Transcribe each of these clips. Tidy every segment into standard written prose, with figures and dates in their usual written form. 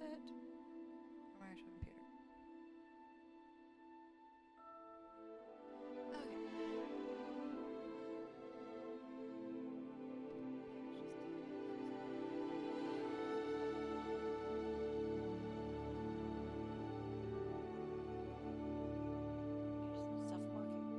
it? Or my actual computer? Stuff working.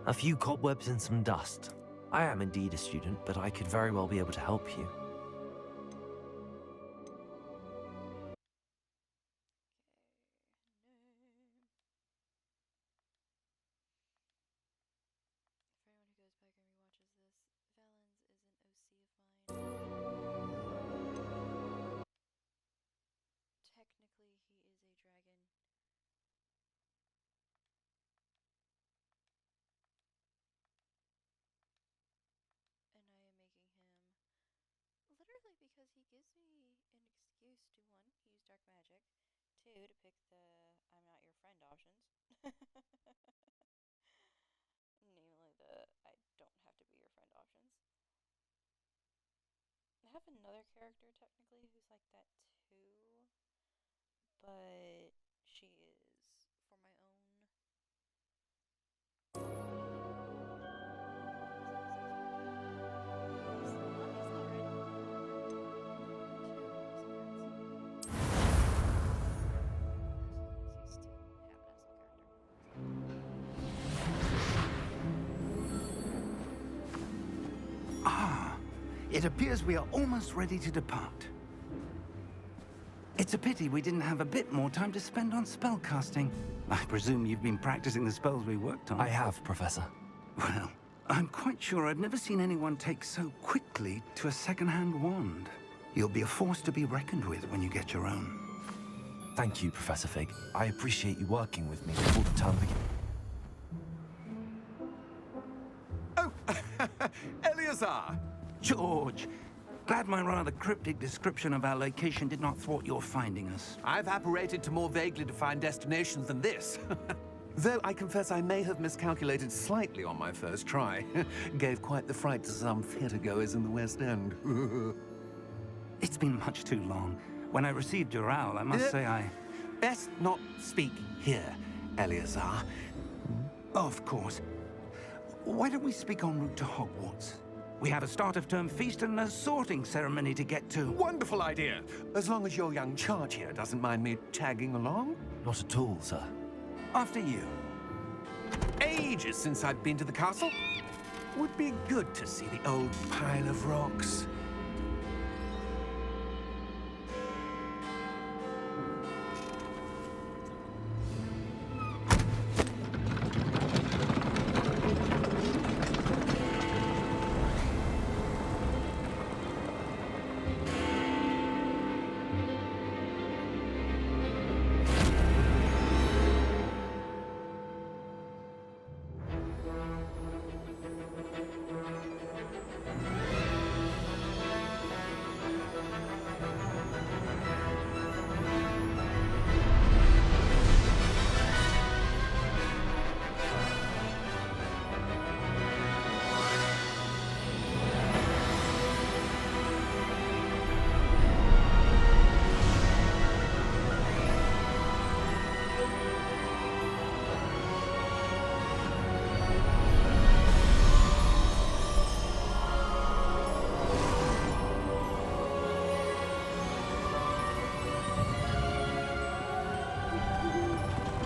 A few cobwebs and some dust. I am indeed a student, but I could very well be able to help you. For anyone who goes back and rewatches this, Valens is an OC of mine. Technically, he is a dragon. gives me an excuse to, one, use dark magic, two, to pick the I'm not your friend options. Namely the I don't have to be your friend options. I have another character technically who's like that too, but she is for my own. Ah, it appears we are almost ready to depart. It's a pity we didn't have a bit more time to spend on spellcasting. I presume you've been practicing the spells we worked on. I have, Professor. Well, I'm quite sure I've never seen anyone take so quickly to a second-hand wand. You'll be a force to be reckoned with when you get your own. Thank you, Professor Fig. I appreciate you working with me before the term begins. Oh, Eleazar! George, glad my rather cryptic description of our location did not thwart your finding us. I've apparated to more vaguely defined destinations than this. Though I confess I may have miscalculated slightly on my first try. Gave quite the fright to some theatergoers in the West End. It's been much too long. When I received your owl, I must say I... Best not speak here, Eleazar. Of course. Why don't we speak en route to Hogwarts? We have a start-of-term feast and a sorting ceremony to get to. Wonderful idea! As long as your young charge here doesn't mind me tagging along. Not at all, sir. After you. Ages since I've been to the castle. Would be good to see the old pile of rocks.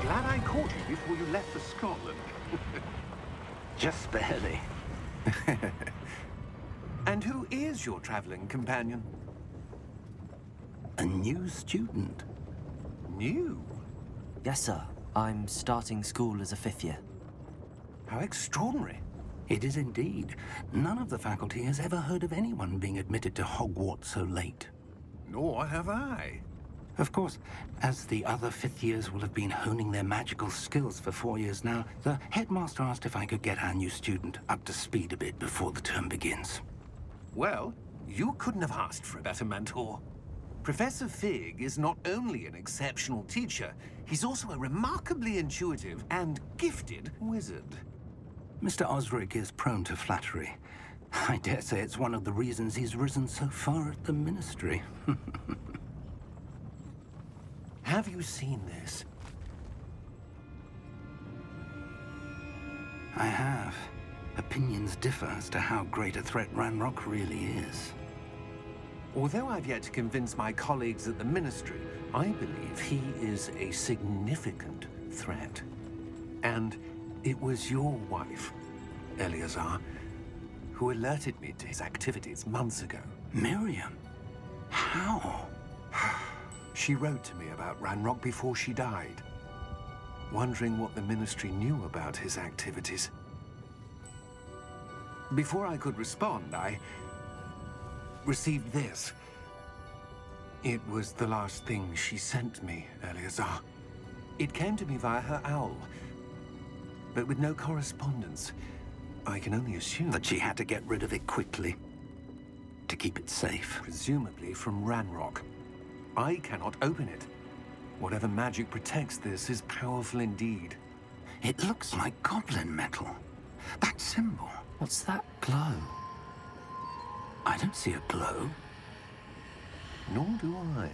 Glad I caught you before you left for Scotland. Just barely. And who is your traveling companion? A new student. New? Yes, sir. I'm starting school as a 5th year. How extraordinary. It is indeed. None of the faculty has ever heard of anyone being admitted to Hogwarts so late. Nor have I. Of course, as the other 5th years will have been honing their magical skills for 4 years now, the headmaster asked if I could get our new student up to speed a bit before the term begins. Well, you couldn't have asked for a better mentor. Professor Fig is not only an exceptional teacher, he's also a remarkably intuitive and gifted wizard. Mr. Osric is prone to flattery. I dare say it's one of the reasons he's risen so far at the Ministry. Have you seen this? I have. Opinions differ as to how great a threat Ranrock really is. Although I've yet to convince my colleagues at the Ministry, I believe he is a significant threat. And it was your wife, Eleazar, who alerted me to his activities months ago. Miriam? How? She wrote to me about Ranrock before she died, wondering what the Ministry knew about his activities. Before I could respond, I received this. It was the last thing she sent me, Eleazar. It came to me via her owl, but with no correspondence. I can only assume That she had to get rid of it quickly. to keep it safe. Presumably from Ranrock. I cannot open it. Whatever magic protects this is powerful indeed. It looks like goblin metal. That symbol. What's that glow? I don't see a glow. Nor do I.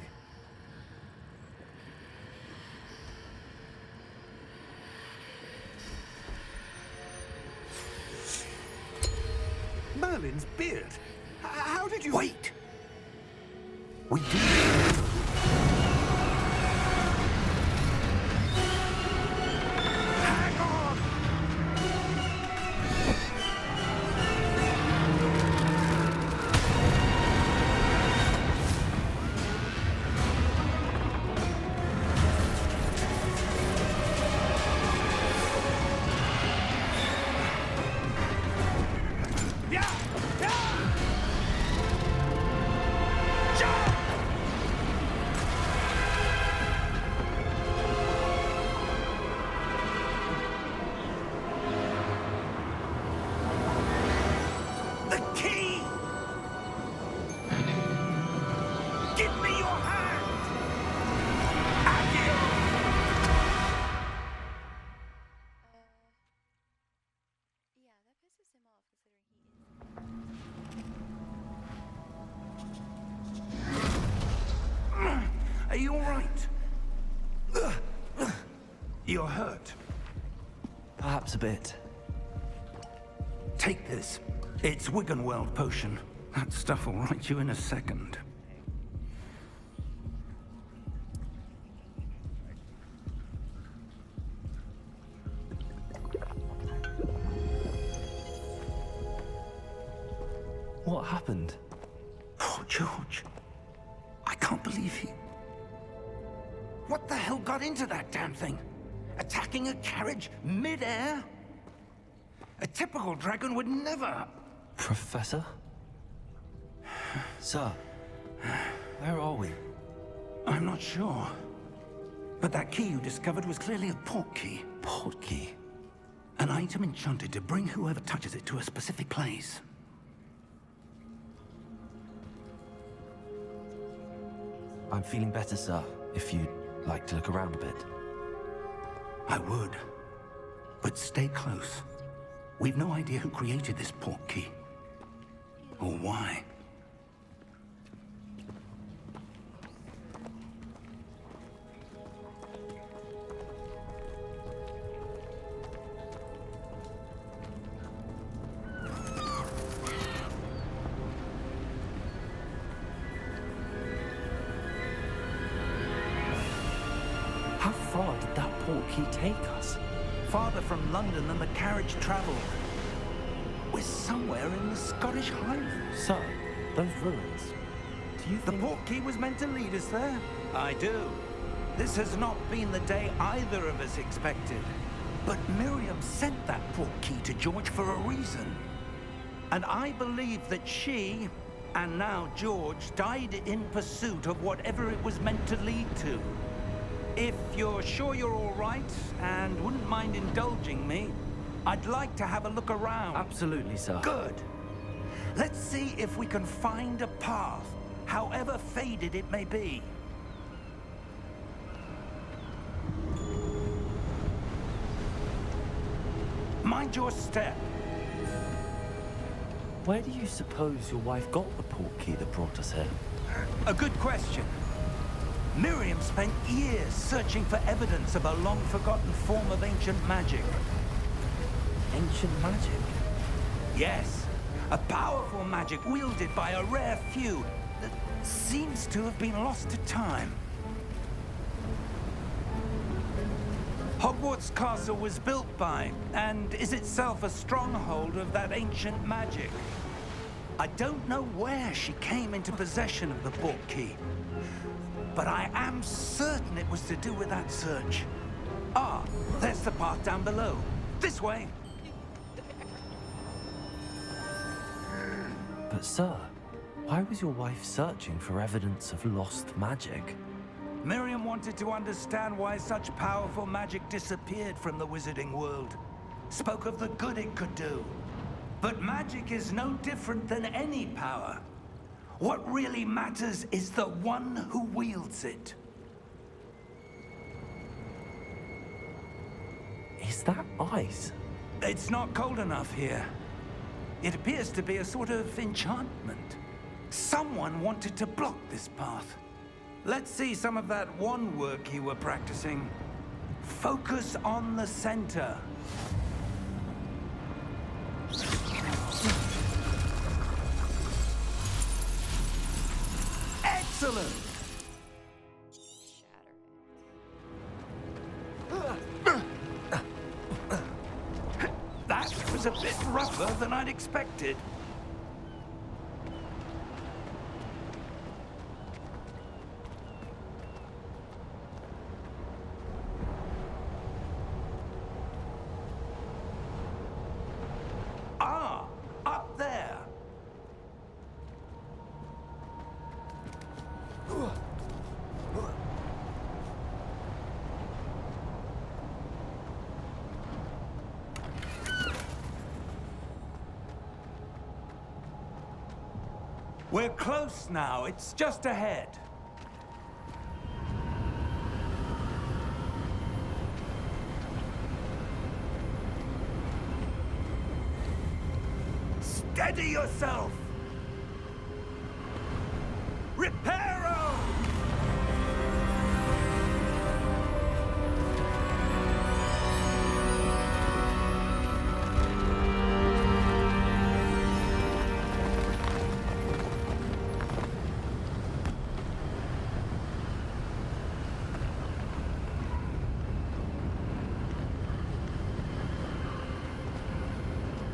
Merlin's beard. How did you... Wait! We do. Hang on! Yeah! Yeah! Jump! The key! Give me your hand! Accio! Yeah, that pisses him off considering he is. Are you all right? You're hurt. Perhaps a bit. Take this. It's Wiggenweld potion. That stuff will right you in a second. What happened? Poor George. I can't believe he... What the hell got into that damn thing? Attacking a carriage mid-air? A typical dragon would never... Professor? Sir, where are we? I'm not sure. But that key you discovered was clearly a port key. Port key? An item enchanted to bring whoever touches it to a specific place. I'm feeling better, sir, if you'd like to look around a bit. I would. But stay close. We've no idea who created this port key. Or why. How far did that port key take us? Farther from London than the carriage traveled. We're somewhere in the Scottish Highlands. Sir, those ruins. Do you The think... port key was meant to lead us there? I do. This has not been the day either of us expected. But Miriam sent that port key to George for a reason. And I believe that she, and now George, died in pursuit of whatever it was meant to lead to. If you're sure you're all right, and wouldn't mind indulging me, I'd like to have a look around. Absolutely, sir. Good. Let's see if we can find a path, however faded it may be. Mind your step. Where do you suppose your wife got the port key that brought us here? A good question. Miriam spent years searching for evidence of a long-forgotten form of ancient magic. Ancient magic? Yes, a powerful magic wielded by a rare few that seems to have been lost to time. Hogwarts Castle was built by, and is itself a stronghold of that ancient magic. I don't know where she came into possession of the port key, but I am certain it was to do with that search. Ah, there's the path down below. This way. But sir, why was your wife searching for evidence of lost magic? Miriam wanted to understand why such powerful magic disappeared from the wizarding world. Spoke of the good it could do. But magic is no different than any power. What really matters is the one who wields it. Is that ice? It's not cold enough here. It appears to be a sort of enchantment. Someone wanted to block this path. Let's see some of that wand work you were practicing. Focus on the center. Excellent! That was a bit rougher than I'd expected. Ah, up there. We're close now. It's just ahead. Steady yourself! Reparo!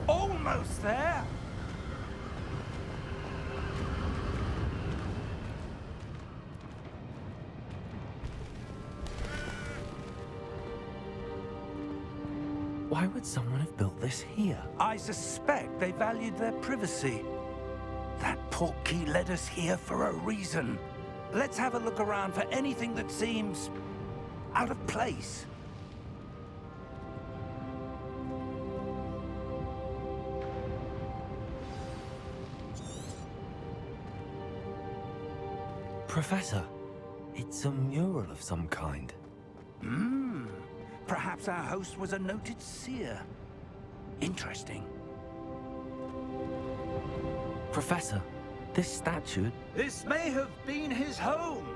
Almost there! Why would someone have built this here? I suspect they valued their privacy. That portkey led us here for a reason. Let's have a look around for anything that seems out of place. Professor, it's a mural of some kind. Perhaps our host was a noted seer. Interesting. Professor, this statue... This may have been his home.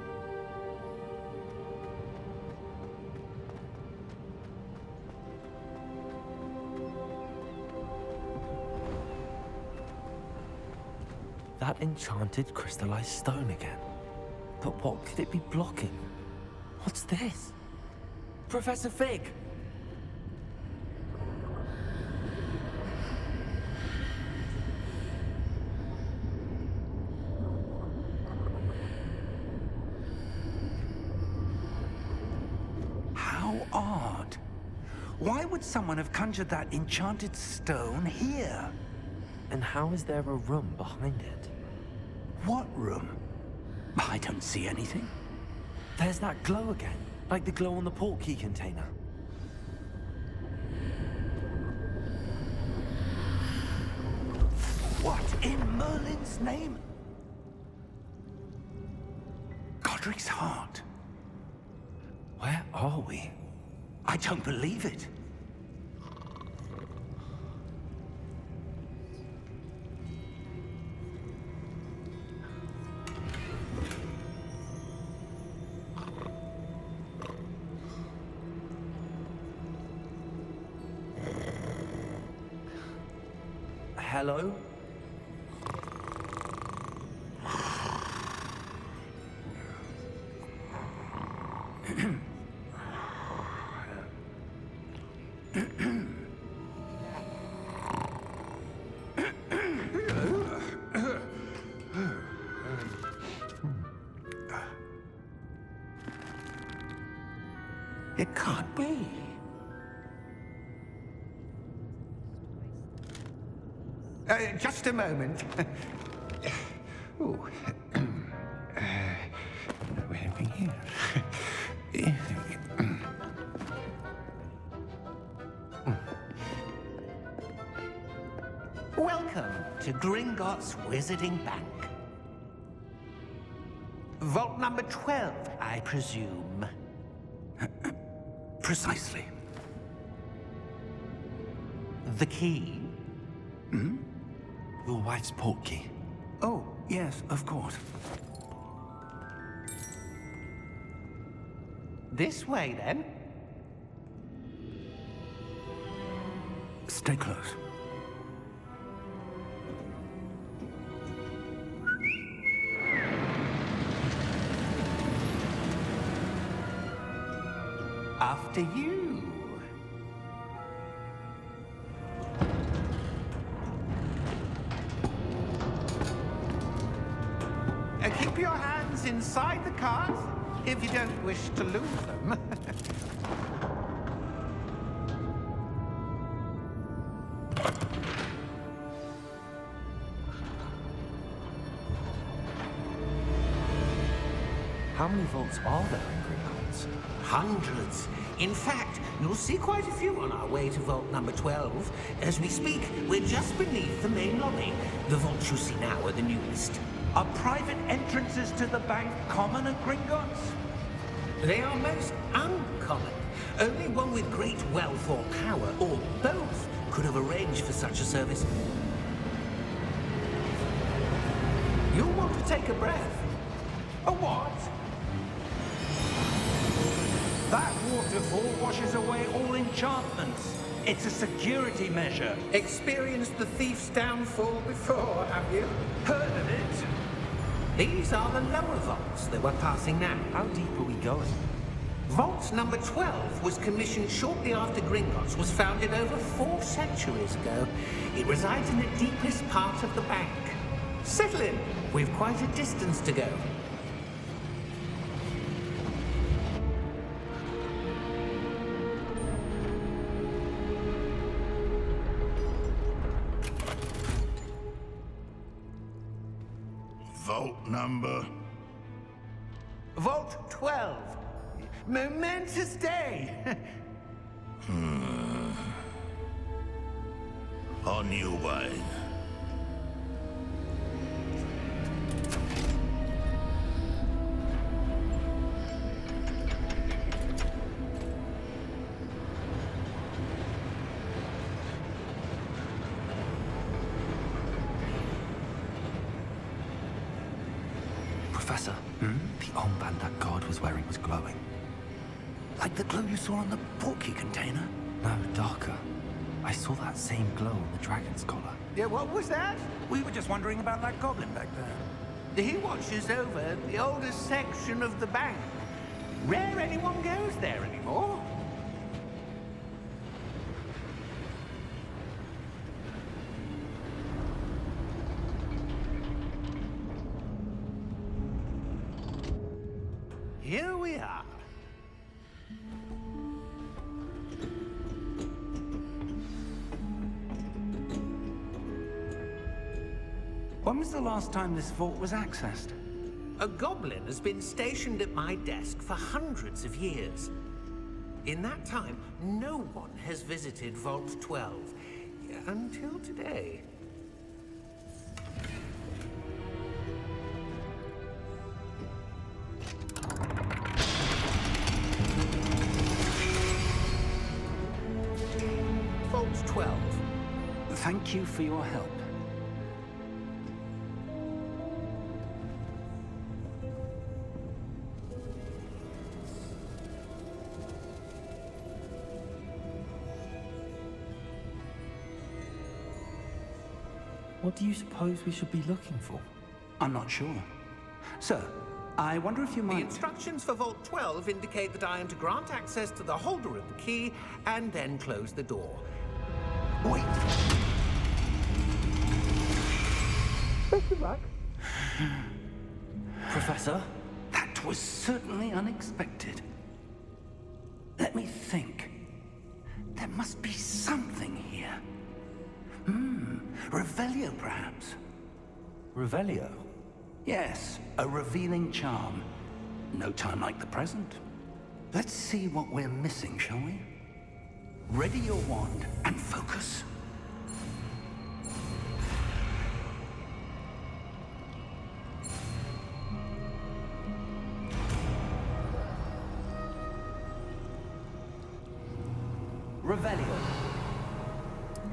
That enchanted crystallized stone again. But what could it be blocking? What's this? Professor Fig! How odd. Why would someone have conjured that enchanted stone here? And how is there a room behind it? What room? I don't see anything. There's that glow again, like the glow on the portkey container. What in Merlin's name? Godric's heart. Where are we? I don't believe it. Hello? It can't be. Just a moment. Oh. Anything here? Welcome to Gringotts Wizarding Bank. Vault number 12, I presume. Precisely. The key? Your wife's portkey. Oh, yes, of course. This way, then. Stay close. After you. Keep your hands inside the cart if you don't wish to lose them. How many vaults are there in Gringotts? Hundreds. In fact, you'll see quite a few on our way to vault number 12. As we speak, we're just beneath the main lobby. The vaults you see now are the newest. Are private entrances to the bank common at Gringotts? They are most uncommon. Only one with great wealth or power, or both, could have arranged for such a service. You'll want to take a breath. A what? That waterfall washes away all enchantments. It's a security measure. Experienced the thief's downfall before, have you? Heard of it? These are the lower vaults that we're passing now. How deep are we going? Vault number 12 was commissioned shortly after Gringotts was founded over 4 centuries ago. It resides in the deepest part of the bank. Settle in. We've quite a distance to go. Vault number? Vault 12. Momentous day. On your way. Professor, the armband that guard was wearing was glowing. Like the glow you saw on the portkey container? No, darker. I saw that same glow on the dragon's collar. Yeah, what was that? We were just wondering about that goblin back there. He watches over the oldest section of the bank. Rare anyone goes there anymore. Here we are. When was the last time this vault was accessed? A goblin has been stationed at my desk for hundreds of years. In that time, no one has visited Vault 12. Until today. Vault 12. Thank you for your help. What do you suppose we should be looking for? I'm not sure. Sir, I wonder if you The might... instructions for Vault 12 indicate that I am to grant access to the holder of the key and then close the door. Wait! Best of luck. Professor? That was certainly unexpected. Let me think. There must be something here. Revelio, perhaps? Revelio? Yes, a revealing charm. No time like the present. Let's see what we're missing, shall we? Ready your wand and focus. Revelio.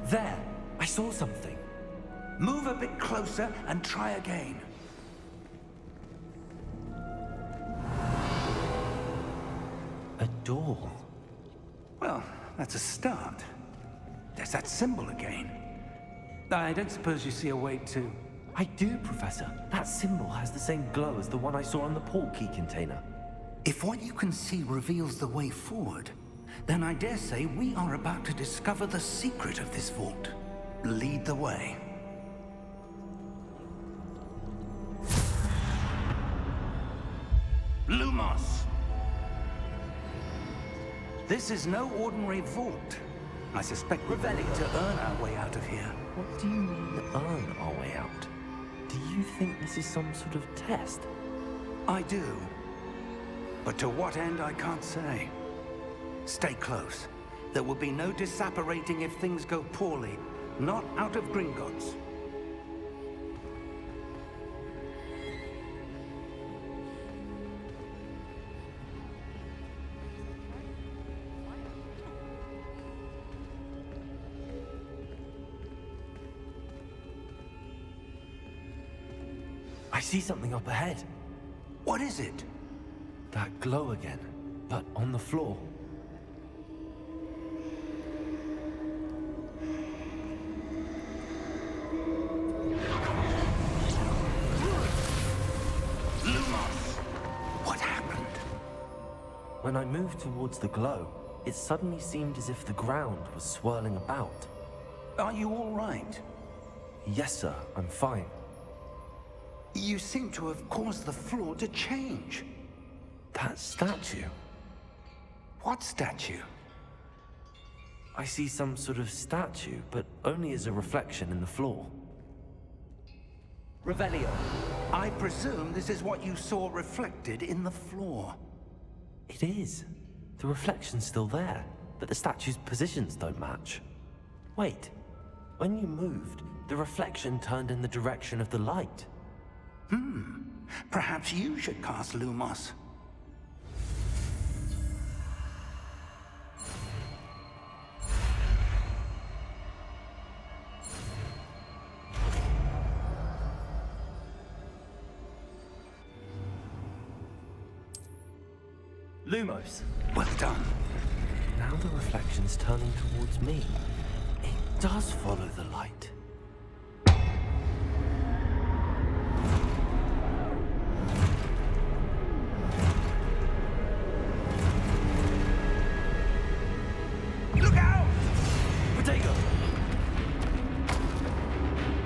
There, I saw something. Move a bit closer and try again. A door. Well, that's a start. There's that symbol again. I don't suppose you see a way to... I do, Professor. That symbol has the same glow as the one I saw on the port key container. If what you can see reveals the way forward, then I dare say we are about to discover the secret of this vault. Lead the way. Lumos! This is no ordinary vault. I suspect we're ready to earn our way out of here. What do you mean, earn our way out? Do you think this is some sort of test? I do. But to what end, I can't say. Stay close. There will be no disapparating if things go poorly. Not out of Gringotts. I see something up ahead. What is it? That glow again, but on the floor. Lumos! What happened? When I moved towards the glow, it suddenly seemed as if the ground was swirling about. Are you all right? Yes, sir, I'm fine. You seem to have caused the floor to change. That statue. What statue? I see some sort of statue, but only as a reflection in the floor. Revelio, I presume this is what you saw reflected in the floor. It is. The reflection's still there, but the statue's positions don't match. Wait, when you moved, the reflection turned in the direction of the light. Perhaps you should cast Lumos. Lumos! Well done. Now the reflection's turning towards me. It does follow the light. Look out! Potato!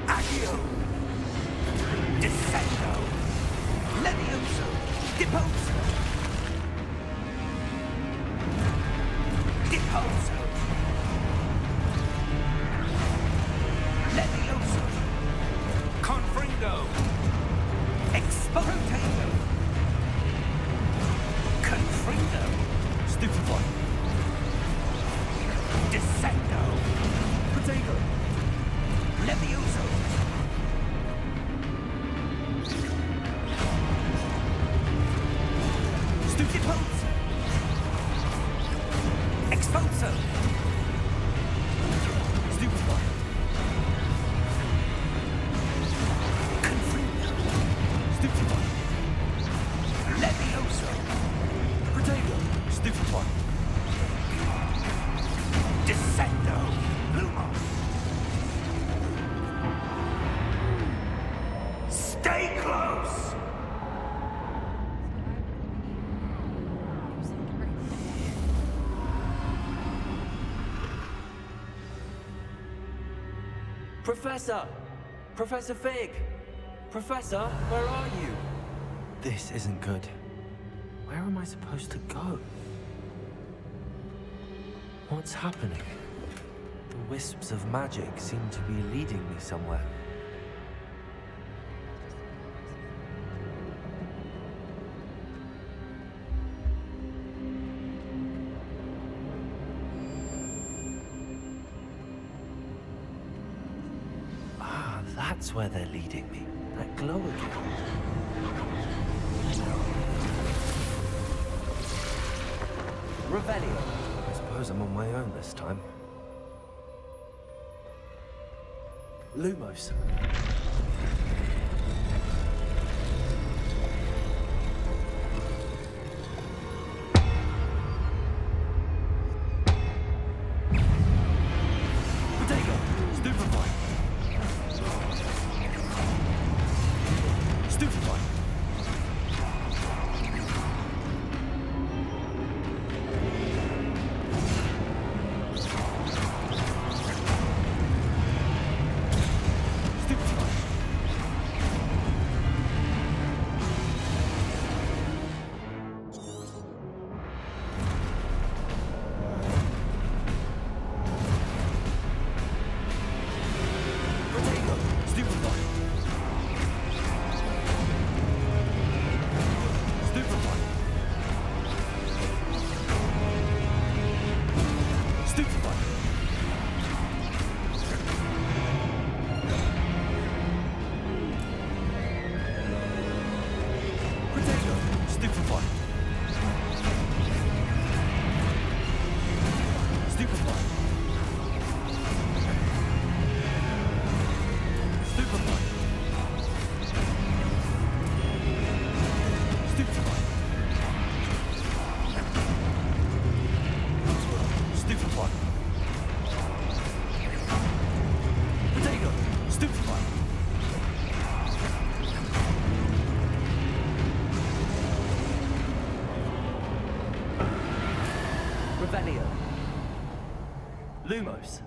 Accio! Descendo! Levioso! Deposo! Deposo! Levioso! Confringo! Expotato! Confringo! Stupefy! Descendo! Potato! Levioso! Deposo! Expulso! Stupefy! Confringo! Stupefy! Levioso! Potato! Stupefy! Descendo! Lumos! Stay close! Professor! Professor Fig! Professor, where are you? This isn't good. Where am I supposed to go? What's happening? The wisps of magic seem to be leading me somewhere. Ah, that's where they're leading me. That glow again. Revelio. I suppose suppose I'm on my own this time. Lumos. Lumos.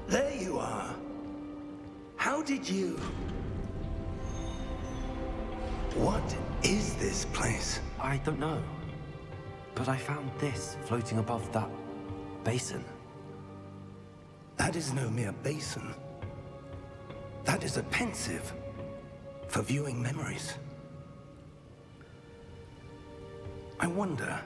There you are. How did you... What is this place? I don't know. But I found this floating above that basin. That is no mere basin. That is a pensive for viewing memories. I wonder...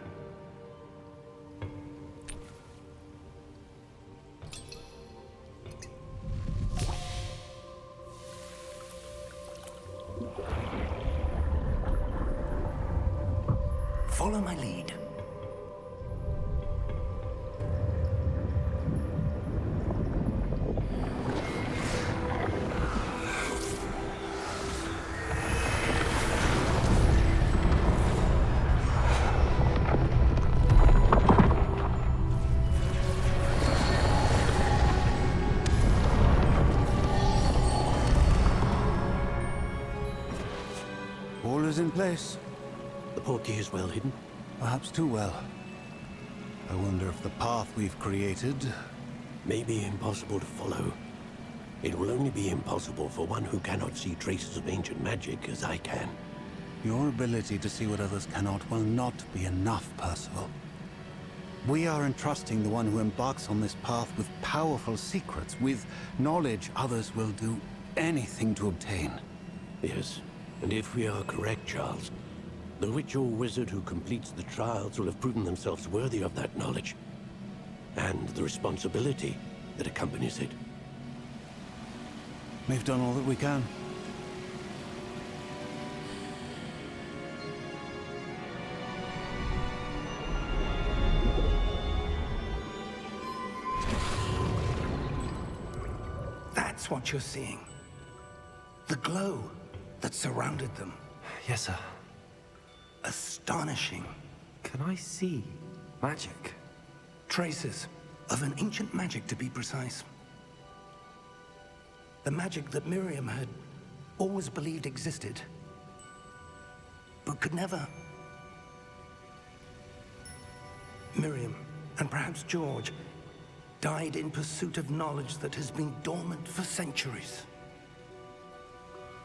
Follow my lead. All is in place. The portkey is well hidden. Perhaps too well. I wonder if the path we've created... May be impossible to follow. It will only be impossible for one who cannot see traces of ancient magic as I can. Your ability to see what others cannot will not be enough, Percival. We are entrusting the one who embarks on this path with powerful secrets, with knowledge others will do anything to obtain. Yes, and if we are correct, Charles, the witch or wizard who completes the trials will have proven themselves worthy of that knowledge, and the responsibility that accompanies it. We've done all that we can. That's what you're seeing. The glow that surrounded them. Yes, sir. Astonishing. Can I see magic? Traces of an ancient magic, to be precise. The magic that Miriam had always believed existed, but could never. Miriam, and perhaps George, died in pursuit of knowledge that has been dormant for centuries.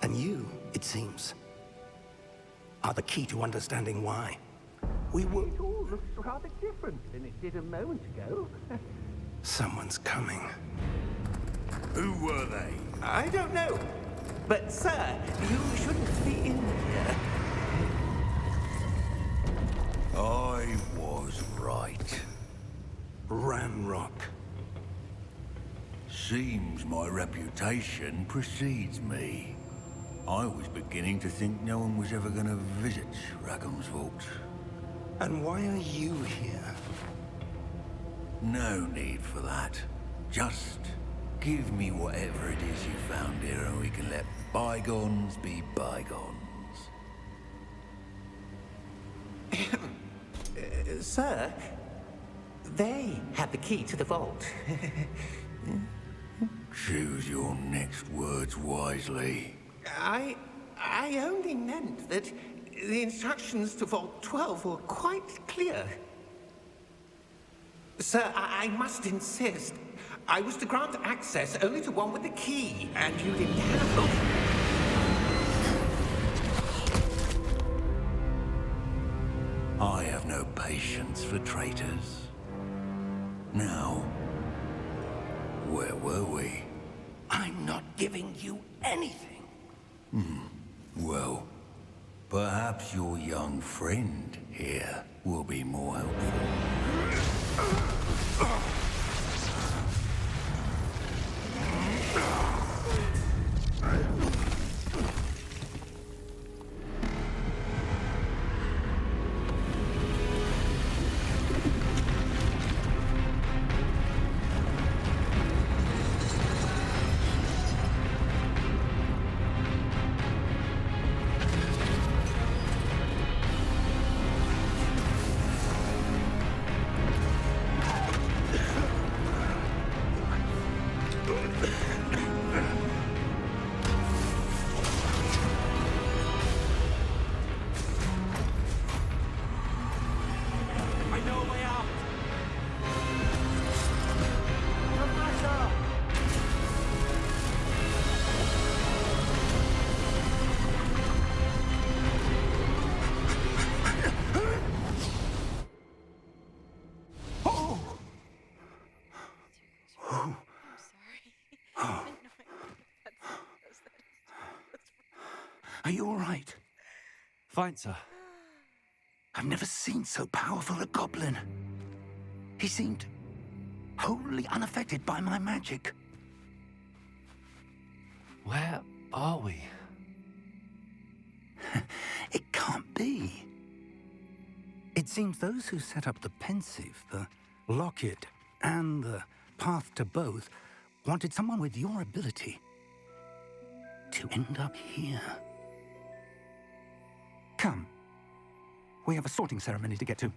And you, it seems, are the key to understanding why. We were... It all looks rather different than it did a moment ago. Someone's coming. Who were they? I don't know. But, sir, you shouldn't be in here. I was right. Ramrock. Seems my reputation precedes me. I was beginning to think no one was ever going to visit Rackham's vault. And why are you here? No need for that. Just give me whatever it is you found here and we can let bygones be bygones. Sir, they had the key to the vault. Choose your next words wisely. I only meant that the instructions to Vault 12 were quite clear. Sir, I must insist. I was to grant access only to one with the key, and you didn't have them. I have no patience for traitors. Now, where were we? I'm not giving you anything. Well, perhaps your young friend here will be more helpful. Are you all right? Fine, sir. I've never seen so powerful a goblin. He seemed wholly unaffected by my magic. Where are we? It can't be. It seems those who set up the pensive, the locket, and the path to both wanted someone with your ability to end up here. Come. We have a sorting ceremony to get to.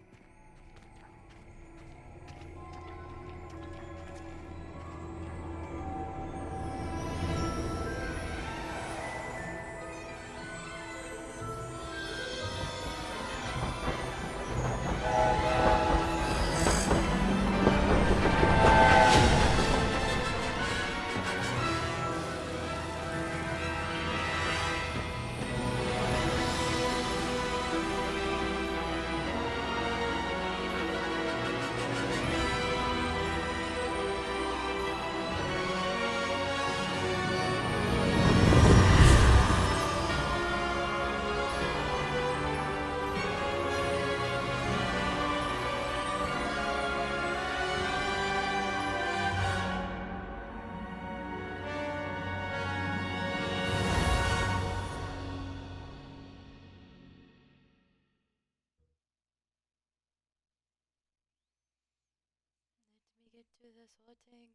Let me get to the sorting.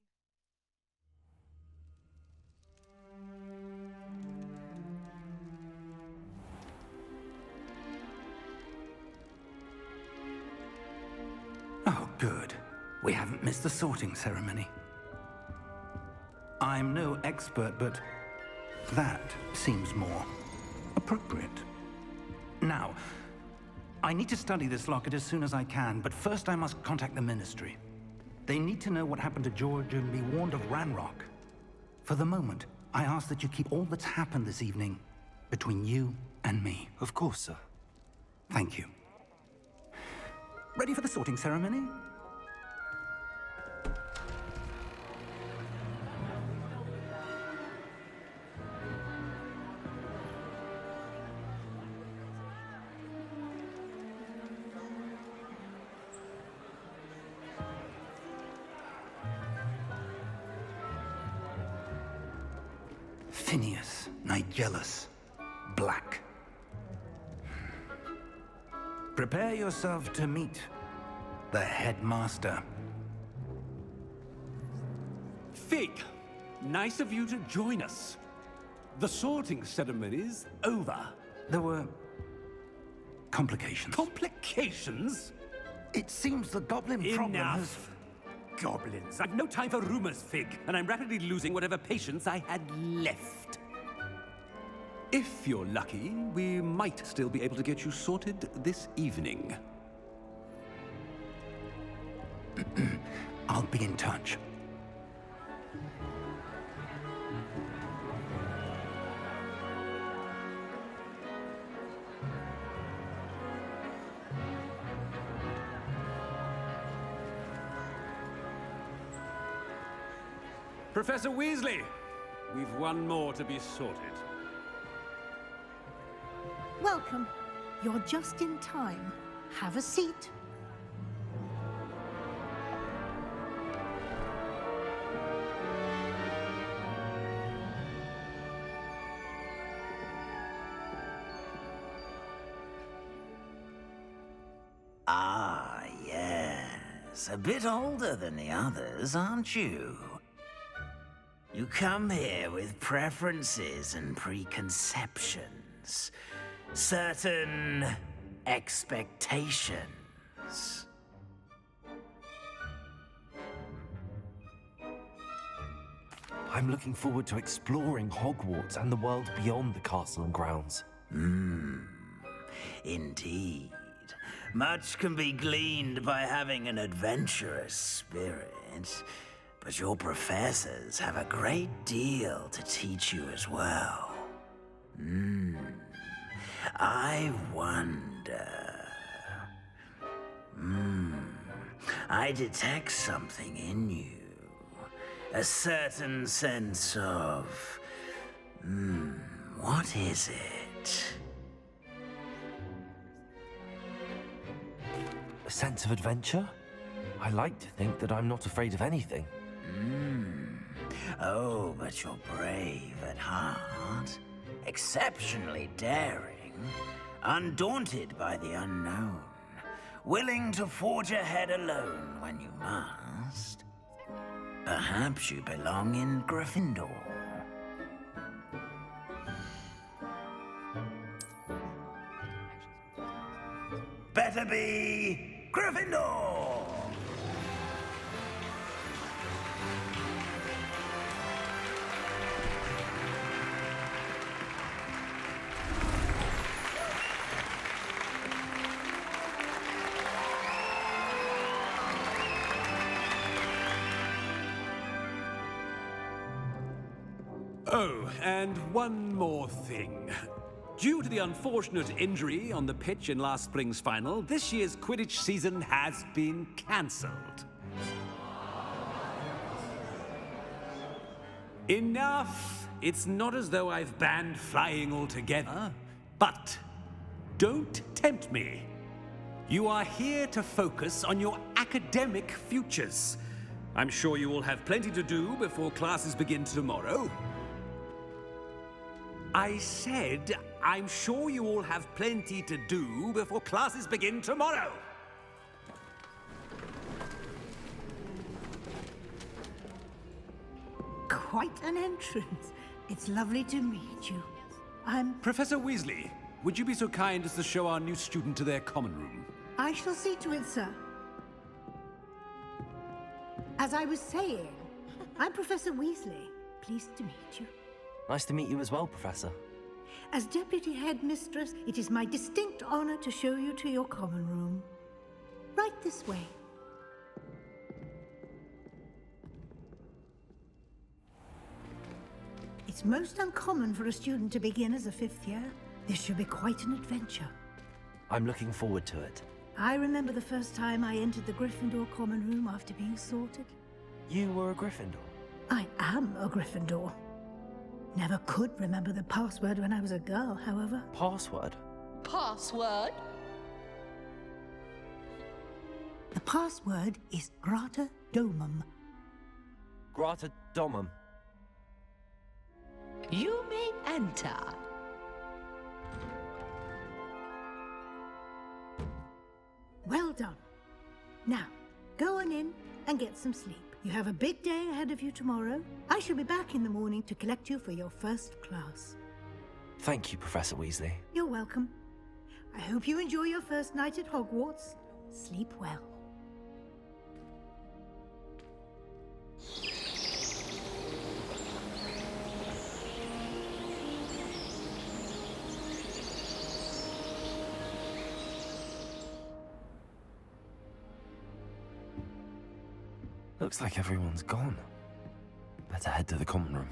Oh, good. We haven't missed the sorting ceremony. I'm no expert, but that seems more appropriate. Now, I need to study this locket as soon as I can, but first I must contact the Ministry. They need to know what happened to George and be warned of Ranrock. For the moment, I ask that you keep all that's happened this evening between you and me. Of course, sir. Thank you. Ready for the sorting ceremony? Phineas, Nigellus, Black. Prepare yourself to meet the headmaster. Fig, nice of you to join us. The sorting ceremony's over. There were complications. Complications? It seems the goblin problem has... Enough. Goblins. I've no time for rumors, Fig, and I'm rapidly losing whatever patience I had left. If you're lucky, we might still be able to get you sorted this evening. I'll be in touch. Professor Weasley, we've one more to be sorted. Welcome. You're just in time. Have a seat. Ah, yes. A bit older than the others, aren't you? You come here with preferences and preconceptions. Certain expectations. I'm looking forward to exploring Hogwarts and the world beyond the castle and grounds. Indeed. Much can be gleaned by having an adventurous spirit, but your professors have a great deal to teach you as well. I wonder... I detect something in you. A certain sense of... what is it? A sense of adventure? I like to think that I'm not afraid of anything. Oh, but you're brave at heart. Exceptionally daring. Undaunted by the unknown. Willing to forge ahead alone when you must. Perhaps you belong in Gryffindor. Better be Gryffindor! Oh, and one more thing. Due to the unfortunate injury on the pitch in last spring's final, this year's Quidditch season has been cancelled. Enough! It's not as though I've banned flying altogether, but don't tempt me. You are here to focus on your academic futures. I'm sure you all have plenty to do before classes begin tomorrow. I said, I'm sure you all have plenty to do before classes begin tomorrow. Quite an entrance. It's lovely to meet you. Professor Weasley, would you be so kind as to show our new student to their common room? I shall see to it, sir. As I was saying, I'm Professor Weasley. Pleased to meet you. Nice to meet you as well, Professor. As Deputy Headmistress, it is my distinct honor to show you to your common room. Right this way. It's most uncommon for a student to begin as a 5th year. This should be quite an adventure. I'm looking forward to it. I remember the first time I entered the Gryffindor common room after being sorted. You were a Gryffindor? I am a Gryffindor. Never could remember the password when I was a girl, however. Password? Password? The password is Grata Domum. Grata Domum. You may enter. Well done. Now, go on in and get some sleep. You have a big day ahead of you tomorrow. I shall be back in the morning to collect you for your first class. Thank you, Professor Weasley. You're welcome. I hope you enjoy your first night at Hogwarts. Sleep well. Looks like everyone's gone. Better head to the common room.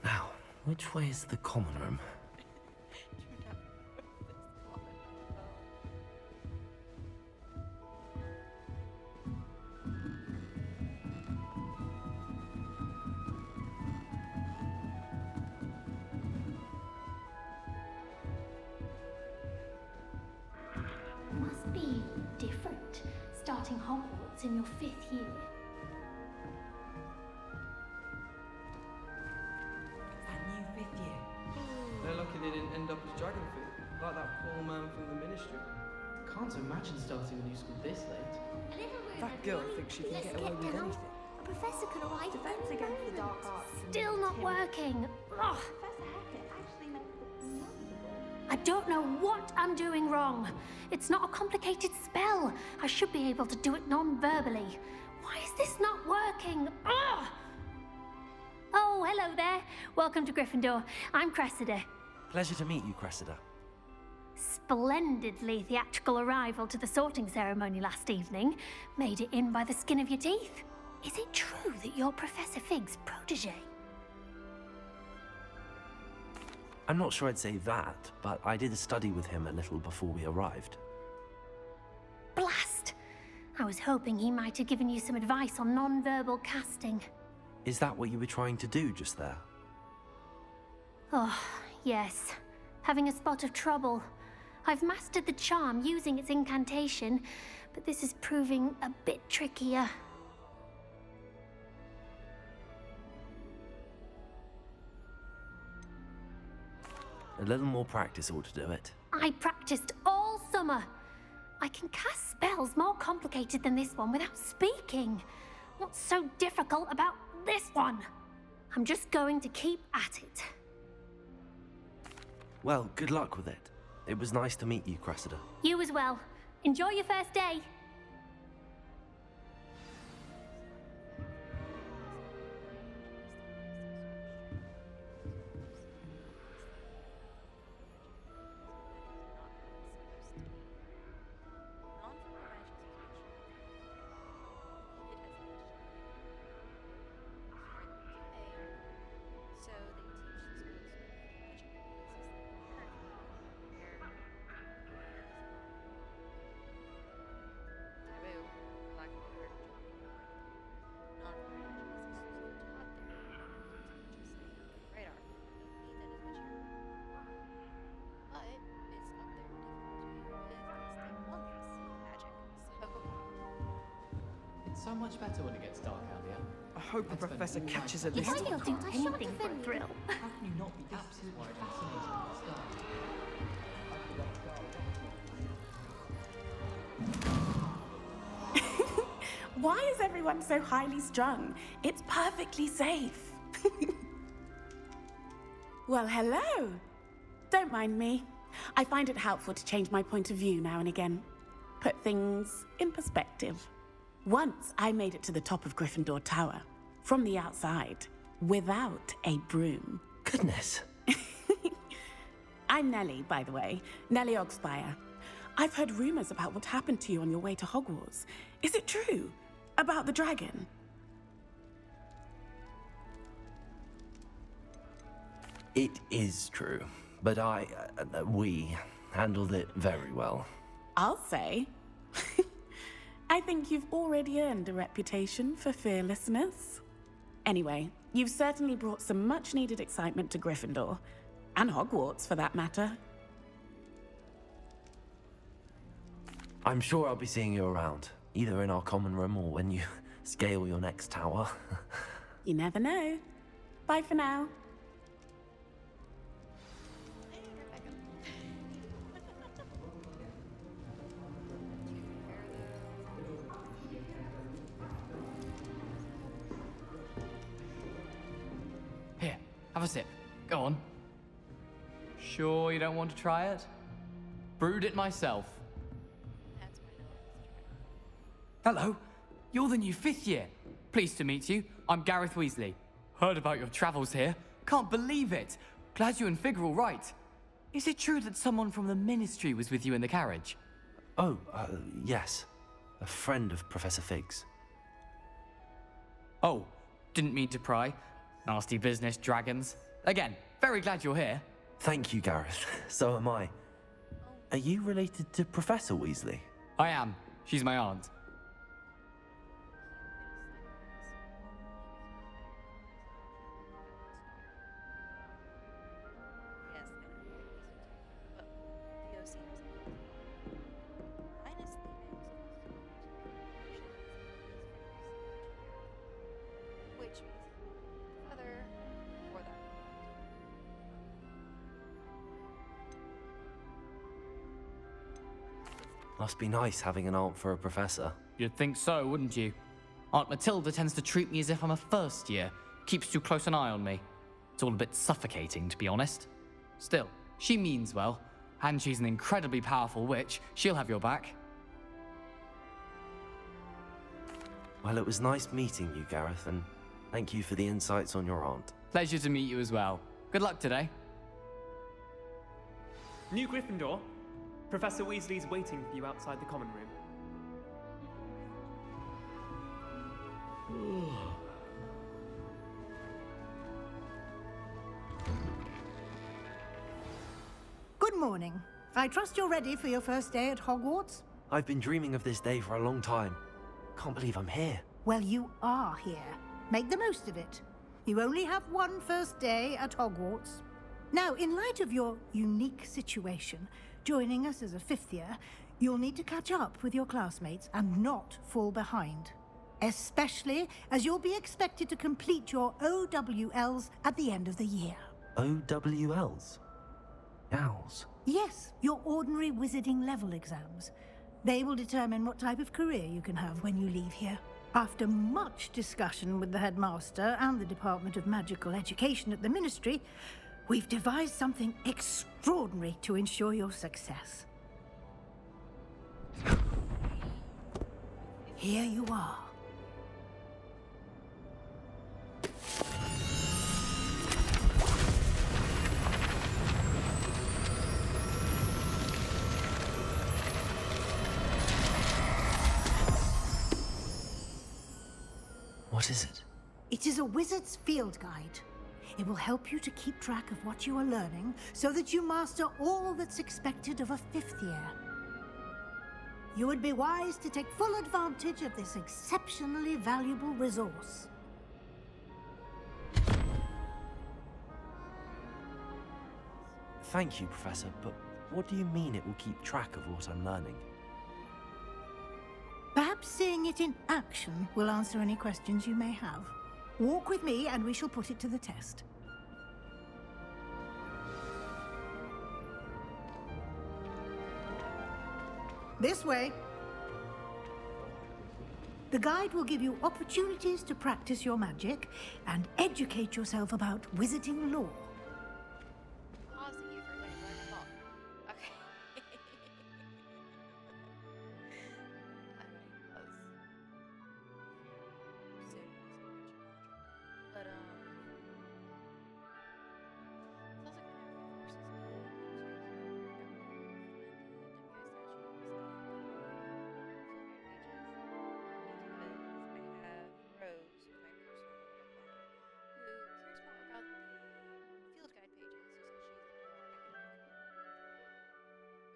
Now, which way is the common room? Must be different, starting Hogwarts in your 5th year. They're lucky they didn't end up as dragon food, like that poor man from the ministry. Can't imagine starting a new school this late. That girl thinks she can get away with anything. A professor could arrive Defense against the dark arts. Still not working. Ugh. I don't know what I'm doing wrong. It's not a complicated spell. I should be able to do it non-verbally. Why is this not working? Ugh. Oh, hello there. Welcome to Gryffindor. I'm Cressida. Pleasure to meet you, Cressida. Splendidly theatrical arrival to the sorting ceremony last evening. Made it in by the skin of your teeth. Is it true that you're Professor Fig's protege? I'm not sure I'd say that, but I did study with him a little before we arrived. Blast! I was hoping he might have given you some advice on non-verbal casting. Is that what you were trying to do just there? Oh, yes. Having a spot of trouble. I've mastered the charm using its incantation, but this is proving a bit trickier. A little more practice ought to do it. I practiced all summer. I can cast spells more complicated than this one without speaking. What's so difficult about this one? I'm just going to keep at it. Well, good luck with it. It was nice to meet you, Cressida. You as well. Enjoy your first day. so much better when it gets dark out here. I hope the professor catches at You this think time. he'll do anything for a thrill? How can you not be absolutely fascinated by the stars? Why is everyone so highly strung? It's perfectly safe. Well, hello. Don't mind me. I find it helpful to change my point of view now and again. Put things in perspective. Once I made it to the top of Gryffindor Tower, from the outside, without a broom. Goodness. I'm Nellie, by the way. Nellie Ogspire. I've heard rumors about what happened to you on your way to Hogwarts. Is it true? About the dragon? It is true, but we handled it very well. I'll say. I think you've already earned a reputation for fearlessness. Anyway, you've certainly brought some much-needed excitement to Gryffindor. And Hogwarts, for that matter. I'm sure I'll be seeing you around, either in our common room or when you scale your next tower. You never know. Bye for now. Here, have a sip. Go on. Sure you don't want to try it? Brewed it myself. Hello, you're the new 5th year. Pleased to meet you. I'm Gareth Weasley. Heard about your travels here. Can't believe it. Glad you and Fig are all right. Is it true that someone from the Ministry was with you in the carriage? Oh, yes. A friend of Professor Fig's. Oh, didn't mean to pry. Nasty business, dragons. Again, very glad you're here. Thank you, Gareth. So am I. Are you related to Professor Weasley? I am. She's my aunt. Must be nice having an aunt for a professor. You'd think so, wouldn't you? Aunt Matilda tends to treat me as if I'm a first year. Keeps too close an eye on me. It's all a bit suffocating, to be honest. Still, she means well. And she's an incredibly powerful witch. She'll have your back. Well, it was nice meeting you, Gareth, and thank you for the insights on your aunt. Pleasure to meet you as well. Good luck today. New Gryffindor. Professor Weasley's waiting for you outside the common room. Good morning. I trust you're ready for your first day at Hogwarts? I've been dreaming of this day for a long time. Can't believe I'm here. Well, you are here. Make the most of it. You only have one first day at Hogwarts. Now, in light of your unique situation, joining us as a 5th year, you'll need to catch up with your classmates and not fall behind. Especially as you'll be expected to complete your OWLs at the end of the year. OWLs? Owls? Yes, your ordinary wizarding level exams. They will determine what type of career you can have when you leave here. After much discussion with the headmaster and the Department of Magical Education at the Ministry, we've devised something extraordinary to ensure your success. Here you are. What is it? It is a wizard's field guide. It will help you to keep track of what you are learning so that you master all that's expected of a 5th year. You would be wise to take full advantage of this exceptionally valuable resource. Thank you, Professor, but what do you mean it will keep track of what I'm learning? Perhaps Perhaps seeing it in action will answer any questions you may have. Walk with me and we shall put it to the test. This way. The guide will give you opportunities to practice your magic and educate yourself about wizarding lore. Pausing you for a second so I can talk. Okay.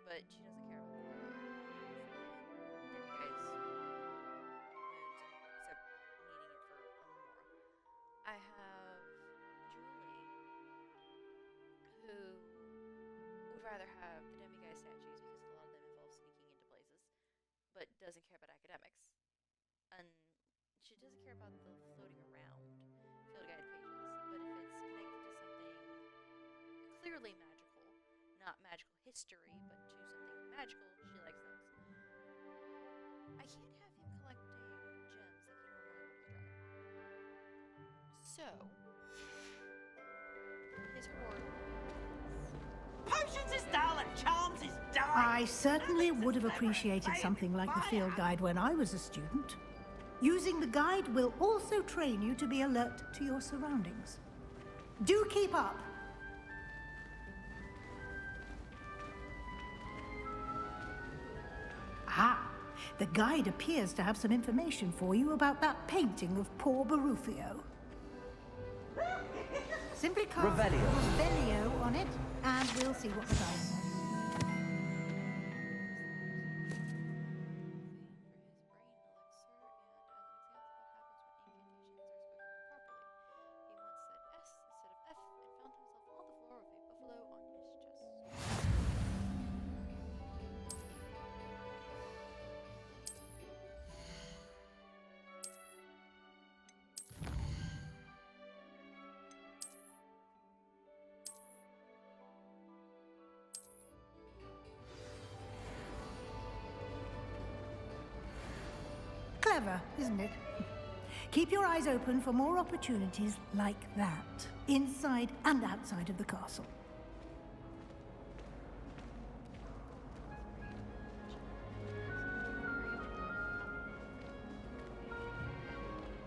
But but she doesn't care about the guys except needing it for Alamora. I have Julie, who would rather have the demiguise statues because a lot of them involve sneaking into places, but doesn't care about academics. And she doesn't care about the floating around field guide pages, but if it's connected to something clearly magical, not magical history, but to something magical, she likes those. I can't have him collecting gems like he normally would with a dragon. So, his hoard. Potions is dull and charms is dull. I certainly would have appreciated something like the field guide when I was a student. Using the guide will also train you to be alert to your surroundings. Do keep up! Ah, the guide appears to have some information for you about that painting of poor Barufio. Simply cast Revelio on it, and we'll see what the guide says. Clever, isn't it? Keep your eyes open for more opportunities like that, inside and outside of the castle.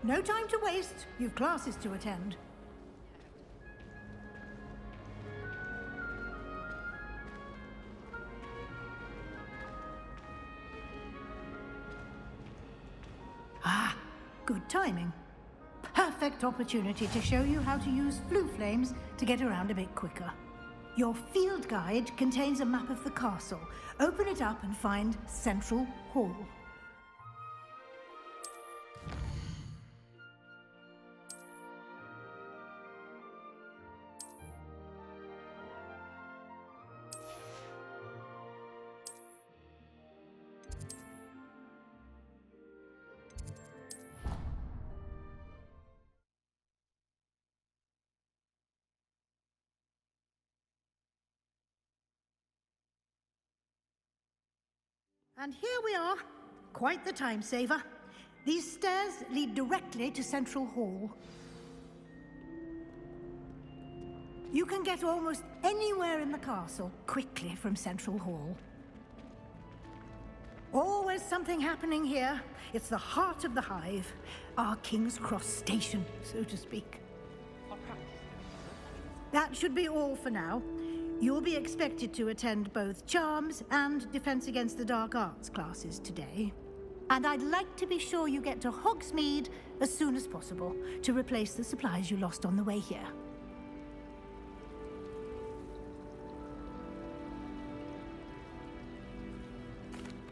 No time to waste. You've classes to attend. Ah, good timing. Perfect opportunity to show you how to use flue flames to get around a bit quicker. Your field guide contains a map of the castle. Open it up and find Central Hall. And here we are. Quite the time saver. These stairs lead directly to Central Hall. You can get almost anywhere in the castle quickly from Central Hall. Always something happening here. It's the heart of the hive. Our King's Cross station, so to speak. That should be all for now. You'll be expected to attend both Charms and Defense Against the Dark Arts classes today. And I'd like to be sure you get to Hogsmeade as soon as possible to replace the supplies you lost on the way here.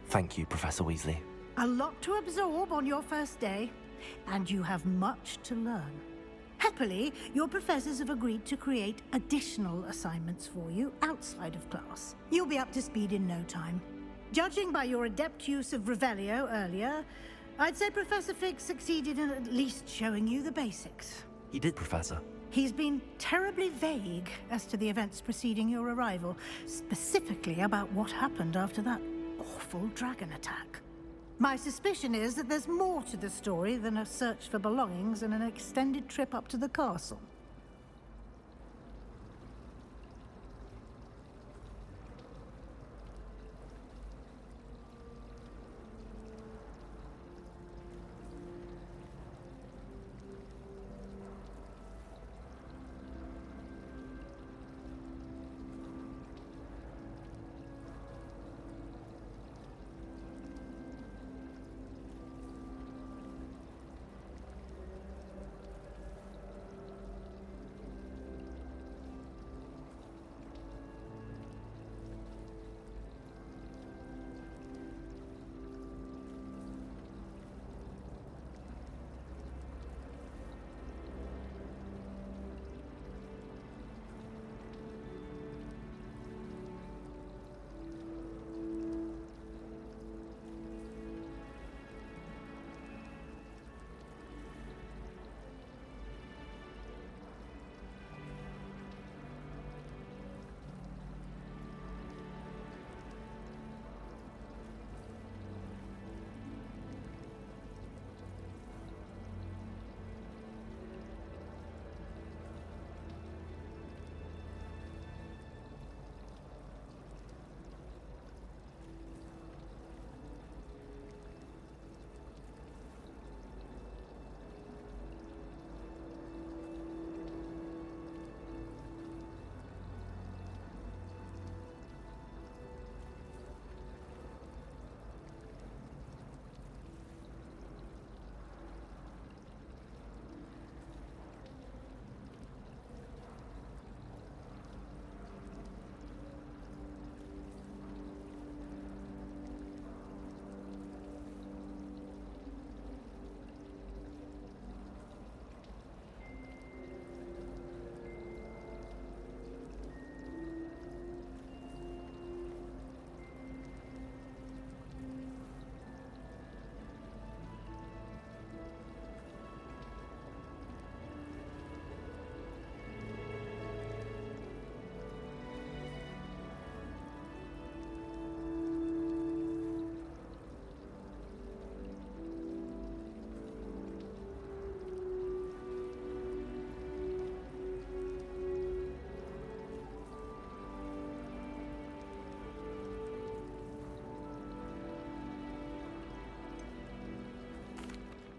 Thank you, Professor Weasley. A lot to absorb on your first day, and you have much to learn. Happily, your professors have agreed to create additional assignments for you outside of class. You'll be up to speed in no time. Judging by your adept use of Revelio earlier, I'd say Professor Fig succeeded in at least showing you the basics. He did, Professor. He's been terribly vague as to the events preceding your arrival, specifically about what happened after that awful dragon attack. My suspicion is that there's more to the story than a search for belongings and an extended trip up to the castle.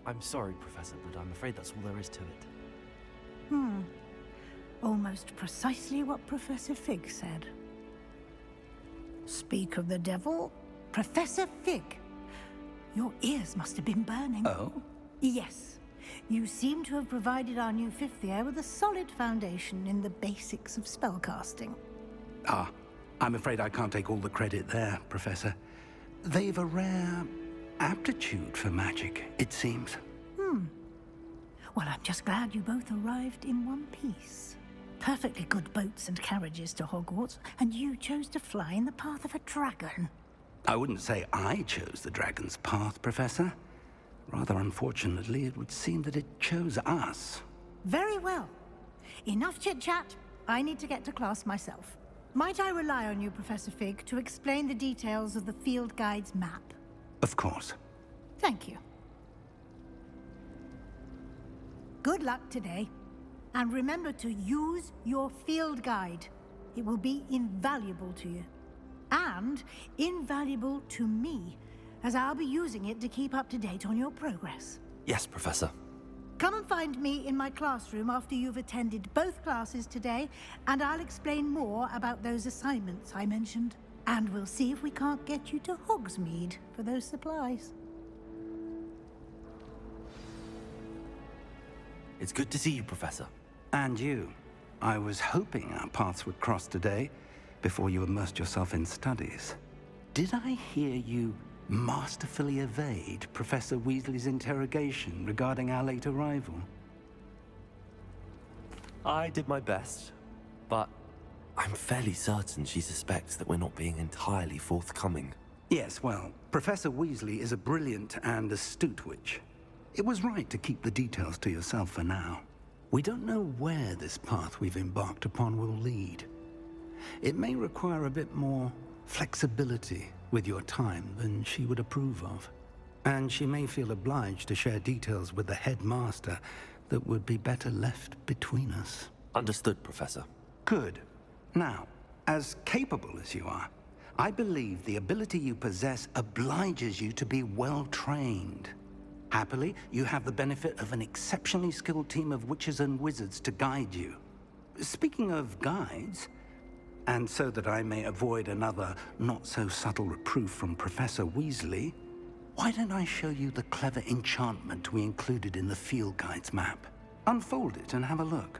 I'm sorry, Professor, but I'm afraid that's all there is to it. Almost precisely what Professor Fig said. Speak of the devil, Professor Fig. Your ears must have been burning. Oh? Yes. You seem to have provided our new fifth year with a solid foundation in the basics of spellcasting. Ah, I'm afraid I can't take all the credit there, Professor. They've a rare aptitude for magic, it seems. Well, I'm just glad you both arrived in one piece. Perfectly good boats and carriages to Hogwarts, and you chose to fly in the path of a dragon. I wouldn't say I chose the dragon's path, Professor. Rather unfortunately, it would seem that it chose us. Very well. Enough chit-chat. I need to get to class myself. Might I rely on you, Professor Fig, to explain the details of the field guide's map? Of course. Thank you. Good luck today. And remember to use your field guide. It will be invaluable to you. And invaluable to me, as I'll be using it to keep up to date on your progress. Yes, Professor. Come and find me in my classroom after you've attended both classes today, and I'll explain more about those assignments I mentioned. And we'll see if we can't get you to Hogsmeade for those supplies. It's good to see you, Professor. And you. I was hoping our paths would cross today, before you immersed yourself in studies. Did I hear you masterfully evade Professor Weasley's interrogation regarding our late arrival? I did my best, but I'm fairly certain she suspects that we're not being entirely forthcoming. Yes, well, Professor Weasley is a brilliant and astute witch. It was right to keep the details to yourself for now. We don't know where this path we've embarked upon will lead. It may require a bit more flexibility with your time than she would approve of. And she may feel obliged to share details with the headmaster that would be better left between us. Understood, Professor. Good. Now, as capable as you are, I believe the ability you possess obliges you to be well trained. Happily, you have the benefit of an exceptionally skilled team of witches and wizards to guide you. Speaking of guides, and so that I may avoid another not-so-subtle reproof from Professor Weasley, why don't I show you the clever enchantment we included in the field guide's map? Unfold it and have a look.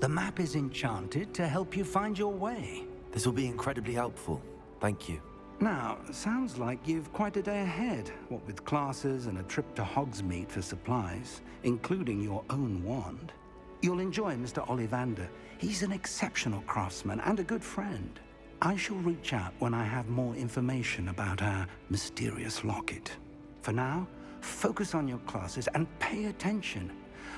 The map is enchanted to help you find your way. This will be incredibly helpful. Thank you. Now, sounds like you've quite a day ahead, what with classes and a trip to Hogsmeade for supplies, including your own wand. You'll enjoy Mr. Ollivander. He's an exceptional craftsman and a good friend. I shall reach out when I have more information about our mysterious locket. For now, focus on your classes and pay attention.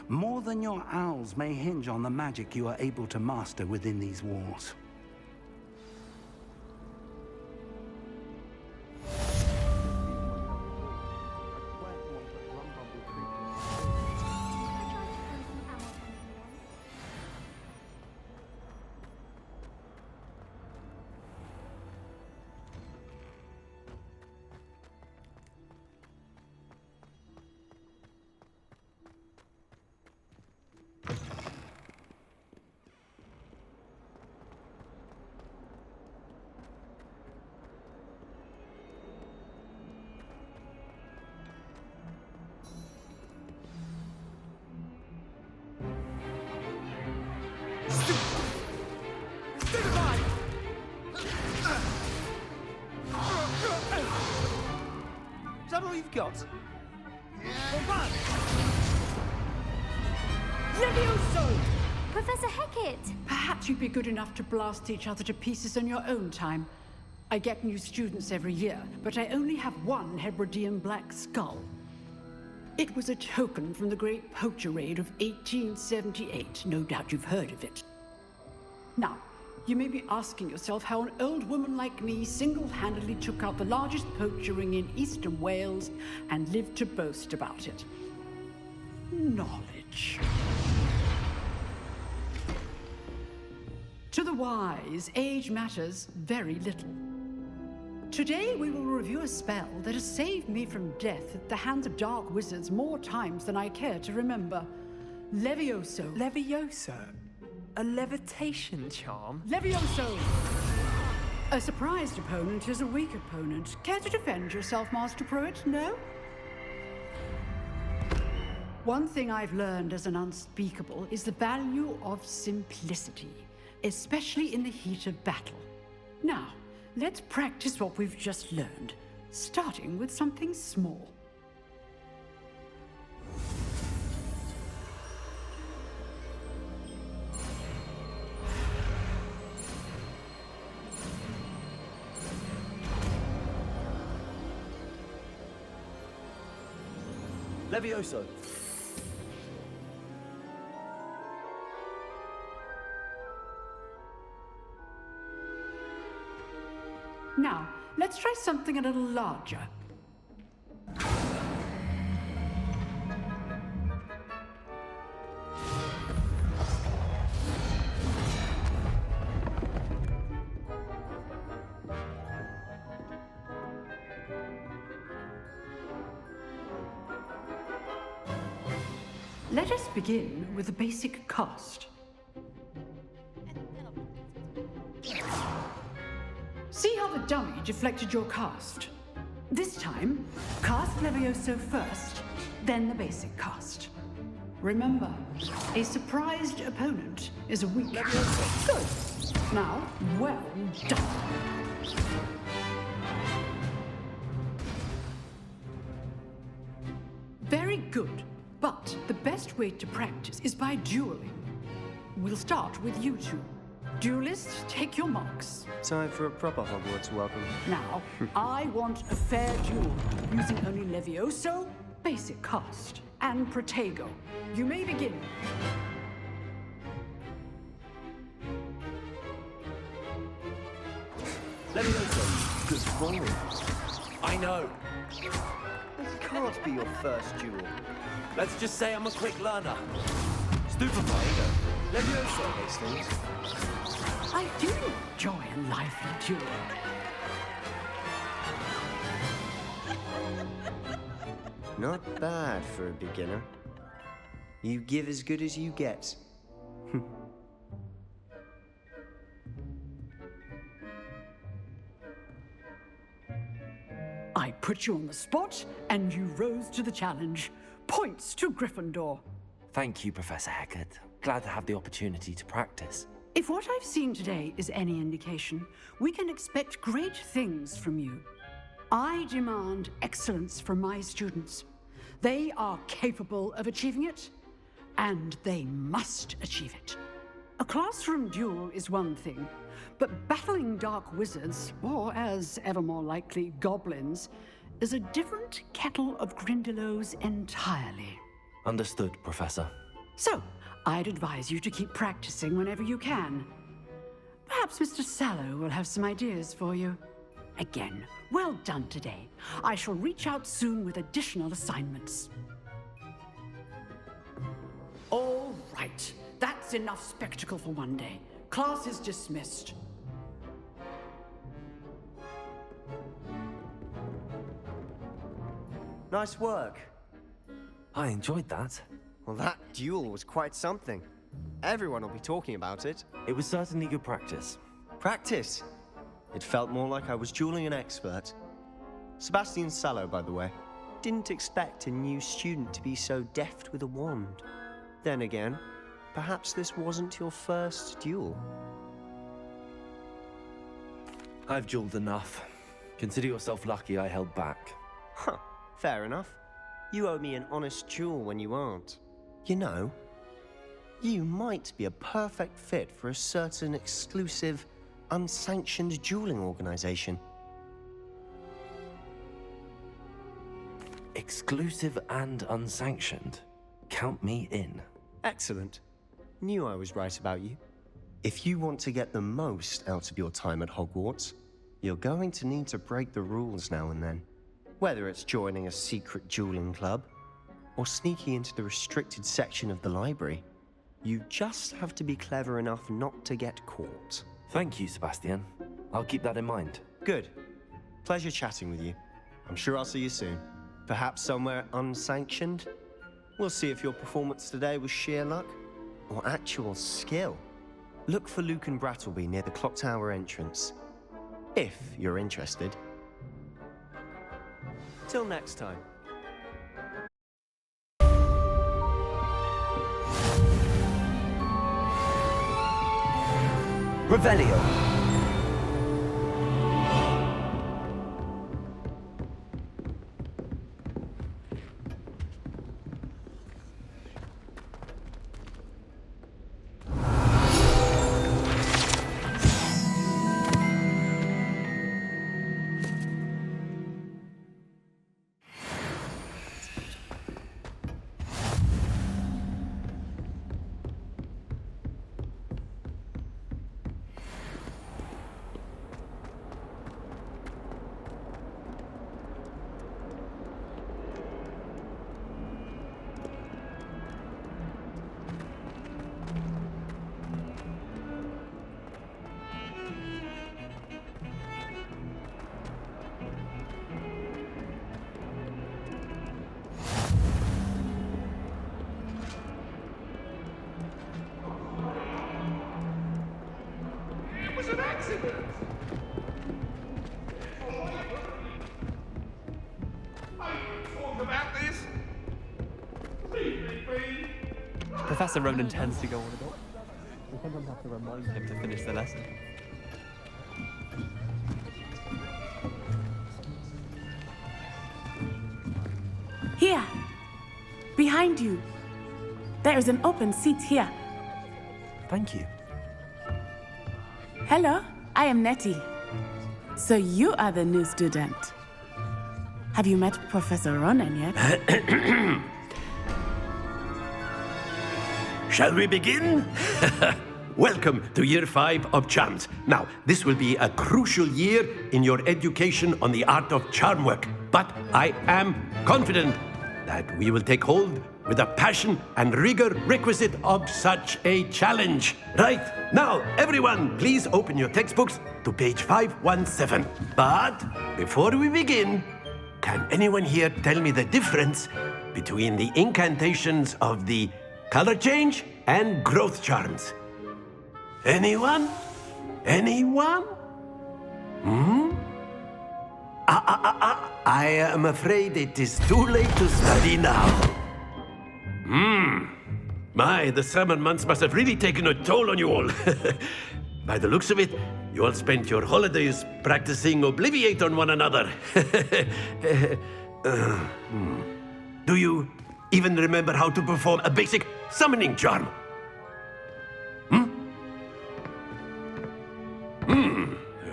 More than your owls may hinge on the magic you are able to master within these walls. Is that all you've got? Levioso! Professor Hecat! Perhaps you'd be good enough to blast each other to pieces in your own time. I get new students every year, but I only have one Hebridean black skull. It was a token from the Great Poacher Raid of 1878. No doubt you've heard of it. Now, you may be asking yourself how an old woman like me single-handedly took out the largest poacher ring in eastern Wales and lived to boast about it. Knowledge. To the wise, age matters very little. Today we will review a spell that has saved me from death at the hands of dark wizards more times than I care to remember. Levioso. Levioso? A levitation charm? Levioso! A surprised opponent is a weak opponent. Care to defend yourself, Master Pruitt? No? One thing I've learned as an unspeakable is the value of simplicity, especially in the heat of battle. Now, let's practice what we've just learned, starting with something small. Levioso. Now, let's try something a little larger. Let us begin with the basic cast. See how the dummy deflected your cast? This time, cast Levioso first, then the basic cast. Remember, a surprised opponent is a weak Levioso. Good. Now, well done. Very good. But the best way to practice is by dueling. We'll start with you two. Duelists, take your marks. Time for a proper Hogwarts welcome. Now, I want a fair duel, using only Levioso, basic cast, and Protego. You may begin. Levioso, good morning. I know. This can't be your first duel. Let's just say I'm a quick learner. Stupefied. Levioso, Hastings. I do enjoy a lively duel. Not bad for a beginner. You give as good as you get. I put you on the spot, and you rose to the challenge. Points to Gryffindor. Thank you, Professor Hecat. Glad to have the opportunity to practice. If what I've seen today is any indication, we can expect great things from you. I demand excellence from my students. They are capable of achieving it, and they must achieve it. A classroom duel is one thing, but battling dark wizards, or as ever more likely, goblins, is a different kettle of Grindylows entirely. Understood, Professor. So, I'd advise you to keep practicing whenever you can. Perhaps Mr. Sallow will have some ideas for you. Again, well done today. I shall reach out soon with additional assignments. All right. That's enough spectacle for one day. Class is dismissed. Nice work. I enjoyed that. Well, that duel was quite something. Everyone will be talking about it. It was certainly good practice. Practice? It felt more like I was dueling an expert. Sebastian Sallow, by the way. Didn't expect a new student to be so deft with a wand. Then again, perhaps this wasn't your first duel. I've dueled enough. Consider yourself lucky I held back. Huh, fair enough. You owe me an honest duel when you aren't. You know, you might be a perfect fit for a certain exclusive, unsanctioned dueling organization. Exclusive and unsanctioned? Count me in. Excellent. Knew I was right about you. If you want to get the most out of your time at Hogwarts, you're going to need to break the rules now and then. Whether it's joining a secret dueling club, or sneaking into the restricted section of the library, you just have to be clever enough not to get caught. Thank you, Sebastian. I'll keep that in mind. Good. Pleasure chatting with you. I'm sure I'll see you soon. Perhaps somewhere unsanctioned? We'll see if your performance today was sheer luck or actual skill. Look for Luke and Brattleby near the clock tower entrance, if you're interested. Till next time. Revelio. Professor Ronan tends to go on a bit. We sometimes have to remind him to finish the lesson. Here. behind you. There is an open seat here. Thank you. Hello, I am Nettie. So you are the new student. Have you met Professor Ronan yet? Shall we begin? Welcome to Year 5 of Charms. Now, this will be a crucial year in your education on the art of charm work. But I am confident that we will take hold with the passion and rigor requisite of such a challenge. Right, now, everyone, please open your textbooks to page 517. But before we begin, can anyone here tell me the difference between the incantations of the color change and growth charms? Anyone? Anyone? I am afraid it is too late to study now. My, the summer months must have really taken a toll on you all. By the looks of it, you all spent your holidays practicing Obliviate on one another. Do you even remember how to perform a basic summoning charm?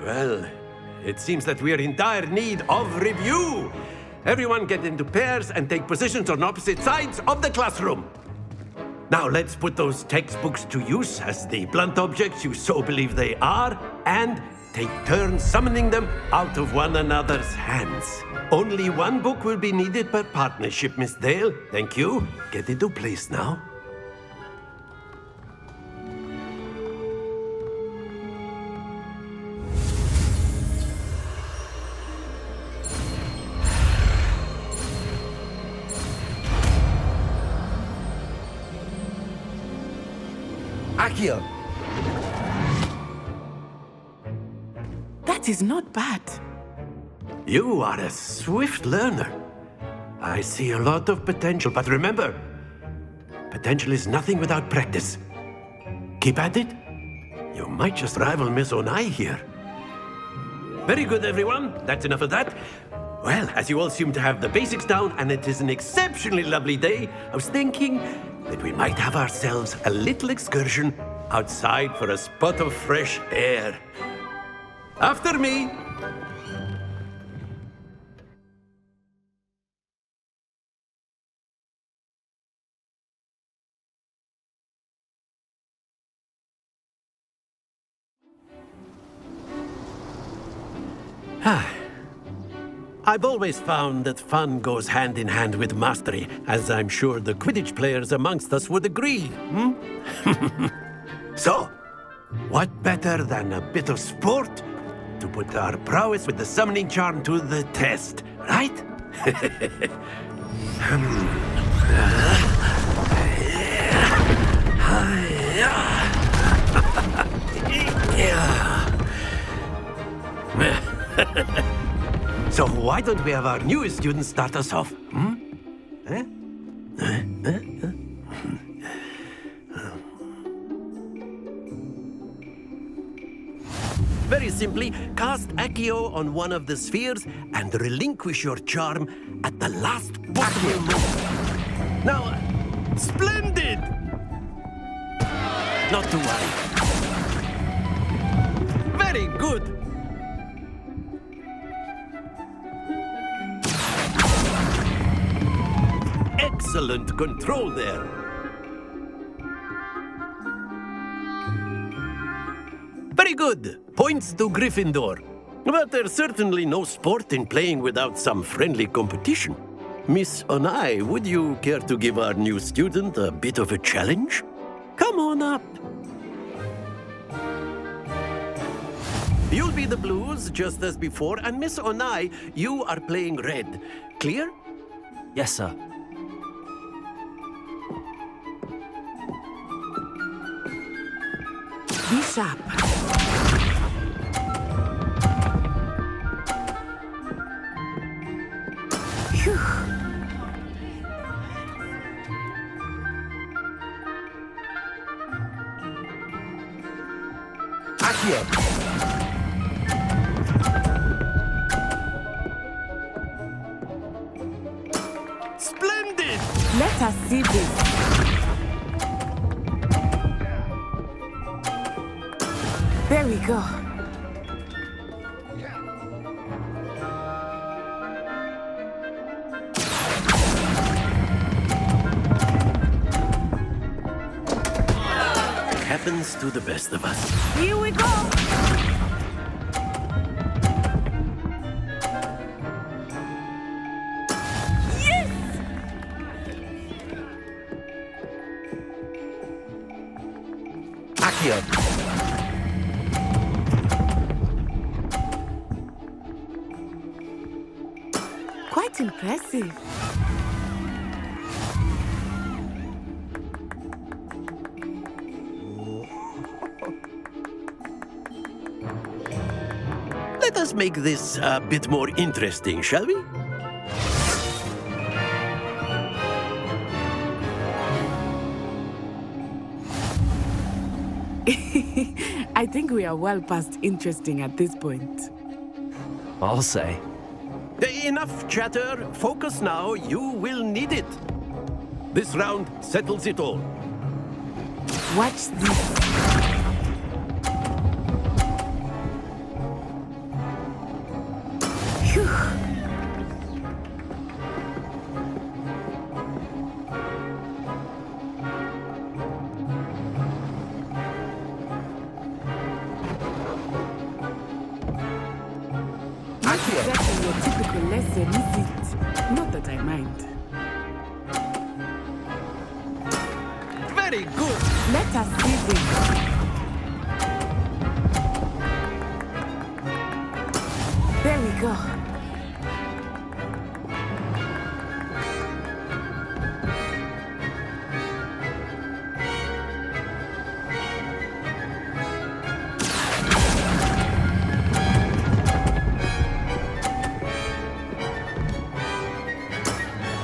Well, it seems that we are in dire need of review. Everyone get into pairs and take positions on opposite sides of the classroom. Now let's put those textbooks to use as the blunt objects you so believe they are, and take turns summoning them out of one another's hands. Only one book will be needed per partnership, Miss Dale. Thank you. Get into place now. Accio! That is not bad. You are a swift learner. I see a lot of potential, but remember, potential is nothing without practice. Keep at it. You might just rival Miss Onai here. Very good, everyone. That's enough of that. Well, as you all seem to have the basics down, and it is an exceptionally lovely day, I was thinking that we might have ourselves a little excursion outside for a spot of fresh air. After me. I've always found that fun goes hand in hand with mastery, as I'm sure the Quidditch players amongst us would agree. So, what better than a bit of sport to put our prowess with the summoning charm to the test, right? So why don't we have our newest student start us off? Very simply, cast Accio on one of the spheres and relinquish your charm at the last possible moment. Now, splendid! Not to worry. Very good. Excellent control there. Very good. Points to Gryffindor. But there's certainly no sport in playing without some friendly competition. Miss Onai, would you care to give our new student a bit of a challenge? Come on up. You'll be the blues, just as before, and Miss Onai, you are playing red. Clear? Yes, sir. Be sharp. Phew. Accio! Splendid! Let us see this. There we go. Happens to the best of us. Here we go. Yes! Accio. Quite impressive. Let us make this a bit more interesting, shall we? I think we are well past interesting at this point. I'll say. Enough chatter. Focus now. You will need it. This round settles it all. Watch this. Phew. Not exactly your typical lesson, is it? Not that I mind. Very good. Let us see this. There we go.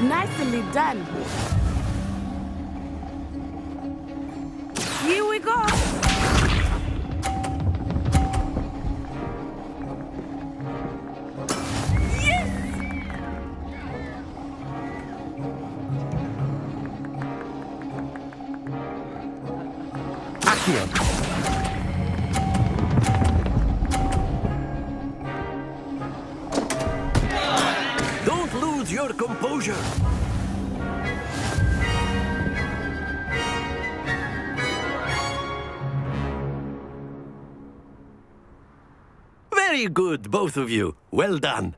Nicely done. Here we go. Yes! Accio. Don't lose your composure. Very good, both of you. Well done.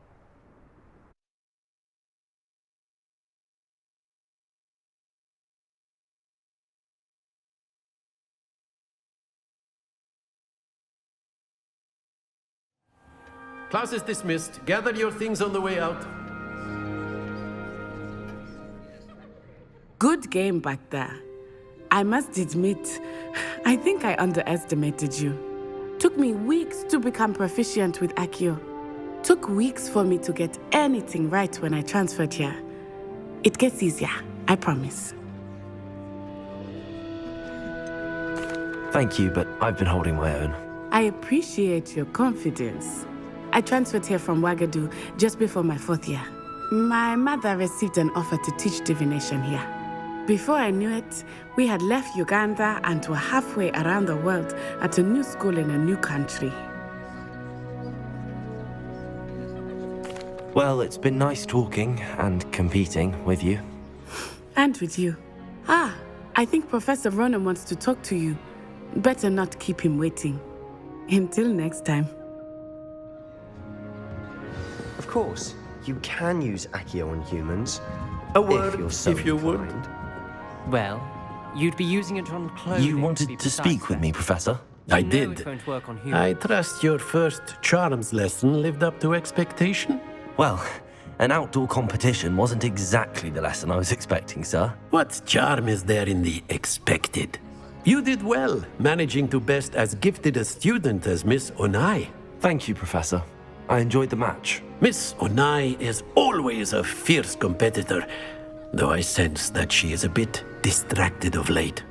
Class is dismissed. Gather your things on the way out. Good game back there. I must admit, I think I underestimated you. Took me weeks to become proficient with Accio. Took weeks for me to get anything right when I transferred here. It gets easier, I promise. Thank you, but I've been holding my own. I appreciate your confidence. I transferred here from Wagadu just before my 4th year. My mother received an offer to teach divination here. Before I knew it, we had left Uganda and were halfway around the world at a new school in a new country. Well, it's been nice talking and competing with you. And with you. Ah, I think Professor Ronan wants to talk to you. Better not keep him waiting. Until next time. Of course, you can use Accio on humans. A word, if you're so if you would. inclined. Well, you'd be using it on clothing. You wanted to speak with me, Professor? I know did. it won't work on I humans. trust your first charms lesson lived up to expectation? Well, an outdoor competition wasn't exactly the lesson I was expecting, sir. What charm is there in the expected? You did well, managing to best as gifted a student as Miss Onai. Thank you, Professor. I enjoyed the match. Miss Onai is always a fierce competitor, though I sense that she is a bit distracted of late.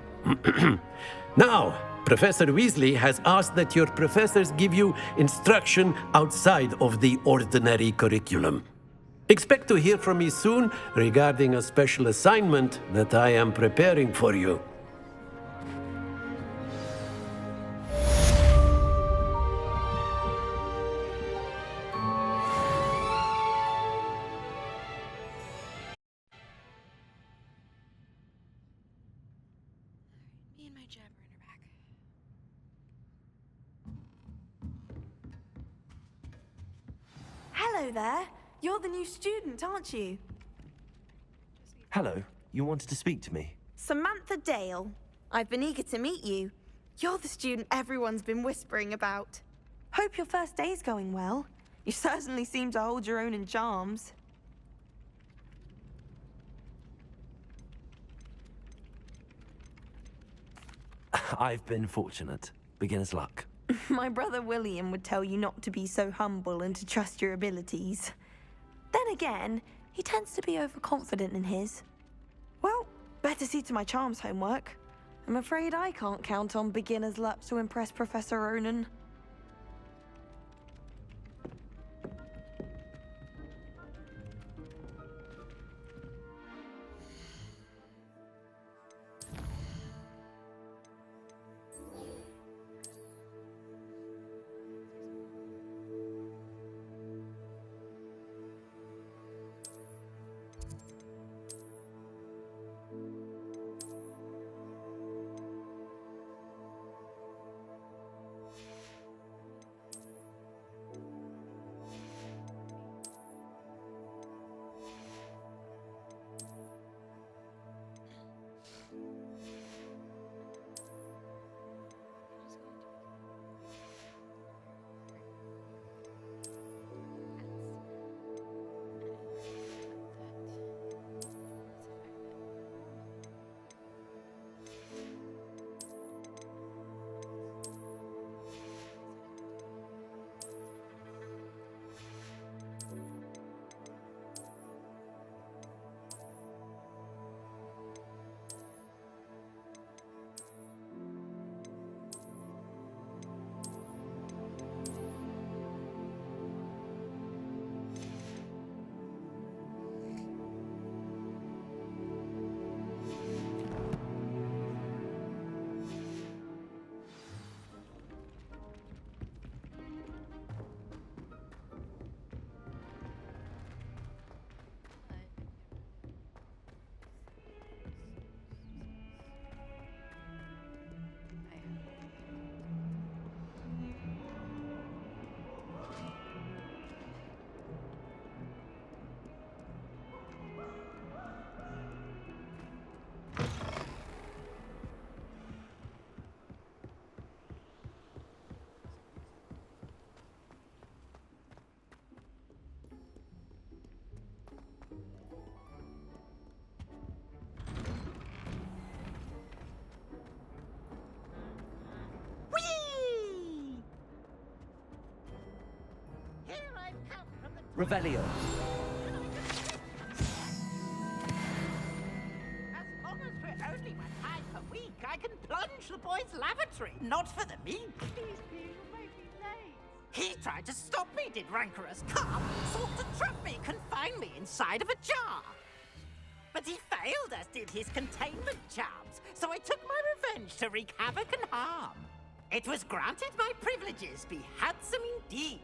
Now, Professor Weasley has asked that your professors give you instruction outside of the ordinary curriculum. Expect to hear from me soon regarding a special assignment that I am preparing for you. Me and my jabber in her back. Hello there. You're the new student, aren't you? Hello, you wanted to speak to me? Samantha Dale. I've been eager to meet you. You're the student everyone's been whispering about. Hope your first day's going well. You certainly seem to hold your own in charms. I've been fortunate. Beginner's luck. My brother William would tell you not to be so humble and to trust your abilities. Then again, he tends to be overconfident in his. Well, better see to my charms homework. I'm afraid I can't count on beginner's luck to impress Professor Ronan. Revelio. As long as we're only 1 time per week, I can plunge the boys' lavatory. Not for the meek. Please, you'll make me late. He tried to stop me, did rancorous Carl. Sought to trap me, confine me inside of a jar. But he failed, as did his containment charms, so I took my revenge to wreak havoc and harm. It was granted my privileges be handsome indeed,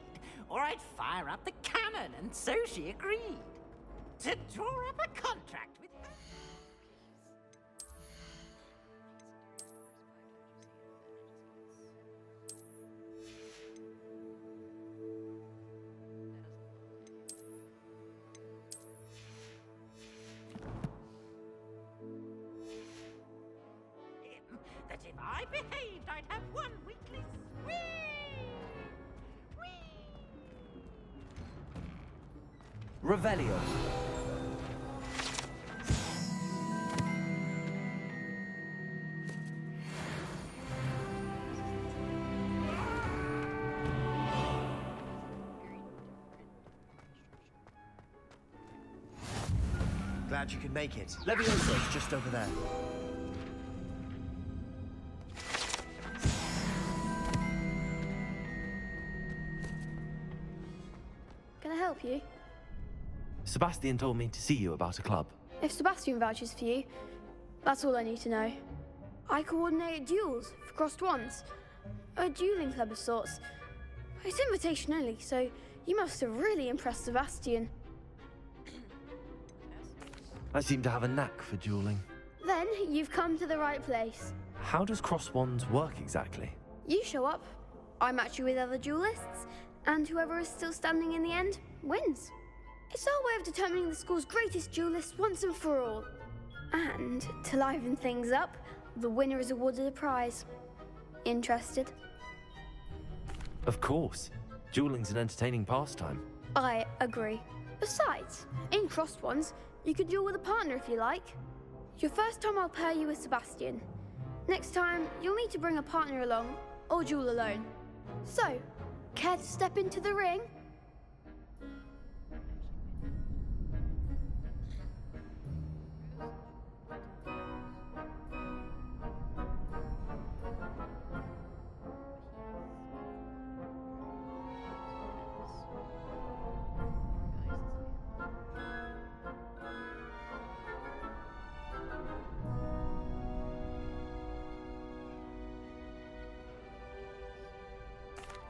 or I'd fire up the cannon, and so she agreed. To draw up a contract with her. That if I behaved, I'd have 1 weekly swing. Revelio. Glad you could make it. Leviosa's just over there. Can I help you? Sebastian told me to see you about a club. If Sebastian vouches for you, that's all I need to know. I coordinate duels for crossed wands. A dueling club of sorts. It's invitation only, so you must have really impressed Sebastian. I seem to have a knack for dueling. Then you've come to the right place. How does cross wands work exactly? You show up, I match you with other duelists, and whoever is still standing in the end wins. It's our way of determining the school's greatest duelist once and for all. And to liven things up, the winner is awarded a prize. Interested? Of course. Dueling's an entertaining pastime. I agree. Besides, in crossed ones, you could duel with a partner if you like. Your first time I'll pair you with Sebastian. Next time, you'll need to bring a partner along, or duel alone. So, care to step into the ring?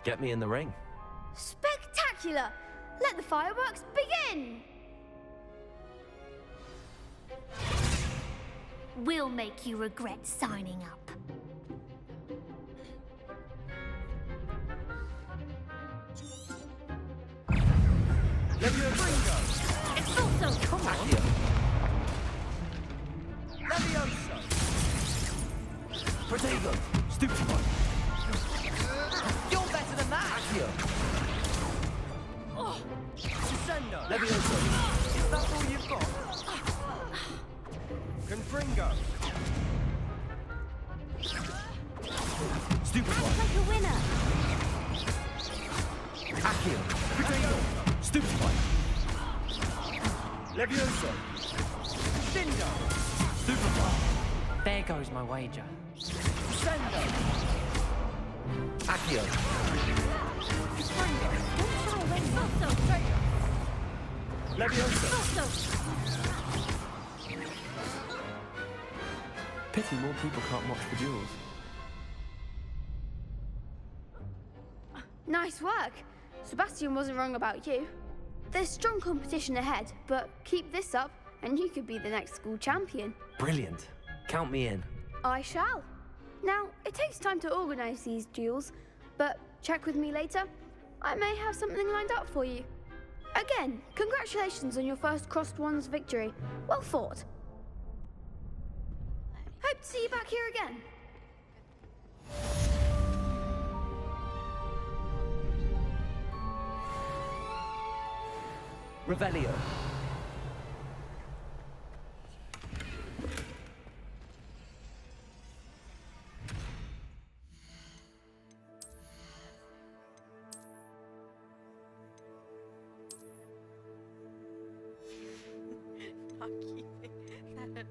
Get me in the ring. Spectacular! Let the fireworks begin! We'll make you regret signing up. Levioso! It's also Come on! Levioso! Protego! Stupefy! You're better than that! Accio! Oh. Descendo! Levioso! Is that all you've got? Confringo! Stupefy! Like a winner! Accio! Protego! Stupefy! Levioso! Cindo! Stupefy! There goes my wager. Descendo! Accio! Levioso! Pity more people can't watch the duels. Nice work. Sebastian wasn't wrong about you. There's strong competition ahead, but keep this up and you could be the next school champion. Brilliant. Count me in. I shall. Now, it takes time to organise these duels, but check with me later. I may have something lined up for you. Again, congratulations on your first crossed wands victory. Well fought. Hope to see you back here again. Revelio. Not keeping that.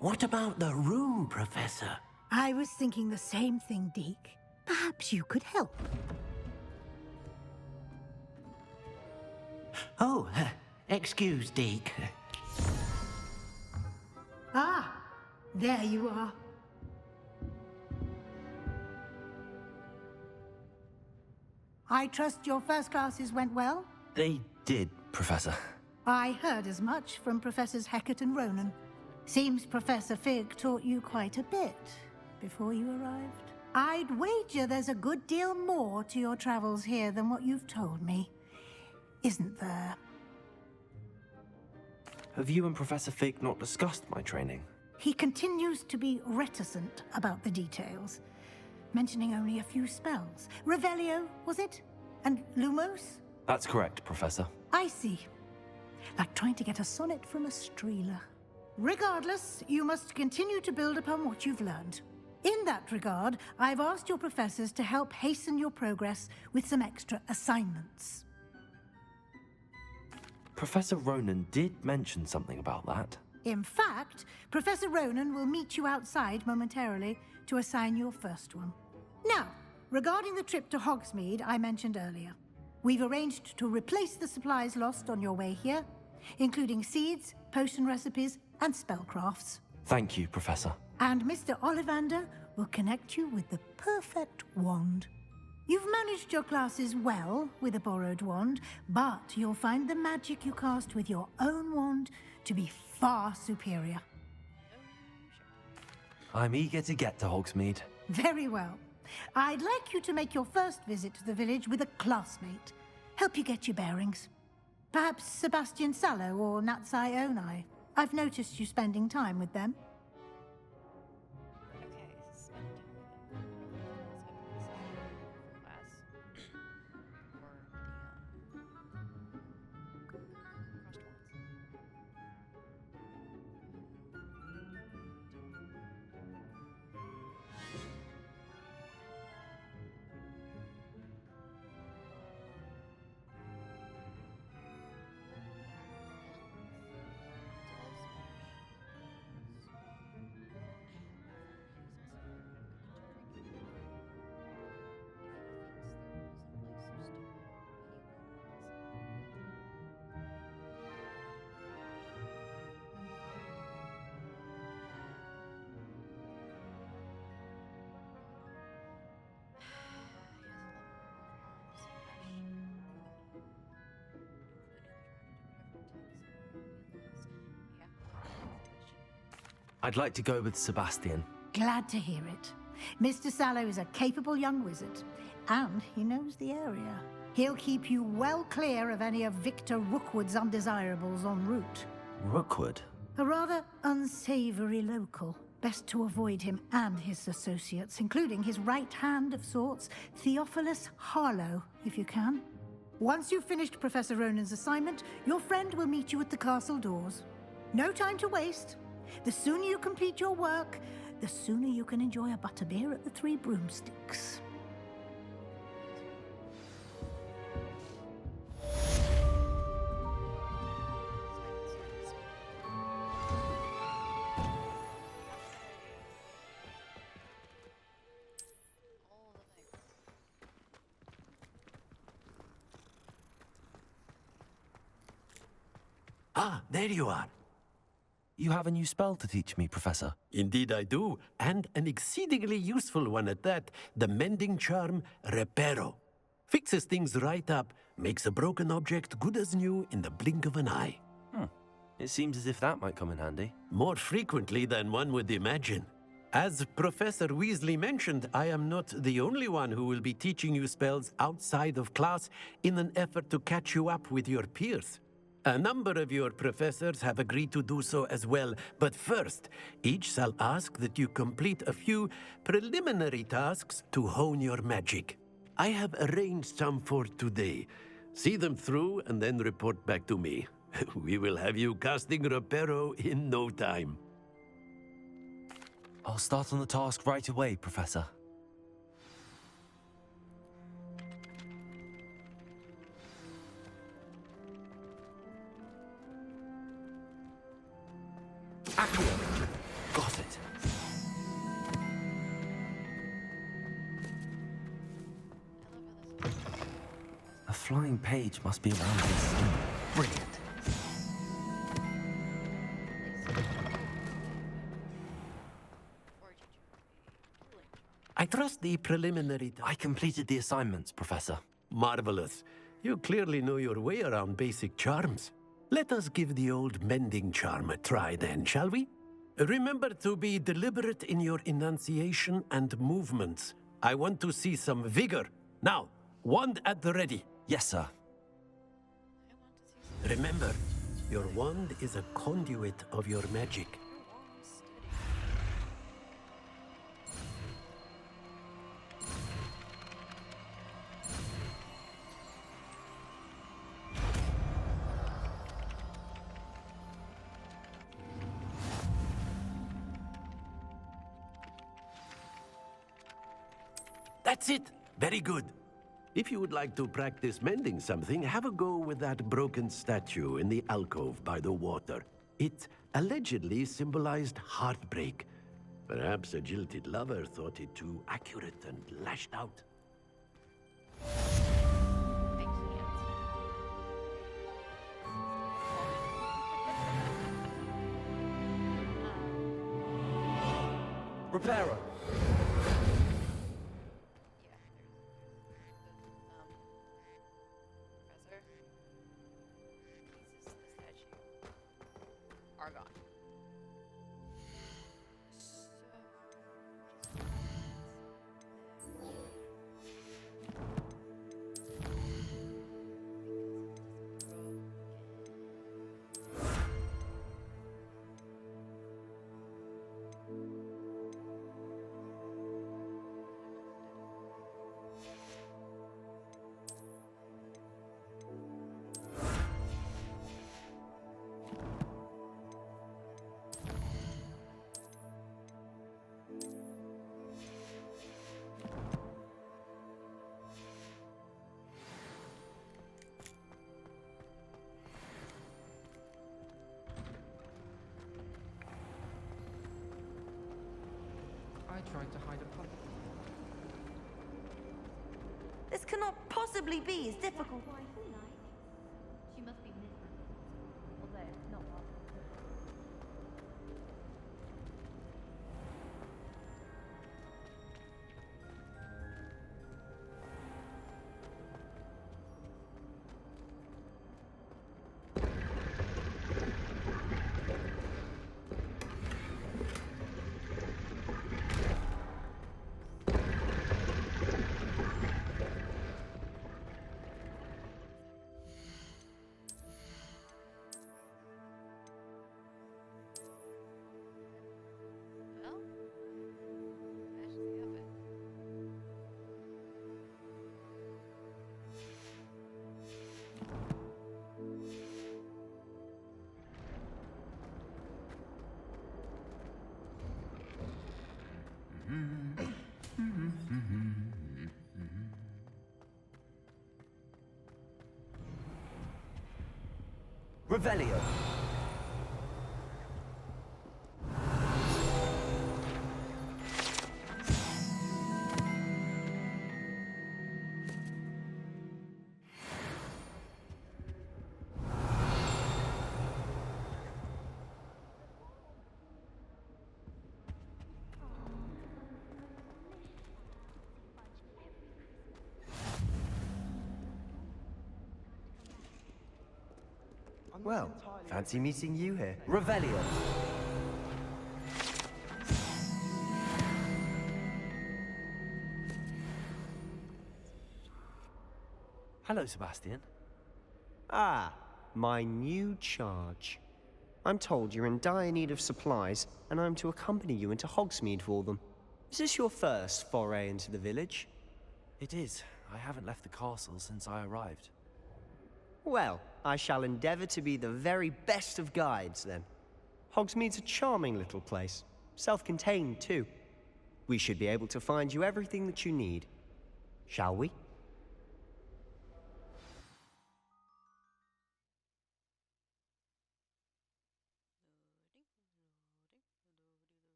What about the room, Professor? I was thinking the same thing, Deke. Perhaps you could help. Oh, excuse, Deke. Ah, there you are. I trust your first classes went well? They did, Professor. I heard as much from Professors Hecat and Ronan. Seems Professor Fig taught you quite a bit before you arrived. I'd wager there's a good deal more to your travels here than what you've told me. Isn't there? Have you and Professor Fig not discussed my training? He continues to be reticent about the details, mentioning only a few spells. Revelio, was it? And Lumos? That's correct, Professor. I see. Like trying to get a sonnet from a streeler. Regardless, you must continue to build upon what you've learned. In that regard, I've asked your professors to help hasten your progress with some extra assignments. Professor Ronan did mention something about that. In fact, Professor Ronan will meet you outside momentarily to assign your first one. Now, regarding the trip to Hogsmeade I mentioned earlier, we've arranged to replace the supplies lost on your way here, including seeds, potion recipes, and spellcrafts. Thank you, Professor. And Mr. Ollivander will connect you with the perfect wand. You've managed your classes well with a borrowed wand, but you'll find the magic you cast with your own wand to be far superior. I'm eager to get to Hogsmeade. Very well. I'd like you to make your first visit to the village with a classmate. Help you get your bearings. Perhaps Sebastian Sallow or Natsai Onai. I've noticed you spending time with them. I'd like to go with Sebastian. Glad to hear it. Mr. Sallow is a capable young wizard, and he knows the area. He'll keep you well clear of any of Victor Rookwood's undesirables en route. Rookwood? A rather unsavory local. Best to avoid him and his associates, including his right hand of sorts, Theophilus Harlow, if you can. Once you've finished Professor Ronan's assignment, your friend will meet you at the castle doors. No time to waste. The sooner you complete your work, the sooner you can enjoy a butterbeer at the Three Broomsticks. Ah, there you are. You have a new spell to teach me, Professor. Indeed I do, and an exceedingly useful one at that. The mending charm, Reparo. Fixes things right up, makes a broken object good as new in the blink of an eye. It seems as if that might come in handy. More frequently than one would imagine. As Professor Weasley mentioned, I am not the only one who will be teaching you spells outside of class in an effort to catch you up with your peers. A number of your professors have agreed to do so as well, but first, each shall ask that you complete a few preliminary tasks to hone your magic. I have arranged some for today. See them through and then report back to me. We will have you casting Reparo in no time. I'll start on the task right away, Professor. Accio. flying page must be around here somewhere. Brilliant. I trust the preliminary... I completed the assignments, Professor. Marvelous. You clearly know your way around basic charms. Let us give the old mending charm a try then, shall we? Remember to be deliberate in your enunciation and movements. I want to see some vigor. Now, wand at the ready. Yes, sir. Remember, your wand is a conduit of your magic. That's it. Very good. If you would like to practice mending something, have a go with that broken statue in the alcove by the water. It allegedly symbolized heartbreak. Perhaps a jilted lover thought it too accurate and lashed out. Repairer. I tried to hide a puppet. This cannot possibly be as difficult. She must be miserable, although not well. Revelio. Well, fancy meeting you here. Revelio. Hello, Sebastian. Ah, my new charge. I'm told you're in dire need of supplies, and I'm to accompany you into Hogsmeade for them. Is this your first foray into the village? It is. I haven't left the castle since I arrived. Well, I shall endeavor to be the very best of guides, then. Hogsmeade's a charming little place. Self-contained, too. We should be able to find you everything that you need. Shall we?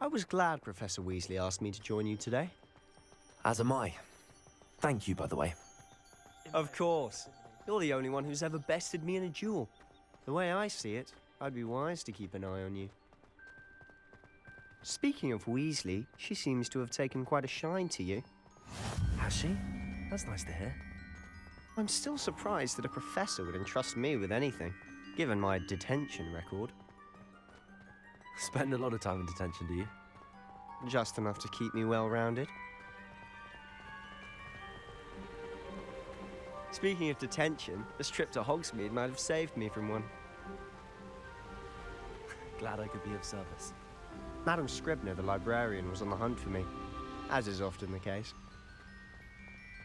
I was glad Professor Weasley asked me to join you today. As am I. Thank you, by the way. Of course. You're the only one who's ever bested me in a duel. The way I see it, I'd be wise to keep an eye on you. Speaking of Weasley, she seems to have taken quite a shine to you. Has she? That's nice to hear. I'm still surprised that a professor would entrust me with anything, given my detention record. Spend a lot of time in detention, do you? Just enough to keep me well-rounded. Speaking of detention, this trip to Hogsmeade might have saved me from one. Glad I could be of service. Madam Scribner, the librarian, was on the hunt for me, as is often the case.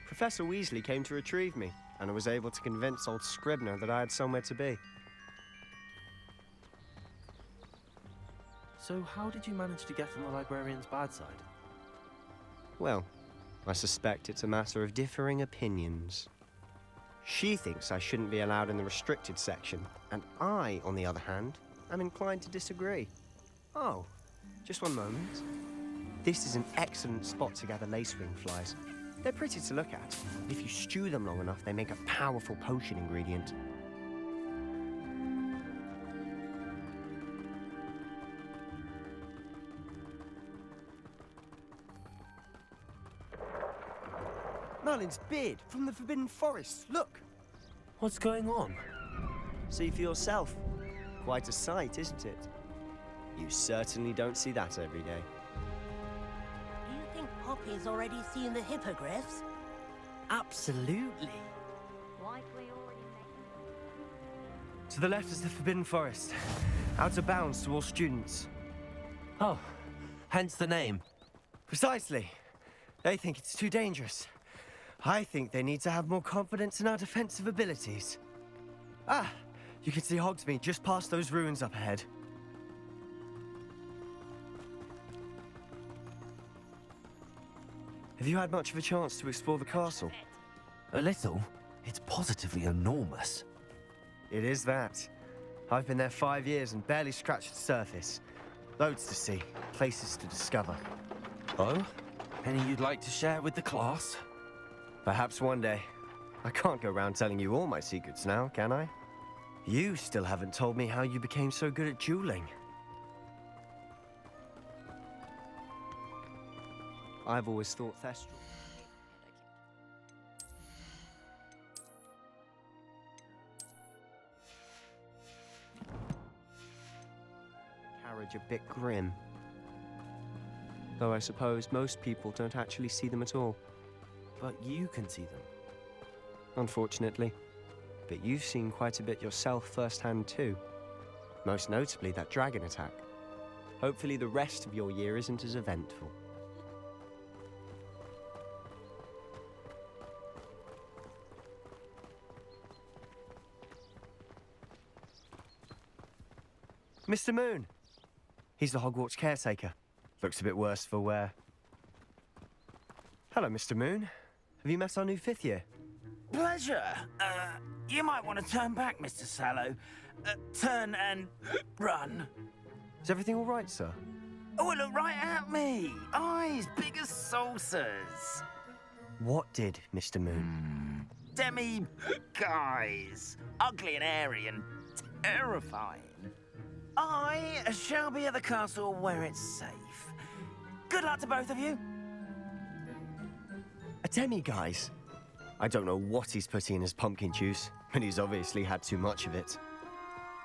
Professor Weasley came to retrieve me, and I was able to convince old Scribner that I had somewhere to be. So how did you manage to get on the librarian's bad side? Well, I suspect it's a matter of differing opinions. She thinks I shouldn't be allowed in the restricted section, and I, on the other hand, am inclined to disagree. Oh, just one moment. This is an excellent spot to gather lacewing flies. They're pretty to look at, and if you stew them long enough, they make a powerful potion ingredient. Merlin's beard from the Forbidden Forest. Look! What's going on? See for yourself. Quite a sight, isn't it? You certainly don't see that every day. Do you think Poppy's already seen the hippogriffs? Absolutely. To the left is the Forbidden Forest. Out of bounds to all students. Oh, hence the name. Precisely. They think it's too dangerous. I think they need to have more confidence in our defensive abilities. Ah, you can see Hogsmeade just past those ruins up ahead. Have you had much of a chance to explore the castle? A little. It's positively enormous. It is that. I've been there 5 years and barely scratched the surface. Loads to see, places to discover. Oh? Any you'd like to share with the class? Perhaps one day. I can't go around telling you all my secrets now, can I? You still haven't told me how you became so good at dueling. I've always thought Thestral... carriage a bit grim. Though I suppose most people don't actually see them at all. But you can see them. Unfortunately. But you've seen quite a bit yourself firsthand too. Most notably that dragon attack. Hopefully the rest of your year isn't as eventful. Mr. Moon! He's the Hogwarts caretaker. Looks a bit worse for wear. Hello, Mr. Moon. Have you met our new 5th year? Pleasure. You might want to turn back, Mr. Sallow. Turn and run. Is everything all right, sir? Oh, look right at me. Eyes big as saucers. What did, Mr. Moon? Demi guys. Ugly and airy and terrifying. I shall be at the castle where it's safe. Good luck to both of you. A demi-guise? I don't know what he's putting in his pumpkin juice, but he's obviously had too much of it.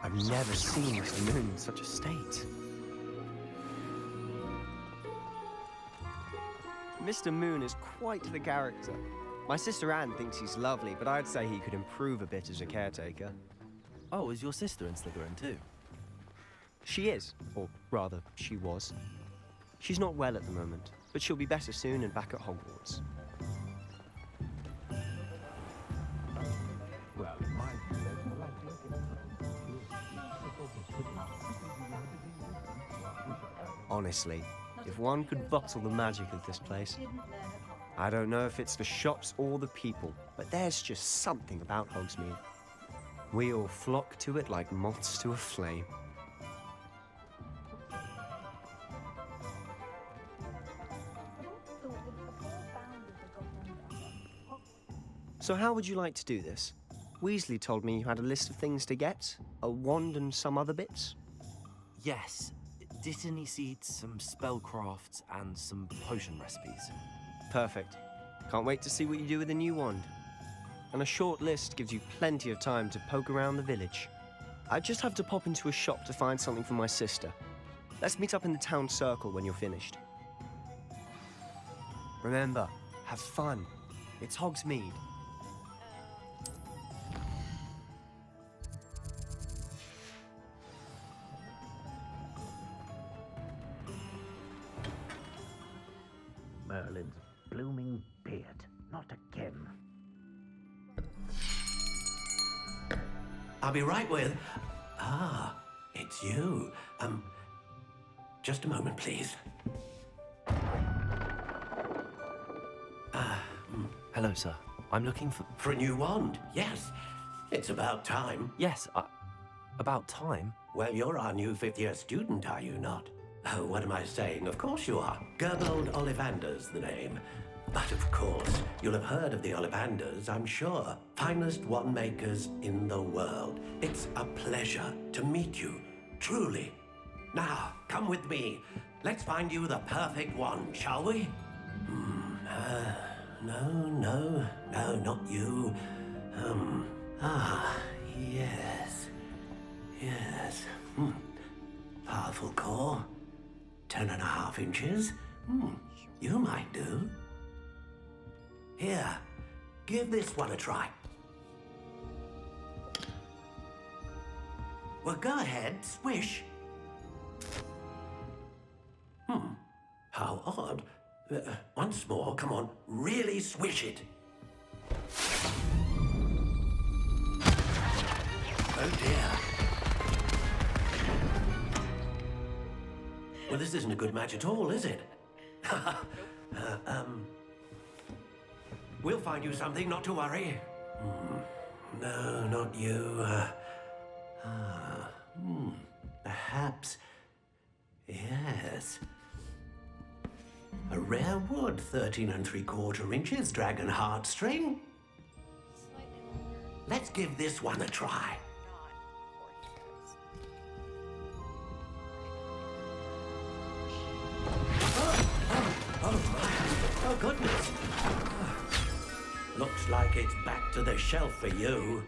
I've never seen Mr. Moon in such a state. Mr. Moon is quite the character. My sister Anne thinks he's lovely, but I'd say he could improve a bit as a caretaker. Oh, is your sister in Slytherin too? She is, or rather, she was. She's not well at the moment, but she'll be better soon and back at Hogwarts. Honestly, if one could bottle the magic of this place. I don't know if it's the shops or the people, but there's just something about Hogsmeade. We all flock to it like moths to a flame. So how would you like to do this? Weasley told me you had a list of things to get, a wand and some other bits. Yes. Dittany seeds, some spellcrafts, and some potion recipes. Perfect. Can't wait to see what you do with the new wand. And a short list gives you plenty of time to poke around the village. I just have to pop into a shop to find something for my sister. Let's meet up in the town circle when you're finished. Remember, have fun. It's Hogsmeade. Merlin's blooming beard. Not again. I'll be right with... Ah, it's you. Just a moment, please. Hello, sir. I'm looking for... For a new wand, yes. It's about time. Yes, about time? Well, you're our new fifth-year student, are you not? Oh, what am I saying? Of course you are. Gerbold Ollivander's the name. But of course, you'll have heard of the Ollivanders, I'm sure. Finest wand makers in the world. It's a pleasure to meet you, truly. Now, come with me. Let's find you the perfect wand, shall we? No, not you. Yes. Powerful core. 10.5 inches. You might do. Here, give this one a try. Well, go ahead, swish. How odd. Once more, come on, really swish it. Oh dear. Well, this isn't a good match at all, is it? We'll find you something, not to worry. No, not you. Perhaps. Yes. A rare wood, 13 3/4 inches, dragon heartstring. Let's give this one a try. Oh, goodness. Looks like it's back to the shelf for you.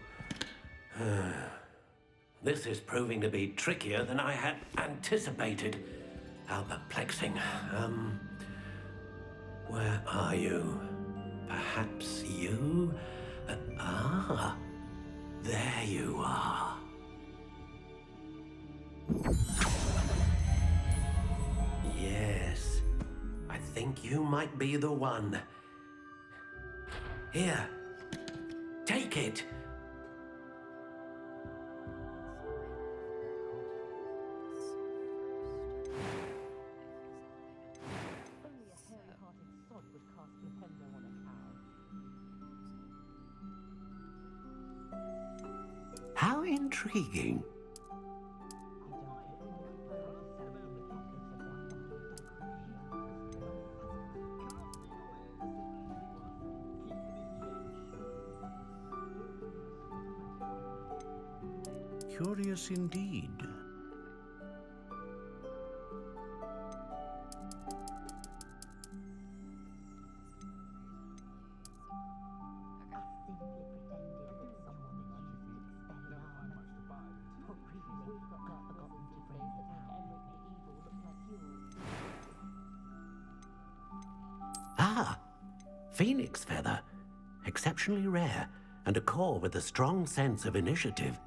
This is proving to be trickier than I had anticipated. How perplexing. Where are you? Perhaps you? There you are. Yes, I think you might be the one. Here, take it. How intriguing. Curious indeed. Ah, phoenix feather. Exceptionally rare, and a core with a strong sense of initiative.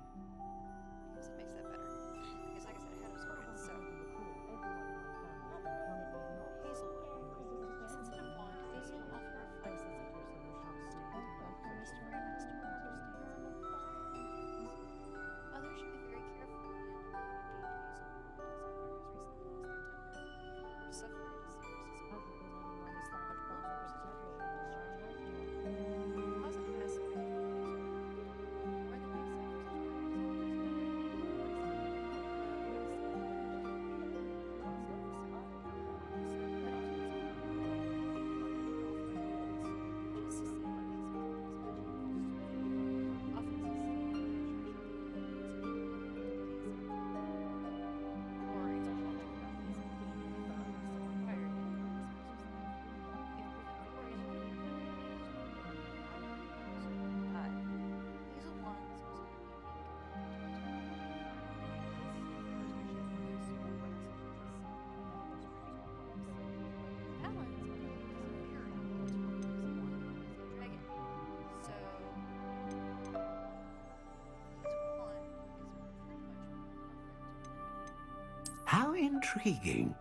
intriguing.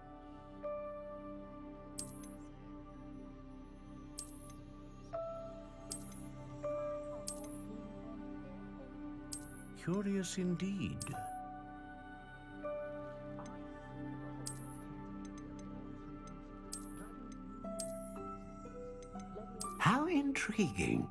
Curious indeed. How intriguing.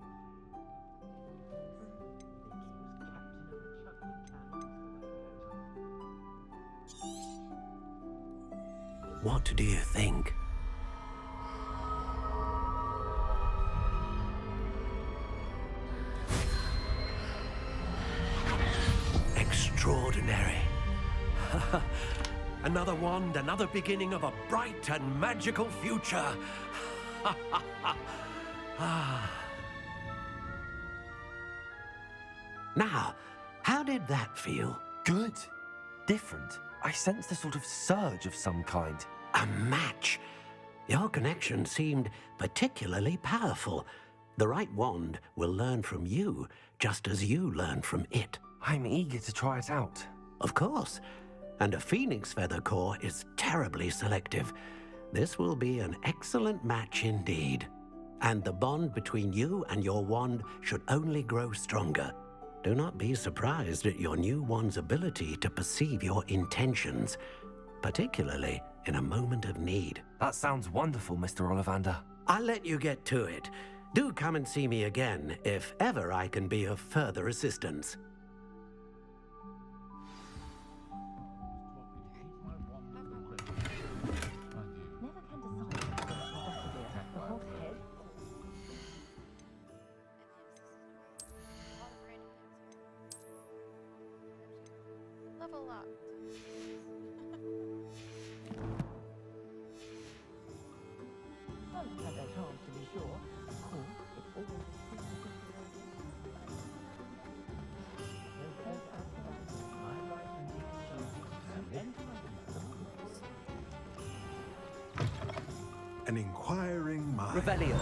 What do you think? Extraordinary. Another wand, another beginning of a bright and magical future. Now, how did that feel? Good. Different. I sensed a sort of surge of some kind. A match. Your connection seemed particularly powerful. The right wand will learn from you, just as you learn from it. I'm eager to try it out. Of course. And a phoenix feather core is terribly selective. This will be an excellent match indeed. And the bond between you and your wand should only grow stronger. Do not be surprised at your new wand's ability to perceive your intentions, particularly in a moment of need. That sounds wonderful, Mr. Ollivander. I'll let you get to it. Do come and see me again if ever I can be of further assistance. Level up. An inquiring mind. Revelio.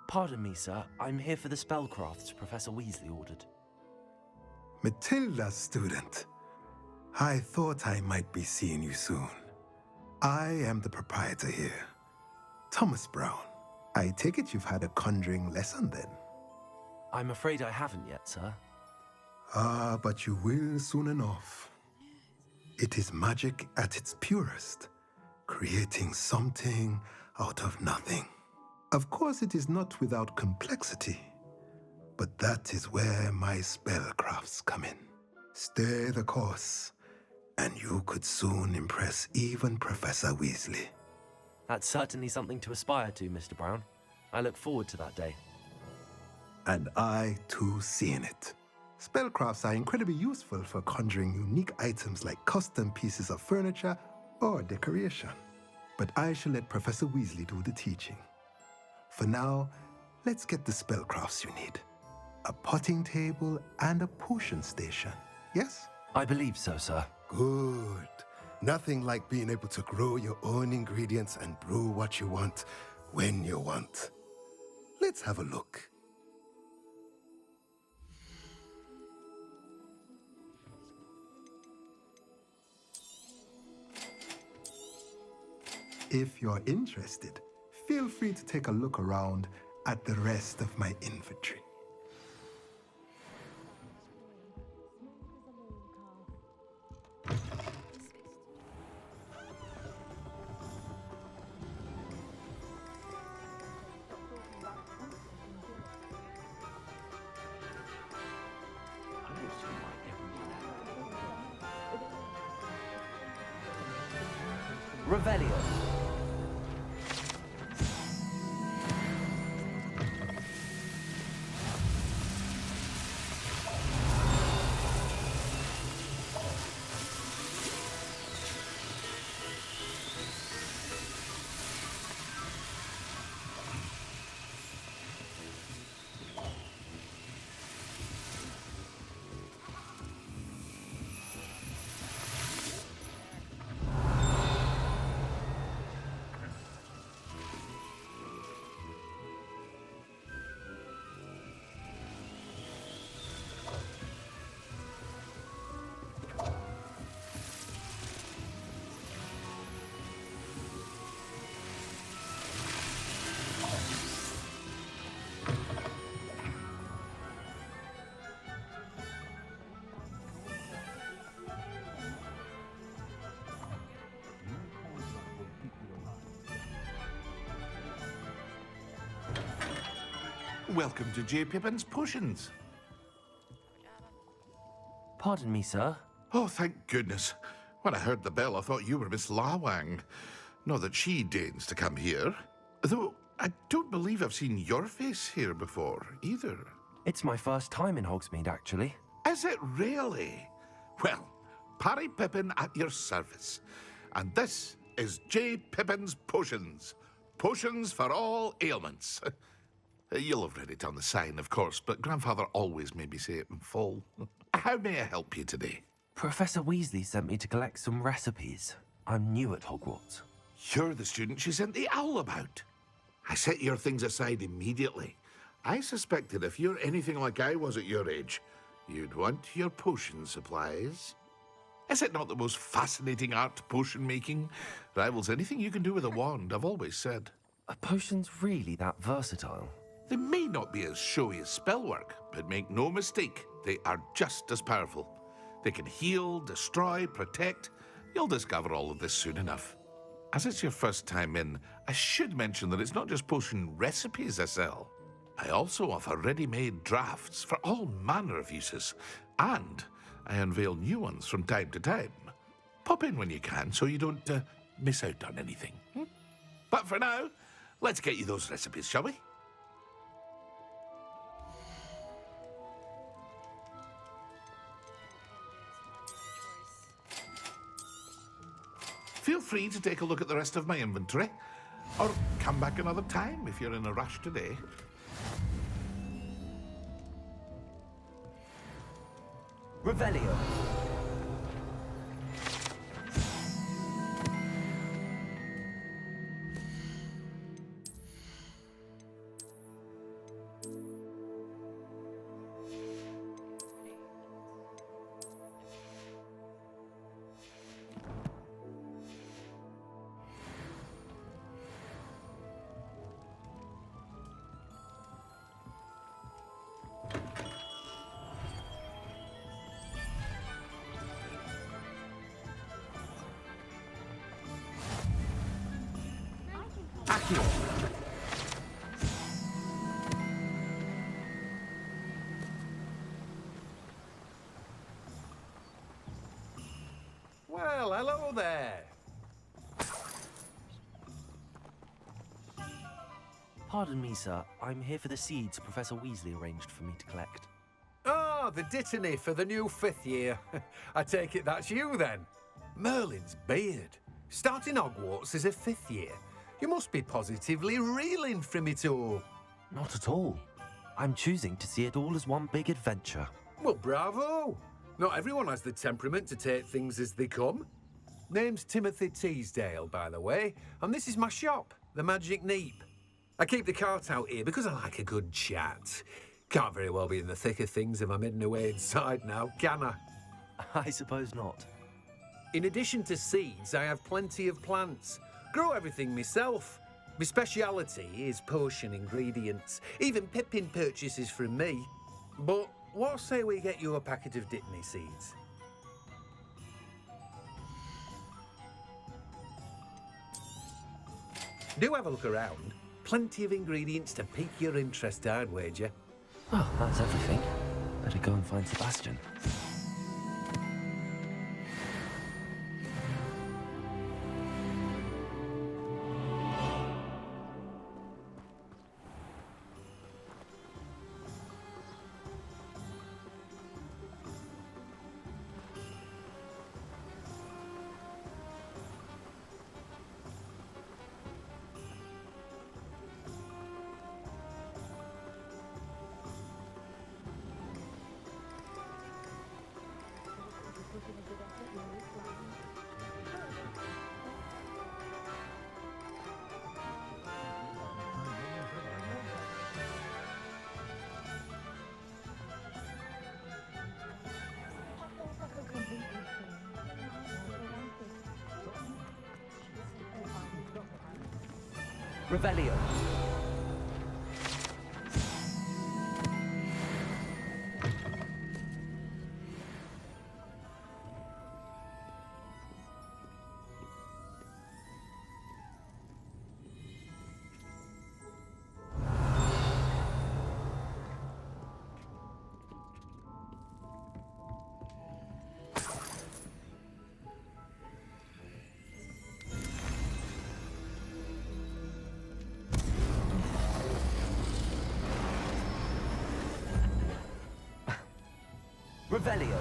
Pardon me, sir. I'm here for the spellcrafts Professor Weasley ordered. Matilda's student. I thought I might be seeing you soon. I am the proprietor here, Thomas Brown. I take it you've had a conjuring lesson then? I'm afraid I haven't yet, sir. Ah, but you will soon enough. It is magic at its purest, creating something out of nothing. Of course, it is not without complexity, but that is where my spellcrafts come in. Stay the course, and you could soon impress even Professor Weasley. That's certainly something to aspire to, Mr. Brown. I look forward to that day. And I, too, seeing it. Spellcrafts are incredibly useful for conjuring unique items like custom pieces of furniture or decoration. But I shall let Professor Weasley do the teaching. For now, let's get the spellcrafts you need. A potting table and a potion station, yes? I believe so, sir. Good. Nothing like being able to grow your own ingredients and brew what you want when you want. Let's have a look. If you're interested, feel free to take a look around at the rest of my inventory. Revelio. Welcome to J. Pippin's Potions. Pardon me, sir. Oh, thank goodness. When I heard the bell, I thought you were Miss Lawang. Not that she deigns to come here. Though I don't believe I've seen your face here before, either. It's my first time in Hogsmeade, actually. Is it really? Well, Parry Pippin at your service. And this is J. Pippin's Potions. Potions for all ailments. You'll have read it on the sign, of course, but Grandfather always made me say it in full. How may I help you today? Professor Weasley sent me to collect some recipes. I'm new at Hogwarts. You're the student she sent the owl about. I set your things aside immediately. I suspected if you're anything like I was at your age, you'd want your potion supplies. Is it not the most fascinating art, potion making? Rivals anything you can do with a wand, I've always said. Are potions really that versatile? They may not be as showy as spellwork, but make no mistake, they are just as powerful. They can heal, destroy, protect. You'll discover all of this soon enough. As it's your first time in, I should mention that it's not just potion recipes I sell. I also offer ready-made drafts for all manner of uses, and I unveil new ones from time to time. Pop in when you can so you don't miss out on anything. But for now, let's get you those recipes, shall we? Feel free to take a look at the rest of my inventory, or come back another time if you're in a rush today. Revelio. Well, hello there. Pardon me, sir. I'm here for the seeds Professor Weasley arranged for me to collect. Oh, the dittany for the new 5th year. I take it that's you, then. Merlin's beard. Starting Hogwarts as a 5th year. You must be positively reeling from it all. Not at all. I'm choosing to see it all as one big adventure. Well, bravo. Not everyone has the temperament to take things as they come. Name's Timothy Teasdale, by the way, and this is my shop, the Magic Neep. I keep the cart out here because I like a good chat. Can't very well be in the thick of things if I'm hidden away inside now, can I? I suppose not. In addition to seeds, I have plenty of plants. grow everything myself. My speciality is potion ingredients. Even Pippin purchases from me. But what say we get you a packet of Dittany seeds? Do have a look around. Plenty of ingredients to pique your interest, I'd wager. Well, that's everything. Better go and find Sebastian. Revelio. Revelio.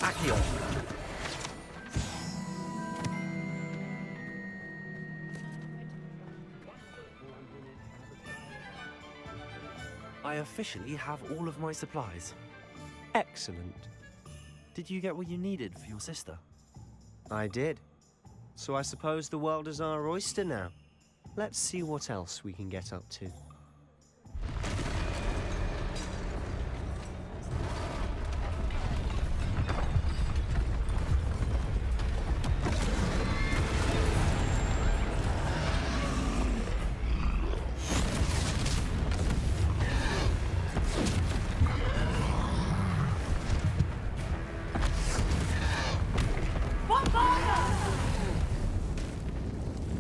Accio. I officially have all of my supplies. Excellent. Did you get what you needed for your sister? I did. So I suppose the world is our oyster now. Let's see what else we can get up to.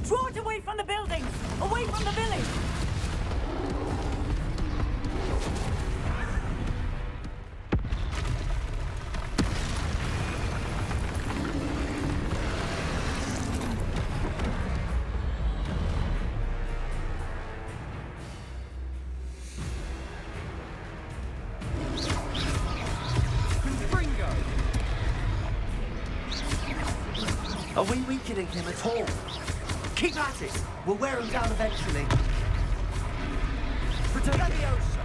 Draw it away from the buildings! Away from the village! Are we weakening him at all? Keep at it! We'll wear him down eventually. Leviosa!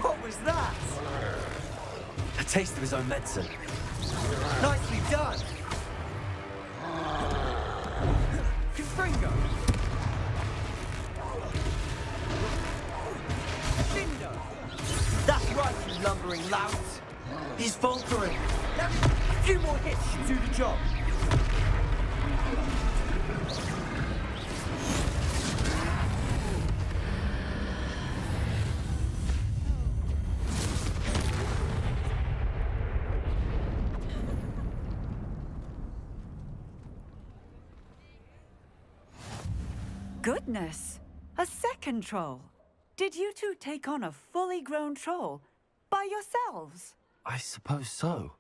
What was that? A taste of his own medicine. Nicely done! Confringo! That's right, you lumbering louts! He's faltering! A few more hits should do the job! Goodness! A second troll! Did you two take on a fully grown troll? By yourselves? I suppose so.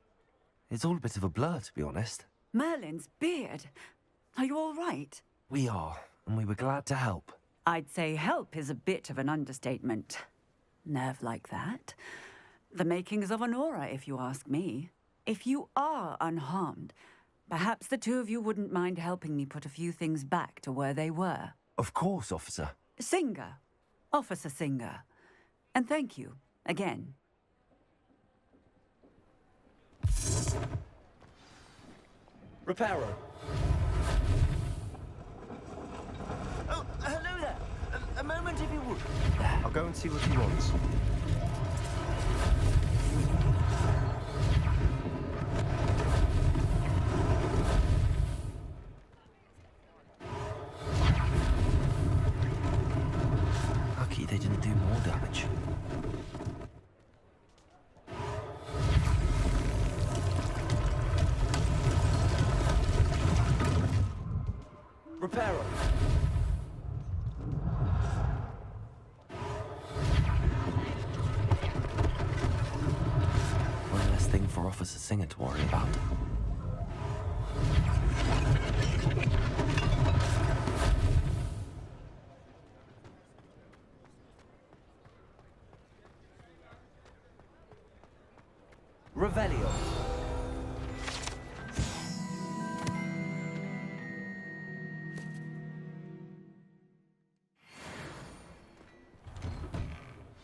It's all a bit of a blur, to be honest. Merlin's beard. Are you all right? We are, and we were glad to help. I'd say help is a bit of an understatement. Nerve like that. The makings of an aura, if you ask me. If you are unharmed, perhaps the two of you wouldn't mind helping me put a few things back to where they were. Of course, officer. Singer. Officer Singer. And thank you, again. Reparo. Oh, hello there. A moment if you would. I'll go and see what he wants. Lucky they didn't do more damage. Reparo. One less thing for Officer Singer to worry about. Revelio.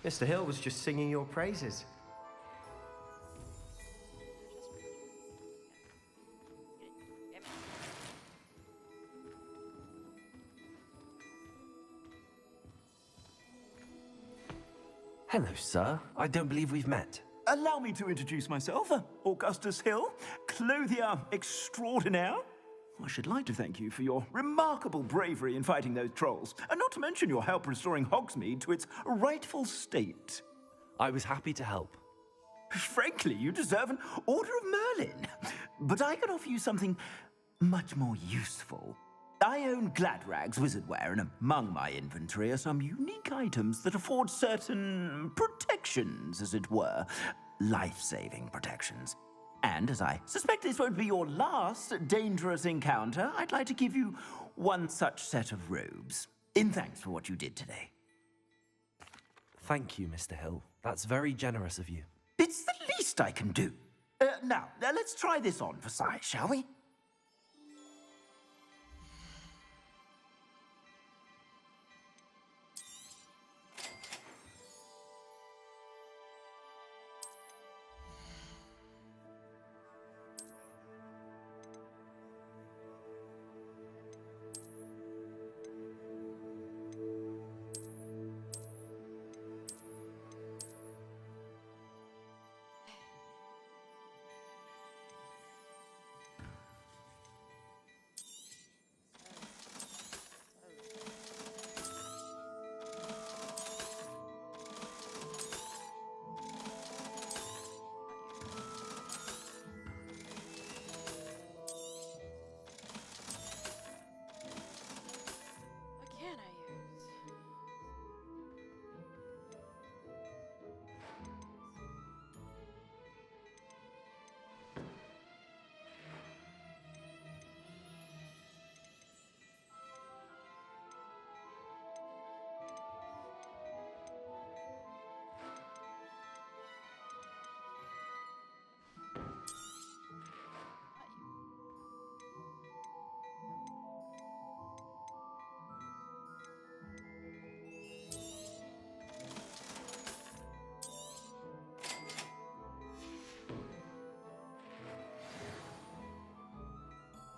Mr. Hill was just singing your praises. Hello, sir. I don't believe we've met. Allow me to introduce myself, Augustus Hill, clothier extraordinaire. I should like to thank you for your remarkable bravery in fighting those trolls, and not to mention your help restoring Hogsmeade to its rightful state. I was happy to help. Frankly, you deserve an Order of Merlin. But I can offer you something much more useful. I own Gladrag's wizardware, and among my inventory are some unique items that afford certain protections, as it were. Life-saving protections. And as I suspect this won't be your last dangerous encounter, I'd like to give you one such set of robes, in thanks for what you did today. Thank you, Mr. Hill. That's very generous of you. It's the least I can do. Now, let's try this on for size, shall we?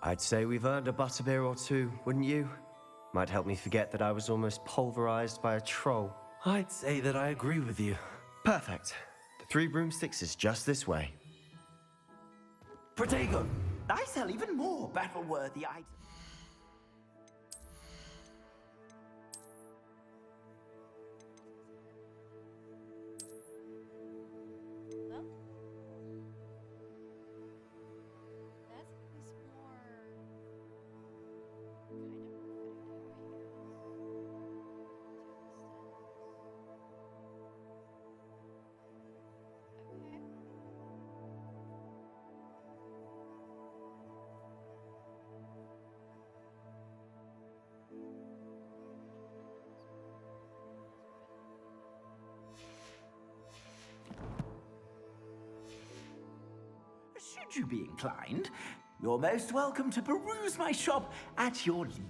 I'd say we've earned a butterbeer or two, wouldn't you? Might help me forget that I was almost pulverized by a troll. I'd say that I agree with you. Perfect. The 3 broomsticks is just this way. Protego! I sell even more battle-worthy items. should you be inclined, you're most welcome to peruse my shop at your leisure.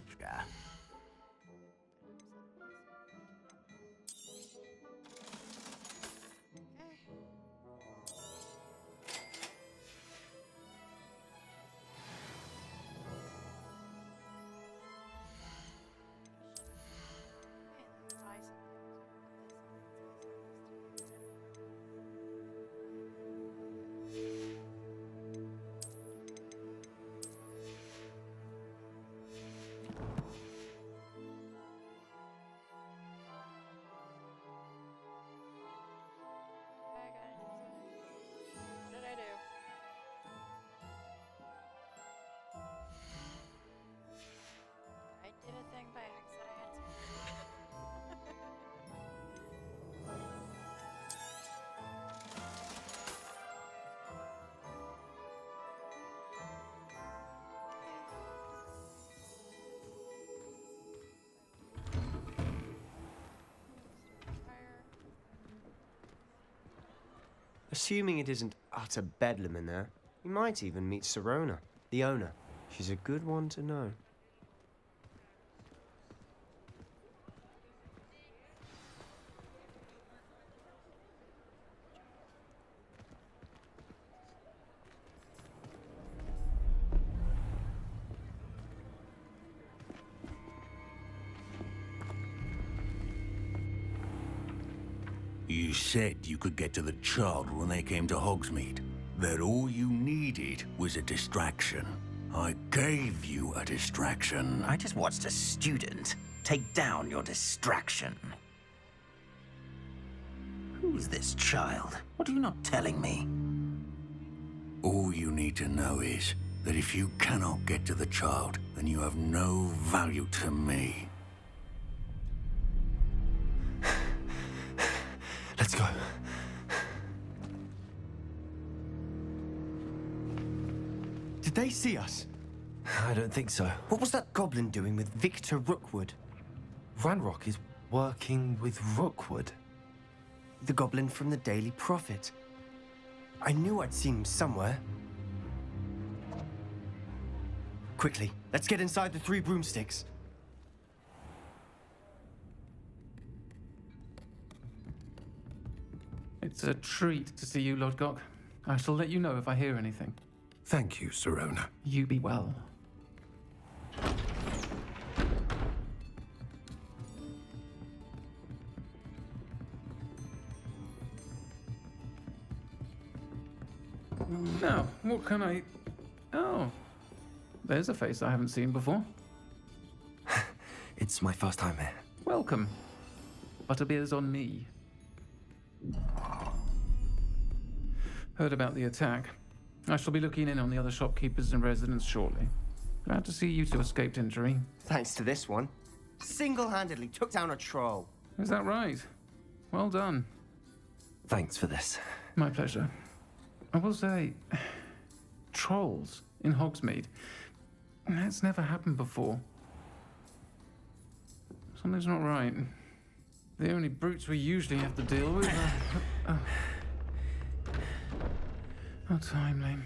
What did I do? I did a thing by accident. Assuming it isn't utter bedlam in there, you might even meet Sirona, the owner. She's a good one to know. You said you could get to the child when they came to Hogsmeade. That all you needed was a distraction. I gave you a distraction. I just watched a student take down your distraction. Who's this child? What are you not telling me? All you need to know is that if you cannot get to the child, then you have no value to me. Let's go. Did they see us? I don't think so. What was that goblin doing with Victor Rookwood? Ranrock is working with Rookwood. The goblin from the Daily Prophet. I knew I'd seen him somewhere. Quickly, let's get inside the 3 broomsticks. It's a treat to see you, Lodgok. I shall let you know if I hear anything. Thank you, Sirona. You be well. Now, what can I... Oh, there's a face I haven't seen before. It's my first time here. Welcome. Butterbeer's on me. Heard about the attack. I shall be looking in on the other shopkeepers and residents shortly. Glad to see you two escaped injury. Thanks to this one. Single-handedly took down a troll. Is that right? Well done. Thanks for this. My pleasure. I will say, trolls in Hogsmeade. That's never happened before. Something's not right. The only brutes we usually have to deal with are... How timely.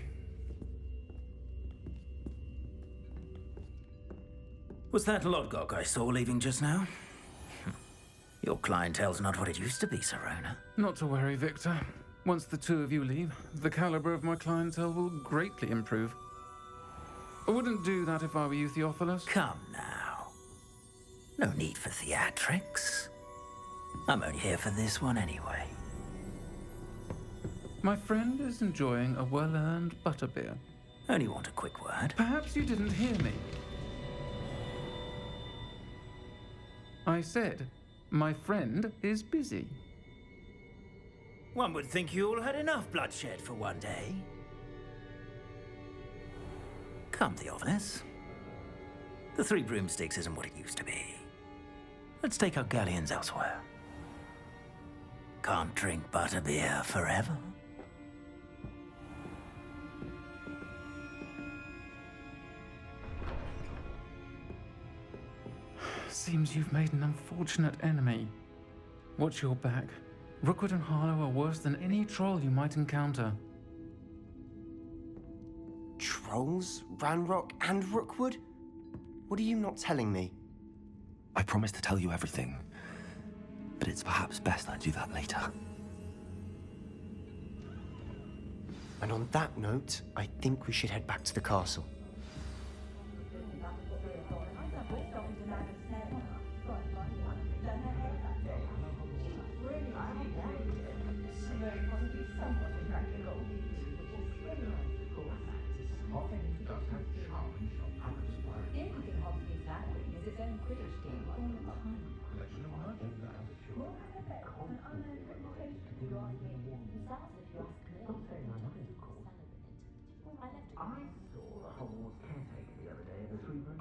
Was that Lodgok I saw leaving just now? Your clientele's not what it used to be, Sirona. Not to worry, Victor. Once the two of you leave, the caliber of my clientele will greatly improve. I wouldn't do that if I were you, Theophilus. Come now. No need for theatrics. I'm only here for this one anyway. My friend is enjoying a well-earned butterbeer. Only want a quick word. Perhaps you didn't hear me. I said, my friend is busy. One would think you all had enough bloodshed for one day. Come, Theophilus. The 3 broomsticks isn't what it used to be. Let's take our galleons elsewhere. Can't drink butterbeer forever. Seems you've made an unfortunate enemy. Watch your back. Rookwood and Harlow are worse than any troll you might encounter. scrolls, Ranrock, and Rookwood? What are you not telling me? I promise to tell you everything, but it's perhaps best I do that later. And on that note, I think we should head back to the castle.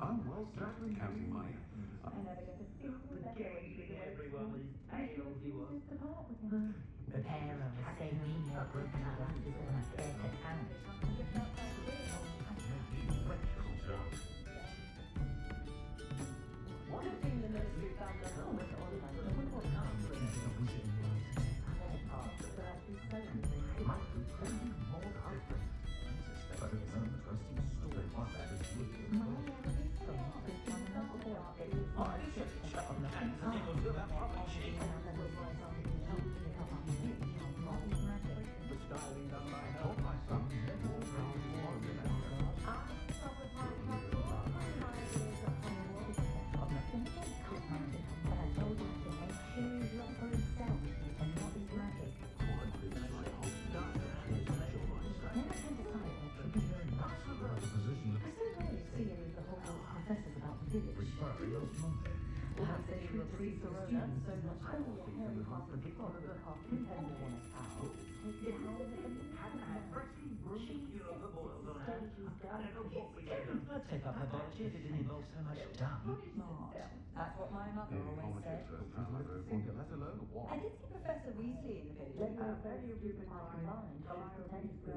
I'm well set counting money. Everyone was pale he was. The pair of us say me more broken glasses than I care to count. What a thing the ministry found at home with all of us. Perhaps they should treat the students so much more caring half the people on the half dependent on us out. I'd take up her biology if it didn't involve so much dumb. Smart. That's what my mother always said. I did see Professor Weasley in the village. A very occupying mind. She was pretending to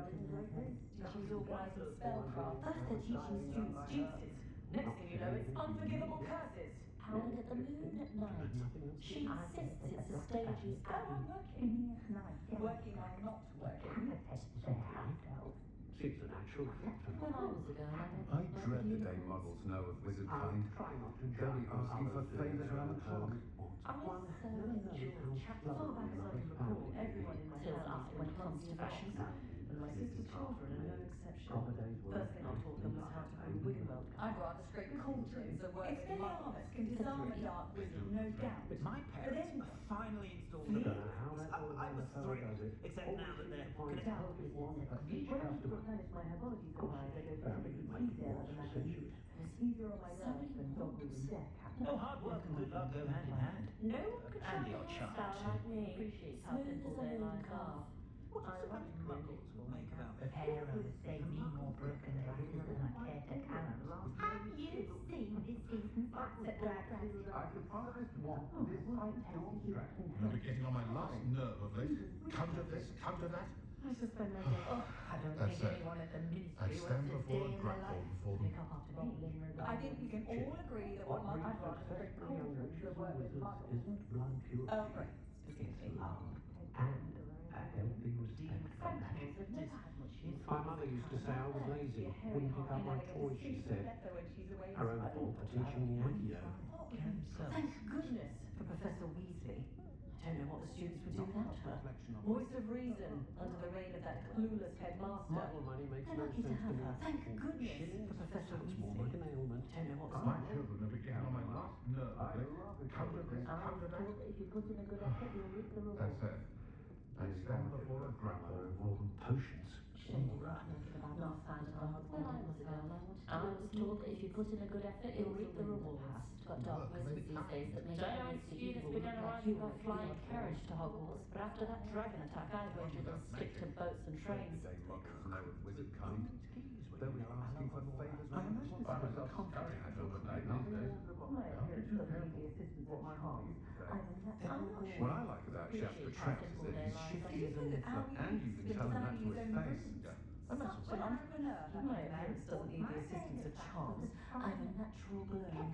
She's organising spellcraft. First they're teaching students juices. Next thing you know, it's unforgivable curses. And at the moon at night, she insists it's a stage's I'm working. Working or not working. It's a natural fact. When I was a girl, I dread the day muggles know of wizard kind. They'll be asking for favours around the clock. I was so enjoyed. Far back as I can recall, everyone in my house when it comes to fashion. And my sister's children are no exception. First thing I taught them was how to own Wiggenweld. I'd rather straight cold toes than work in my office. Can disarm a dark wizard, no doubt. But my parents finally installed the I was thrilled, except now that they're going to help us When I have to replenish my herbology supplies, I go for something easier than I can use. It's easier on my nerves than dog breathing deck. Oh, hard work and good luck go hand in hand. No one could And try your to charm. style like me. Appreciate how simple they like are. What do you suppose muggles will make about the pair of us say me more broken glasses than I care to count? Have you seen this season's Brexit drag? I could honest want this You're getting on my last nerve of late. Counter this, counter that. I suspend my day. Oh, I don't That's think it. anyone at the ministry I stand wants to before stay a in my grapple life. before them. Pick up after me. I think we can all agree that what my I'd rather straight cold to work with muggles. Isn't blood pure? Oh, right. Specifically. And a healthy respect for magic. My mother used to say I was lazy, wouldn't pick up my toys, she said. Her own fault for teaching me radio. Thank goodness for Professor Weasley. I don't know what the students would do without her. Voice of reason under the reign of that clueless headmaster. Muggle money makes They're no lucky to sense to have me. her. Thank goodness for Professor Sounds more Weasley. like an ailment. I don't know what's My wrong. children are getting on my last nerve of late. Counter this, counter that. If you put in a good effort, you'll reap the reward. That's it. I stand before a grapple before them. Potions. Not found it hard when I was a girl. I was taught that if you put in a good effort, you'll reap the rewards. Got dark wizards these days that make giant students began arriving by flying carriage to Hogwarts, but after that dragon attack, I wager they'll stick to boats and trains. Day muggles know of wizard kind. They'll be asking for favours. I imagine this is a contract I had overnight, aren't they? My appearance doesn't need the assistance of my heart. I'm a natural What I like about Jasper Trout is that he's shifty as an infant, and you can tell him that to his face. And that's what's up. My appearance doesn't need the assistance of charms. I'm a natural glow. I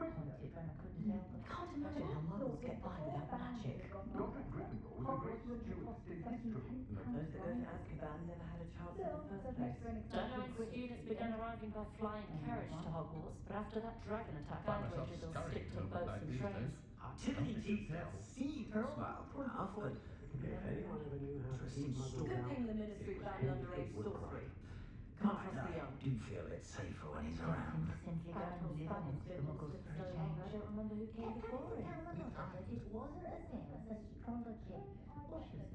can't imagine how muggles get by without magic. Godric Gryffindor Hogwarts and Jules did history. Those that go to Azkaban never had a chance in the first place. Don't know when students began arriving by flying carriage to Hogwarts, but after that dragon attack, I'd wager they'll stick to boats and trains. Timothy Teasdale seems well enough, but if anyone ever knew how to keep muzzle Good down... thing the Ministry banned underage sorcery. Can't trust the young. Do feel it's safer when he's around. Simply go and live amongst the muggles for a change. I don't remember who came before him. It wasn't as famous as astrology.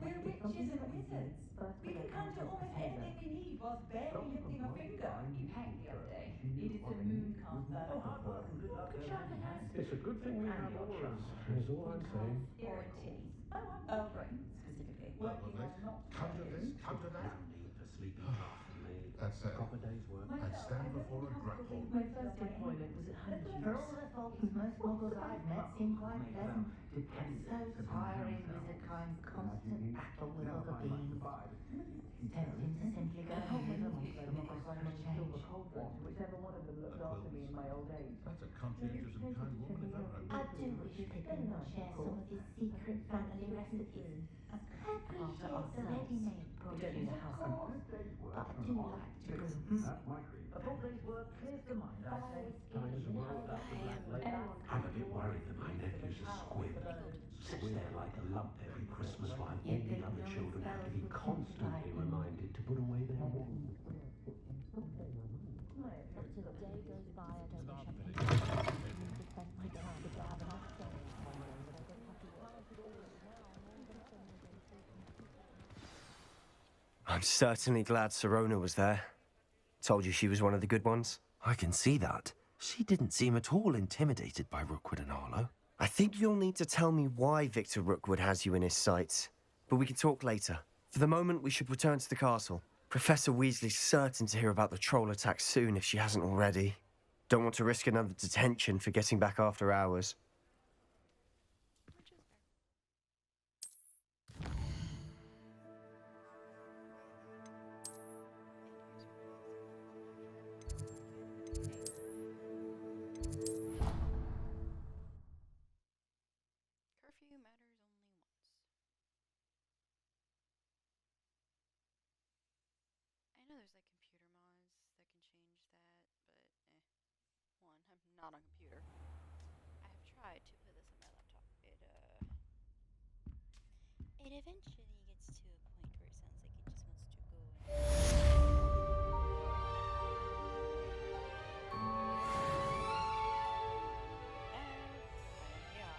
We're witches and wizards. We can conjure almost anything we need whilst barely lifting a finger. You hanged the other day. Needed some moon calf burn. Good shot of hands. It's a good thing we have orders, is all I'm saying. Or in tinnies. Oh, right, specifically. Working on not Conjure this, conjure that. That's it. Proper day's work. I'd stand before a grapple. My first employment was at Honeydew. For all their faults, most muggles I've met seem quite pleasant. So tiring wizard kind's constant battle with other beings. It's tempting to simply go and live amongst the muggles for a change. Whichever one of them looked after me in my old age. That's a conscientious and kind woman, if ever I I do wish Pippin would share some of his secret family recipes. I appreciate the ready-made produce, of course, but I do like to brew. A full day's work clears the mind, I say. Time to roll up the black lake. I'm a bit worried that my nephew's a squib. Sits there like a lump every Christmas while all the other children have to be constantly reminded to put away their wands. Not a day goes by I don't wish I could have enough I'm certainly glad Serona was there. Told you she was one of the good ones. I can see that. She didn't seem at all intimidated by Rookwood and Arlo. I think you'll need to tell me why Victor Rookwood has you in his sights. But we can talk later. For the moment, we should return to the castle. Professor Weasley's certain to hear about the troll attack soon if she hasn't already. Don't want to risk another detention for getting back after hours. Curfew matters only once. I know there's like computer mods that can change that, but One, I'm not on computer. I have tried to put this on my laptop. It eventually gets to a point where it sounds like it just wants to go yeah.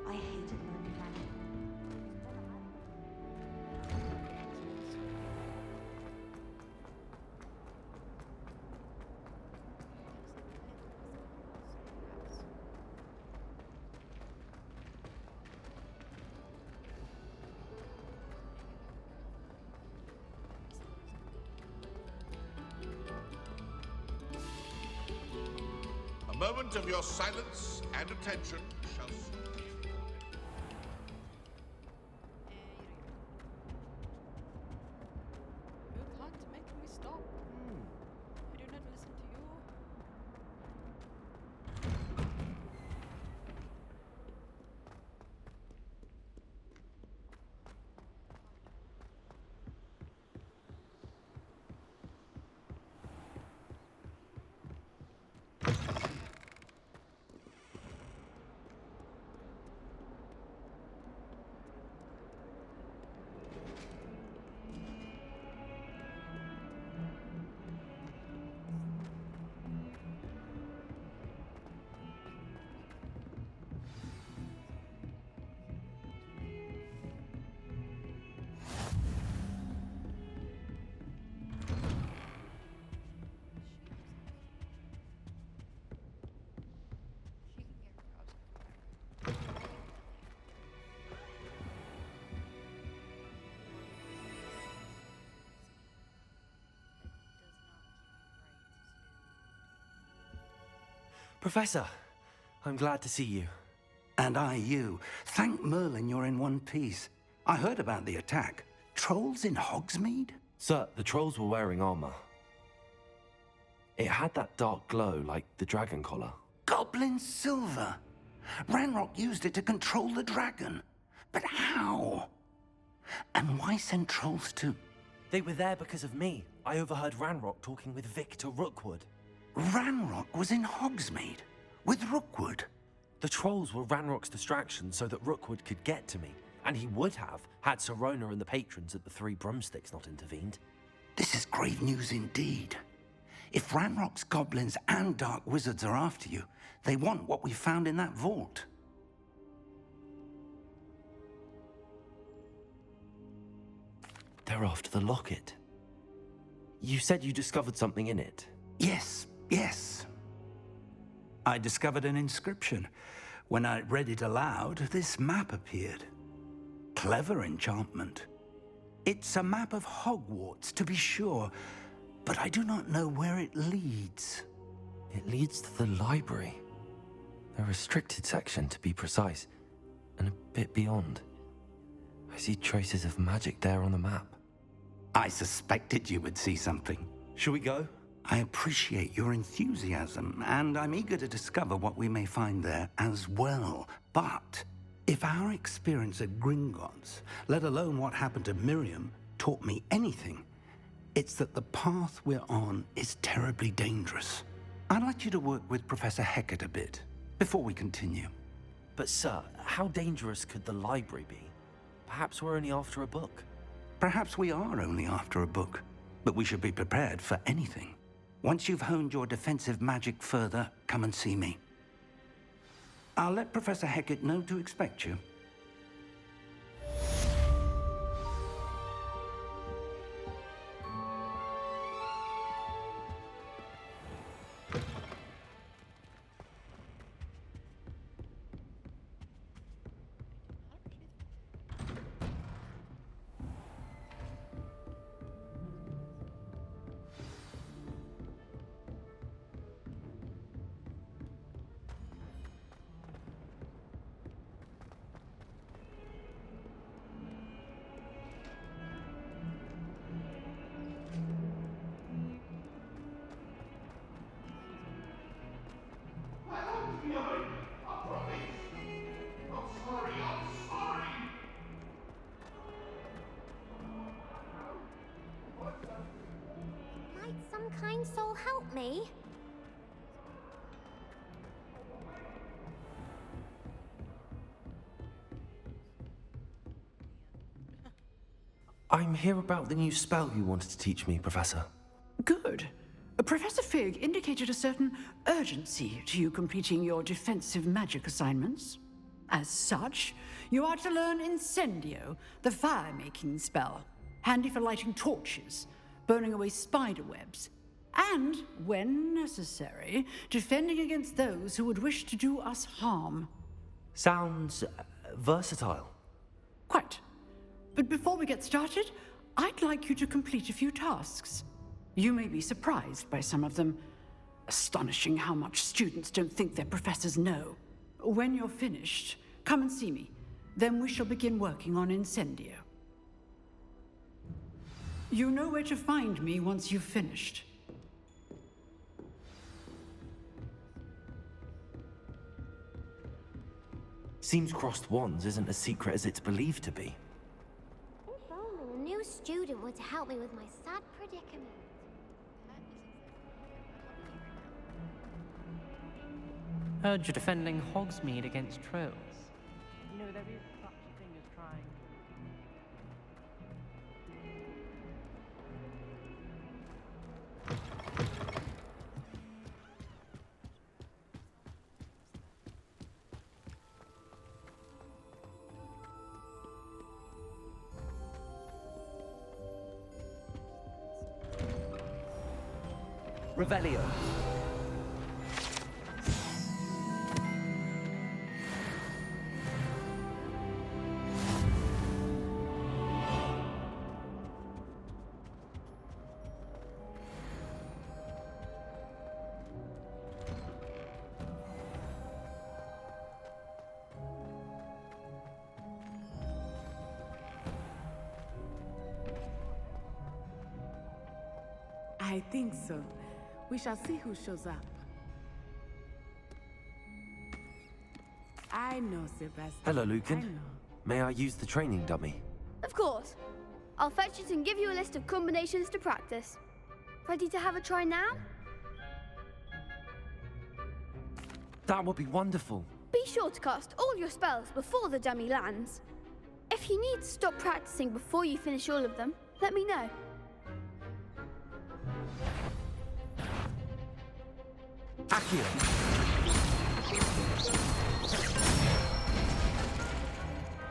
I hated learning magic. A moment of your silence and attention shall soon be You can't make me stop. I do not listen to you. Professor, I'm glad to see you. And I you. Thank Merlin you're in one piece. I heard about the attack. Trolls in Hogsmeade? Sir, the trolls were wearing armor. It had that dark glow like the dragon collar. Goblin silver. Ranrock used it to control the dragon. But how? And why send trolls to... They were there because of me. I overheard Ranrock talking with Victor Rookwood. Ranrock was in Hogsmeade? With Rookwood? The trolls were Ranrock's distraction so that Rookwood could get to me. And he would have, had Sirona and the patrons at the Three Broomsticks not intervened. This is grave news indeed. If Ranrock's goblins and dark wizards are after you, they want what we found in that vault. They're after the locket. You said you discovered something in it. Yes. I discovered an inscription. When I read it aloud, this map appeared. Clever enchantment. It's a map of Hogwarts, to be sure, but I do not know where it leads. It leads to the library. A restricted section, to be precise, and a bit beyond. I see traces of magic there on the map. I suspected you would see something. Shall we go? I appreciate your enthusiasm, and I'm eager to discover what we may find there as well. But if our experience at Gringotts, let alone what happened to Miriam, taught me anything, it's that the path we're on is terribly dangerous. I'd like you to work with Professor Hecat a bit before we continue. But sir, how dangerous could the library be? Perhaps we're only after a book. Perhaps we are only after a book, but we should be prepared for anything. Once you've honed your defensive magic further, come and see me. I'll let Professor Hecat know to expect you. Might some kind soul help me? I'm here about the new spell you wanted to teach me, Professor. Good. Professor Fig indicated a certain urgency to you completing your defensive magic assignments. As such, you are to learn Incendio, the fire-making spell, handy for lighting torches, burning away spider webs, and, when necessary, defending against those who would wish to do us harm. Sounds versatile. Quite. But before we get started, I'd like you to complete a few tasks. You may be surprised by some of them. Astonishing how much students don't think their professors know. When you're finished, come and see me. Then we shall begin working on Incendio. You know where to find me once you've finished. Seems crossed wands isn't as secret as it's believed to be. If only a new student were to help me with my sad predicament. Heard you're defending Hogsmeade against trolls. You know, there is such a thing as trying... Revelio. I think so. We shall see who shows up. I know, Sebastian. Hello, I Lucan. know. May I use the training dummy? Of course. I'll fetch it and give you a list of combinations to practice. Ready to have a try now? That would be wonderful. Be sure to cast all your spells before the dummy lands. If you need to stop practicing before you finish all of them, let me know. Accio.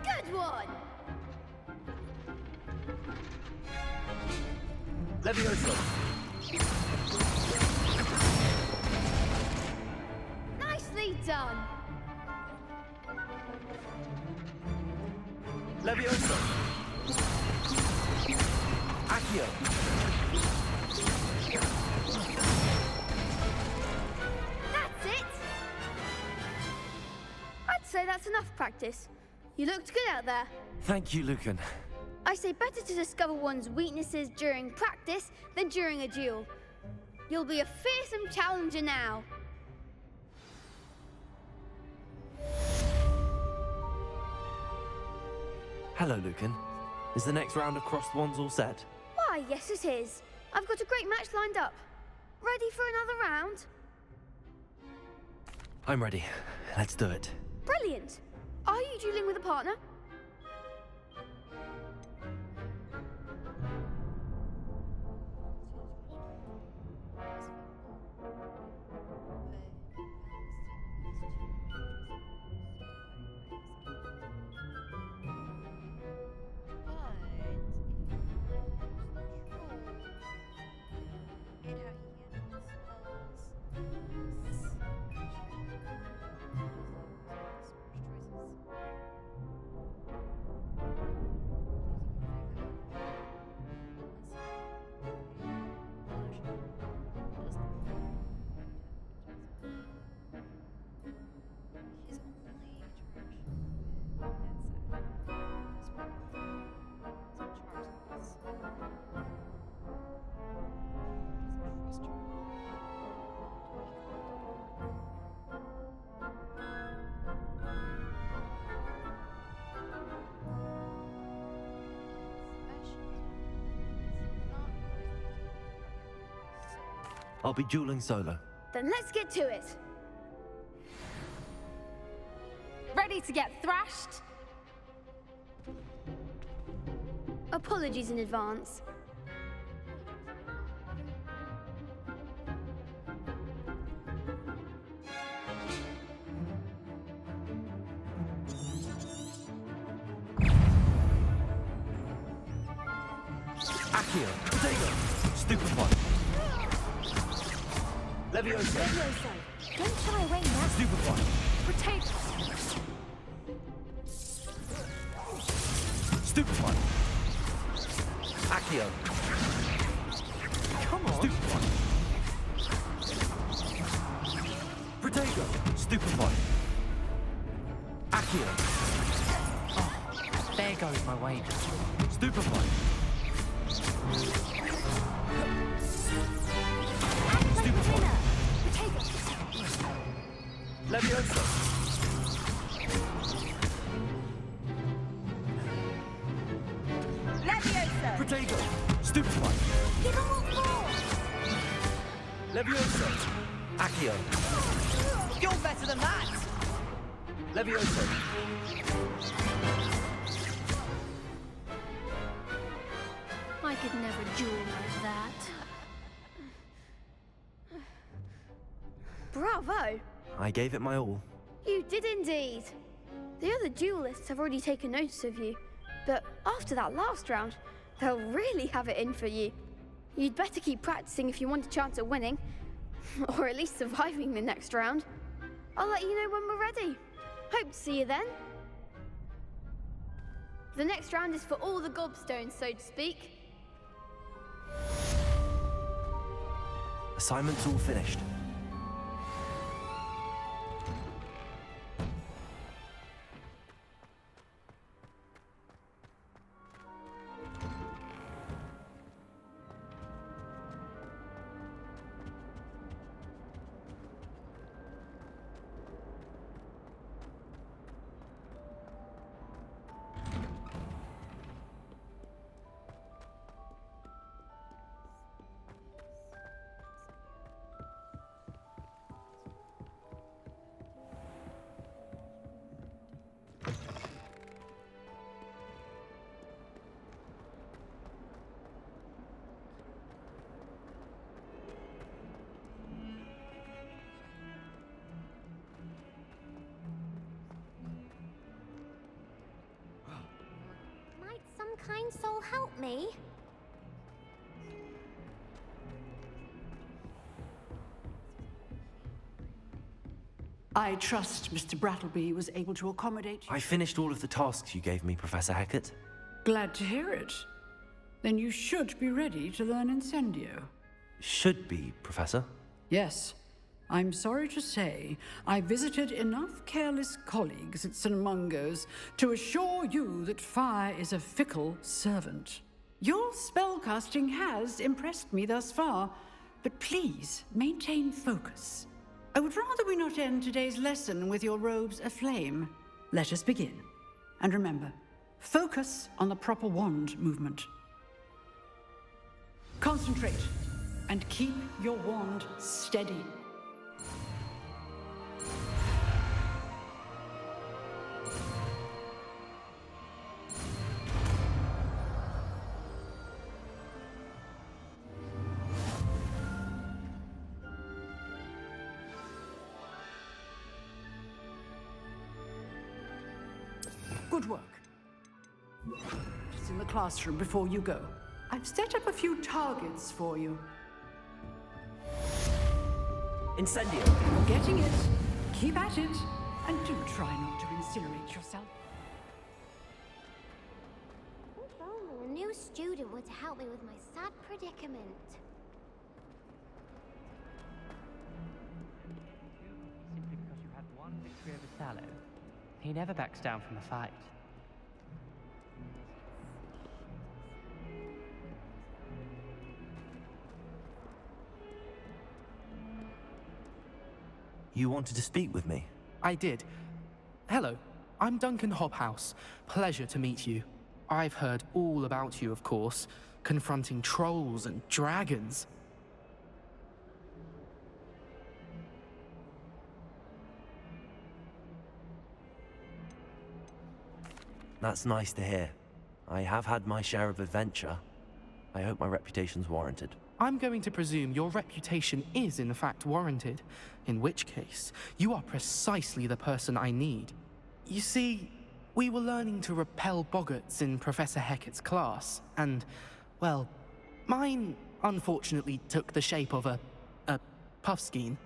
Good one! Levioso. Nicely done! Levioso. Accio. That's it! I'd say that's enough practice. You looked good out there. Thank you, Lucan. I say better to discover one's weaknesses during practice than during a duel. You'll be a fearsome challenger now. Hello, Lucan. Is the next round of Crossed Wands all set? Why, yes it is. I've got a great match lined up. Ready for another round? I'm ready. Let's do it. Brilliant. Are you dueling with a partner? I'll be dueling solo. Then let's get to it. Ready to get thrashed? Apologies in advance. Accio. Potato. Stupefy. Levioso. Levioso. Don't shy away now. Stupefy. Potato. Stupefy. Accio. Come on. Stupefy. Potato. Stupefy. Accio. Oh, there goes my wager. Stupefy. Stupefy. Levioso. Levioso. Potato. Stupefy. Give him more force. Levioso. Accio. You're better than that. Levioso. I could never duel like that. Bravo! I gave it my all. You did indeed. The other duelists have already taken notice of you, but after that last round, they'll really have it in for you. You'd better keep practicing if you want a chance at winning, or at least surviving the next round. I'll let you know when we're ready. Hope to see you then. The next round is for all the gobstones, so to speak. Assignment's all finished. kind soul help me? I trust Mr. Brattleby was able to accommodate you. I finished all of the tasks you gave me, Professor Hackett. Glad to hear it. Then you should be ready to learn Incendio. Should be, Professor. Yes. I'm sorry to say, I visited enough careless colleagues at St. Mungo's to assure you that fire is a fickle servant. Your spellcasting has impressed me thus far, but please maintain focus. I would rather we not end today's lesson with your robes aflame. Let us begin. And remember, focus on the proper wand movement. Concentrate, and keep your wand steady. Good work. Just in the classroom before you go. I've set up a few targets for you. Incendio! You're getting it. Keep at it. And do try not to incinerate yourself. If only a new student were to help me with my sad predicament. Simply because you had one victory over Sallow. He never backs down from a fight. You wanted to speak with me? I did. Hello, I'm Duncan Hobhouse. Pleasure to meet you. I've heard all about you, of course, confronting trolls and dragons. That's nice to hear. I have had my share of adventure. I hope my reputation's warranted. I'm going to presume your reputation is in fact warranted, in which case, you are precisely the person I need. You see, we were learning to repel boggarts in Professor Hackett's class, and, well, mine unfortunately took the shape of a puffskein.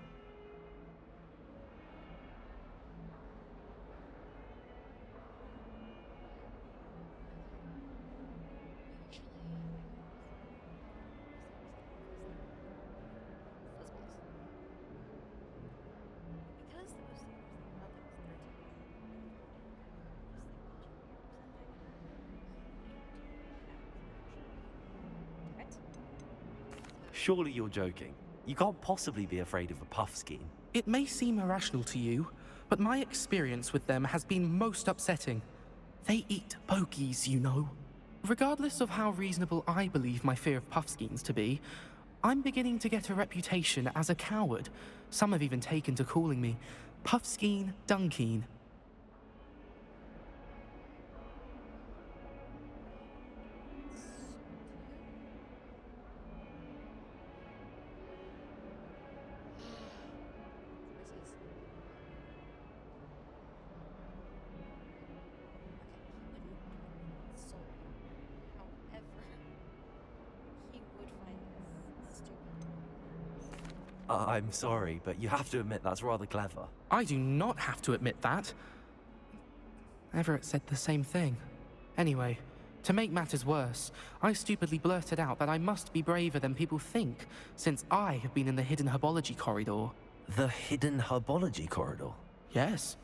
Surely you're joking. You can't possibly be afraid of a puffskein. It may seem irrational to you, but my experience with them has been most upsetting. They eat bogies, you know. Regardless of how reasonable I believe my fear of puffskeins to be, I'm beginning to get a reputation as a coward. Some have even taken to calling me Puffskeen Dunkeen. I'm sorry, but you have to admit that's rather clever. I do not have to admit that. Everett said the same thing. Anyway, to make matters worse, I stupidly blurted out that I must be braver than people think, since I have been in the hidden herbology corridor. The hidden herbology corridor? Yes.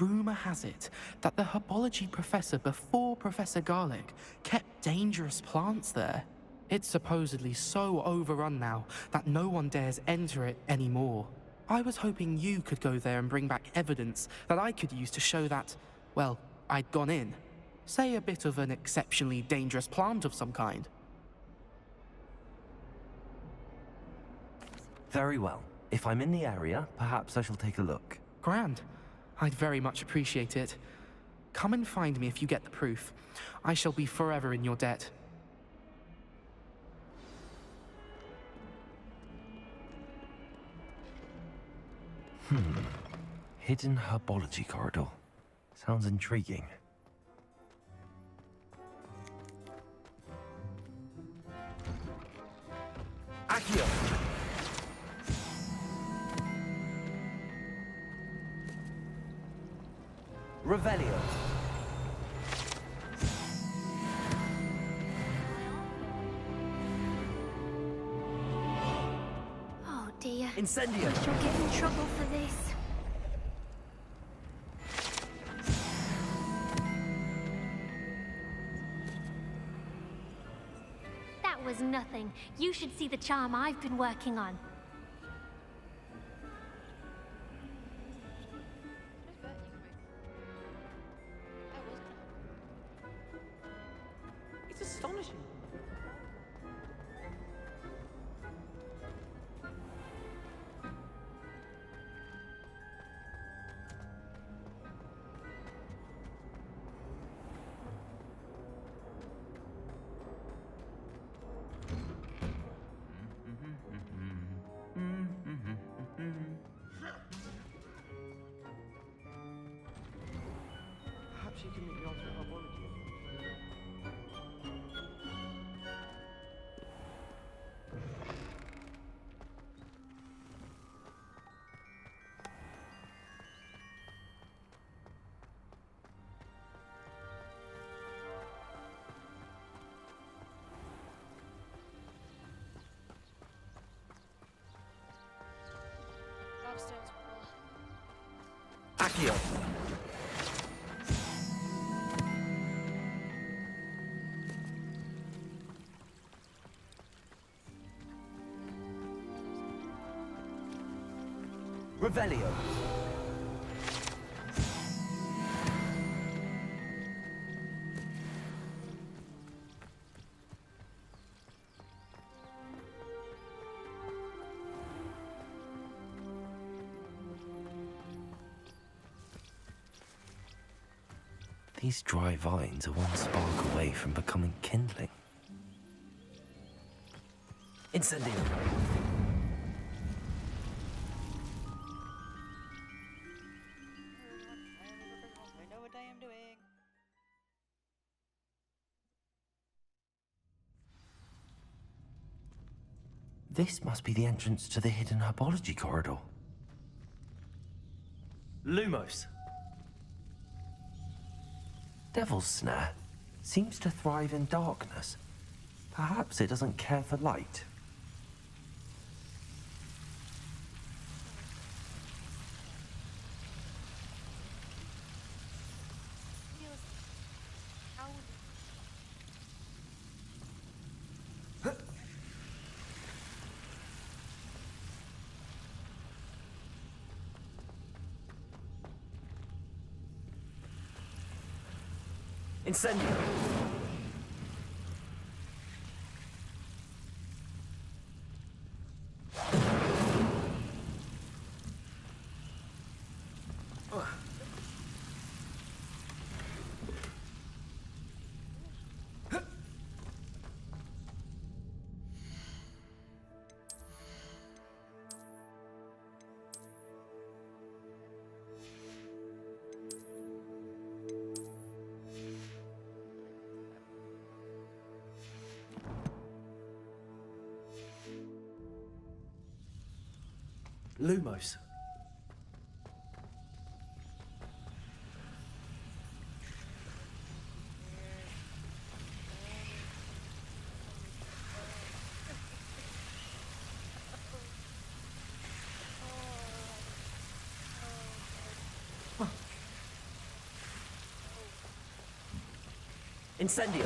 Rumor has it that the herbology professor before Professor Garlic kept dangerous plants there. It's supposedly so overrun now that no one dares enter it anymore. I was hoping you could go there and bring back evidence that I could use to show that, well, I'd gone in. Say a bit of an exceptionally dangerous plant of some kind. Very well. If I'm in the area, perhaps I shall take a look. Grand. I'd very much appreciate it. Come and find me if you get the proof. I shall be forever in your debt. Hidden herbology corridor. Sounds intriguing. Revelio. Oh dear. Incendio. I shall get in trouble for this. That was nothing. You should see the charm I've been working on. It's astonishing. Perhaps you can meet me onto herbology. Lobstones. Accio. Revelio. These dry vines are one spark away from becoming kindling. Incendio. I know what I am doing. This must be the entrance to the hidden herbology corridor. Lumos. Devil's Snare seems to thrive in darkness. Perhaps it doesn't care for light. Incendio. Lumos. Incendio.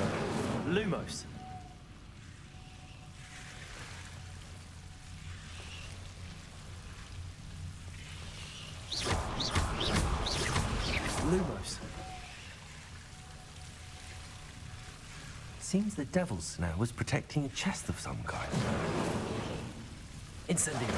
Lumos. Lumos. Seems the Devil's Snare was protecting a chest of some kind. Incendio.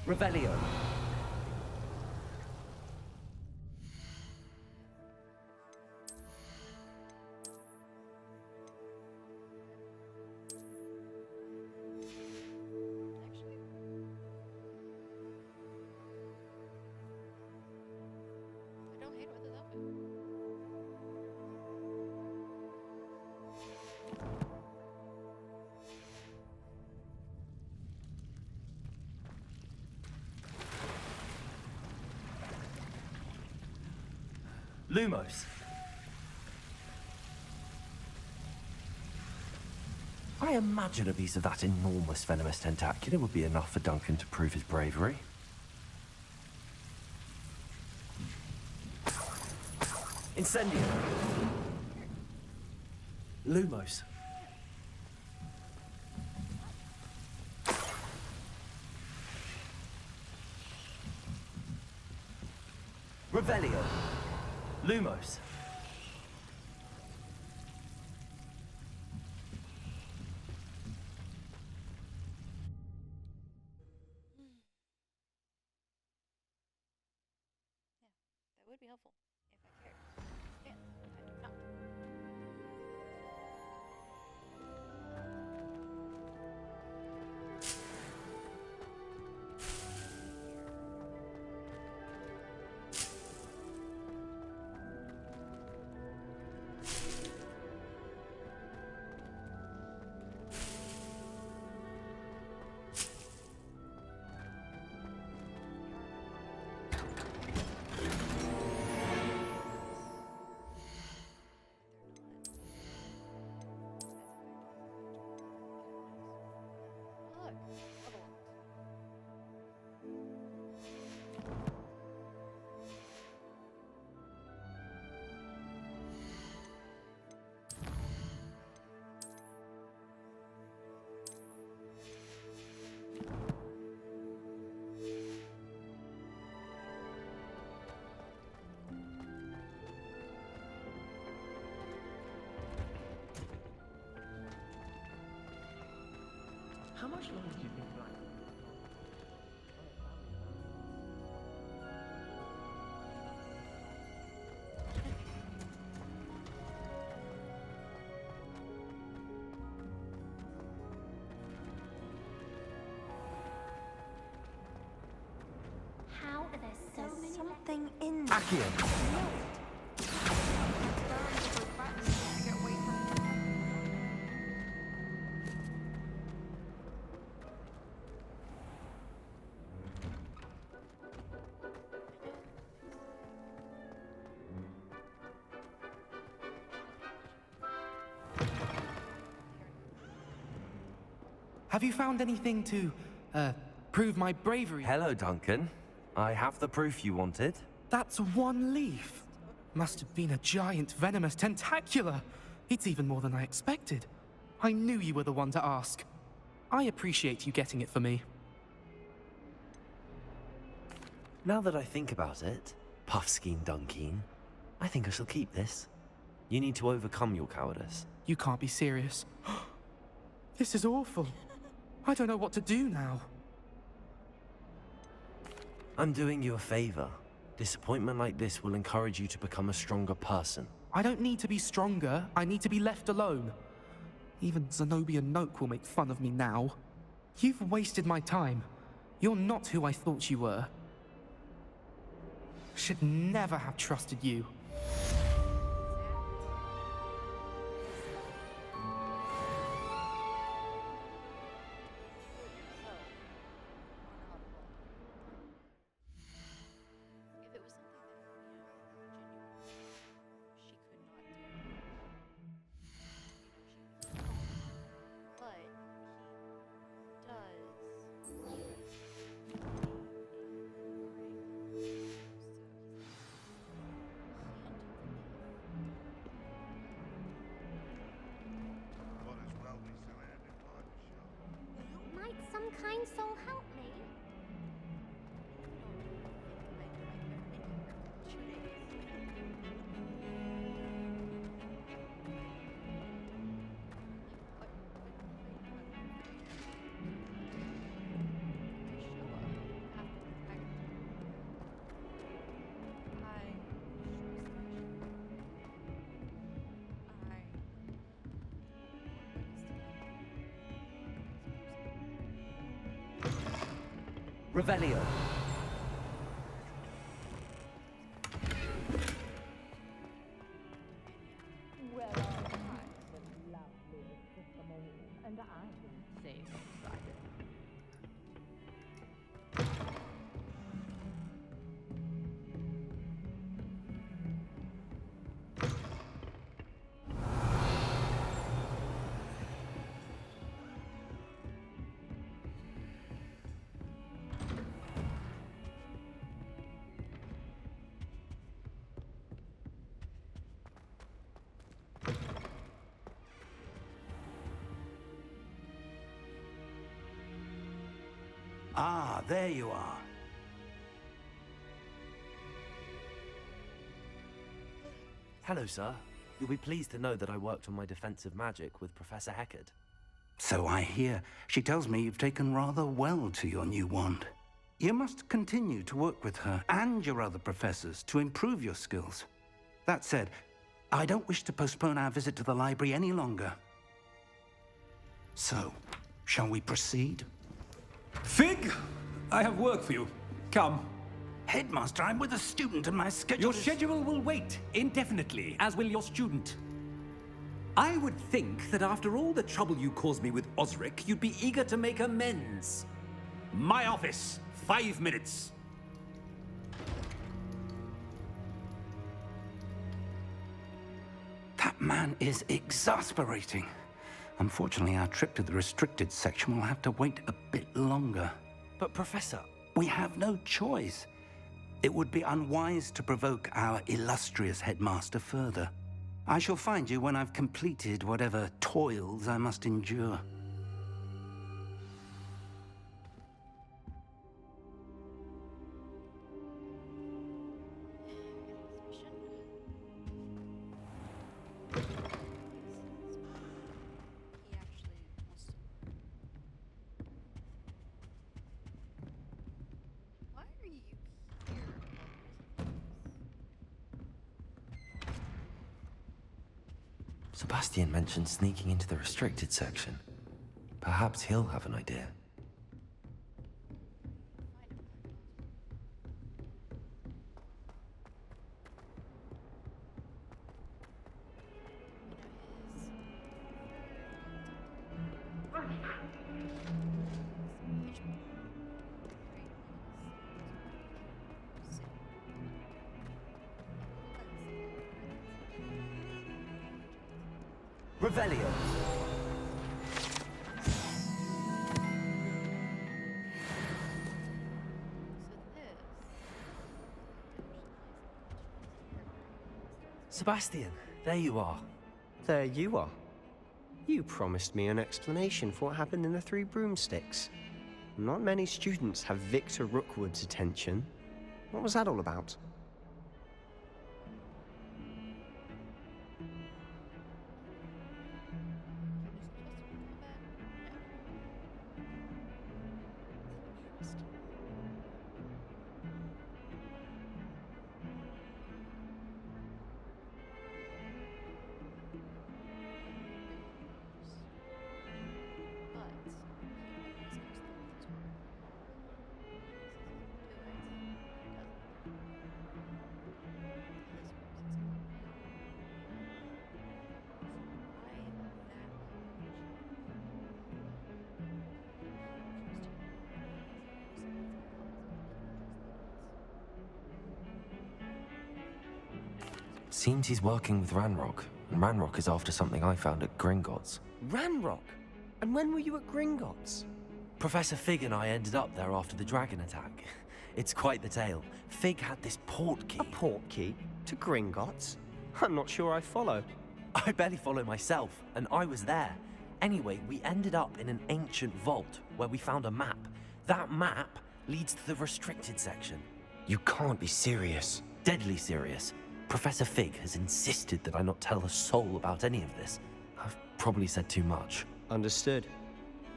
Revelio. Lumos. I imagine a piece of that enormous venomous tentacular would be enough for Duncan to prove his bravery. Incendio. Lumos. Revelio. Lumos. That would be helpful if I cared. Yeah, I do not. Look, level up. How much longer do you think Black? How are there so many Something in there. Accio. Have you found anything to, prove my bravery? Hello, Duncan. I have the proof you wanted. That's one leaf. Must have been a giant venomous tentacula. It's even more than I expected. I knew you were the one to ask. I appreciate you getting it for me. Now that I think about it, Puffskein Dunkeen, I think I shall keep this. You need to overcome your cowardice. You can't be serious. This is awful. I don't know what to do now. I'm doing you a favor. Disappointment like this will encourage you to become a stronger person. I don't need to be stronger. I need to be left alone. Even Zenobia Noak will make fun of me now. You've wasted my time. You're not who I thought you were. Should never have trusted you. If it was something that, genuinely she could not do, but he Might some kind soul help me? Revelio. Well, I was lovely and I didn't say excited. there you are. Hello, sir. You'll be pleased to know that I worked on my defensive magic with Professor Heckard. So I hear. She tells me you've taken rather well to your new wand. You must continue to work with her and your other professors to improve your skills. That said, I don't wish to postpone our visit to the library any longer. So, shall we proceed? Fig! I have work for you. Come. Headmaster, I'm with a student and my schedule Your schedule will wait indefinitely, as will your student. I would think that after all the trouble you caused me with Osric, you'd be eager to make amends. My office, 5 minutes. That man is exasperating. Unfortunately, our trip to the restricted section will have to wait a bit longer. But, Professor... We have no choice. It would be unwise to provoke our illustrious headmaster further. I shall find you when I've completed whatever toils I must endure. Sebastian mentioned sneaking into the restricted section. Perhaps he'll have an idea. Revelio. Sebastian, there you are. There you are. You promised me an explanation for what happened in the Three Broomsticks. Not many students have Victor Rookwood's attention. What was that all about? Seems he's working with Ranrock, and Ranrock is after something I found at Gringotts. Ranrock? And when were you at Gringotts? Professor Fig and I ended up there after the dragon attack. It's quite the tale. Fig had this port key. A port key? To Gringotts? I'm not sure I follow. I barely follow myself, and I was there. Anyway, we ended up in an ancient vault where we found a map. That map leads to the restricted section. You can't be serious. Deadly serious. Professor Fig has insisted that I not tell a soul about any of this. I've probably said too much. Understood.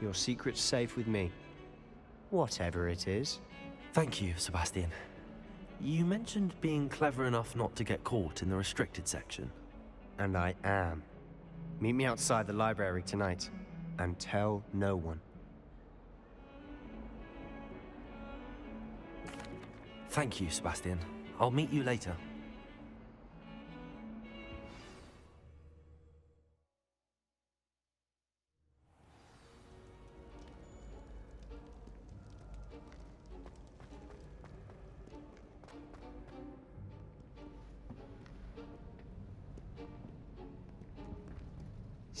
Your secret's safe with me. Whatever it is. Thank you, Sebastian. You mentioned being clever enough not to get caught in the restricted section. And I am. Meet me outside the library tonight, and tell no one. Thank you, Sebastian. I'll meet you later.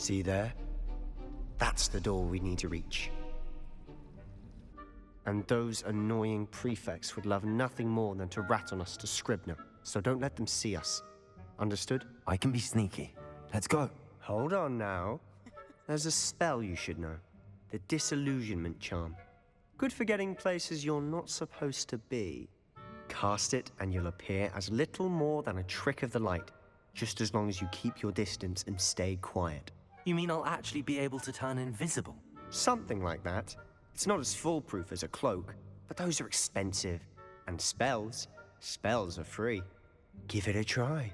See there? That's the door we need to reach. And those annoying prefects would love nothing more than to rat on us to Scribner, so don't let them see us. Understood? I can be sneaky. Let's go. Hold on now. There's a spell you should know. The Disillusionment Charm. Good for getting places you're not supposed to be. Cast it and you'll appear as little more than a trick of the light, just as long as you keep your distance and stay quiet. You mean I'll actually be able to turn invisible? Something like that. It's not as foolproof as a cloak, but those are expensive. And spells are free. Give it a try.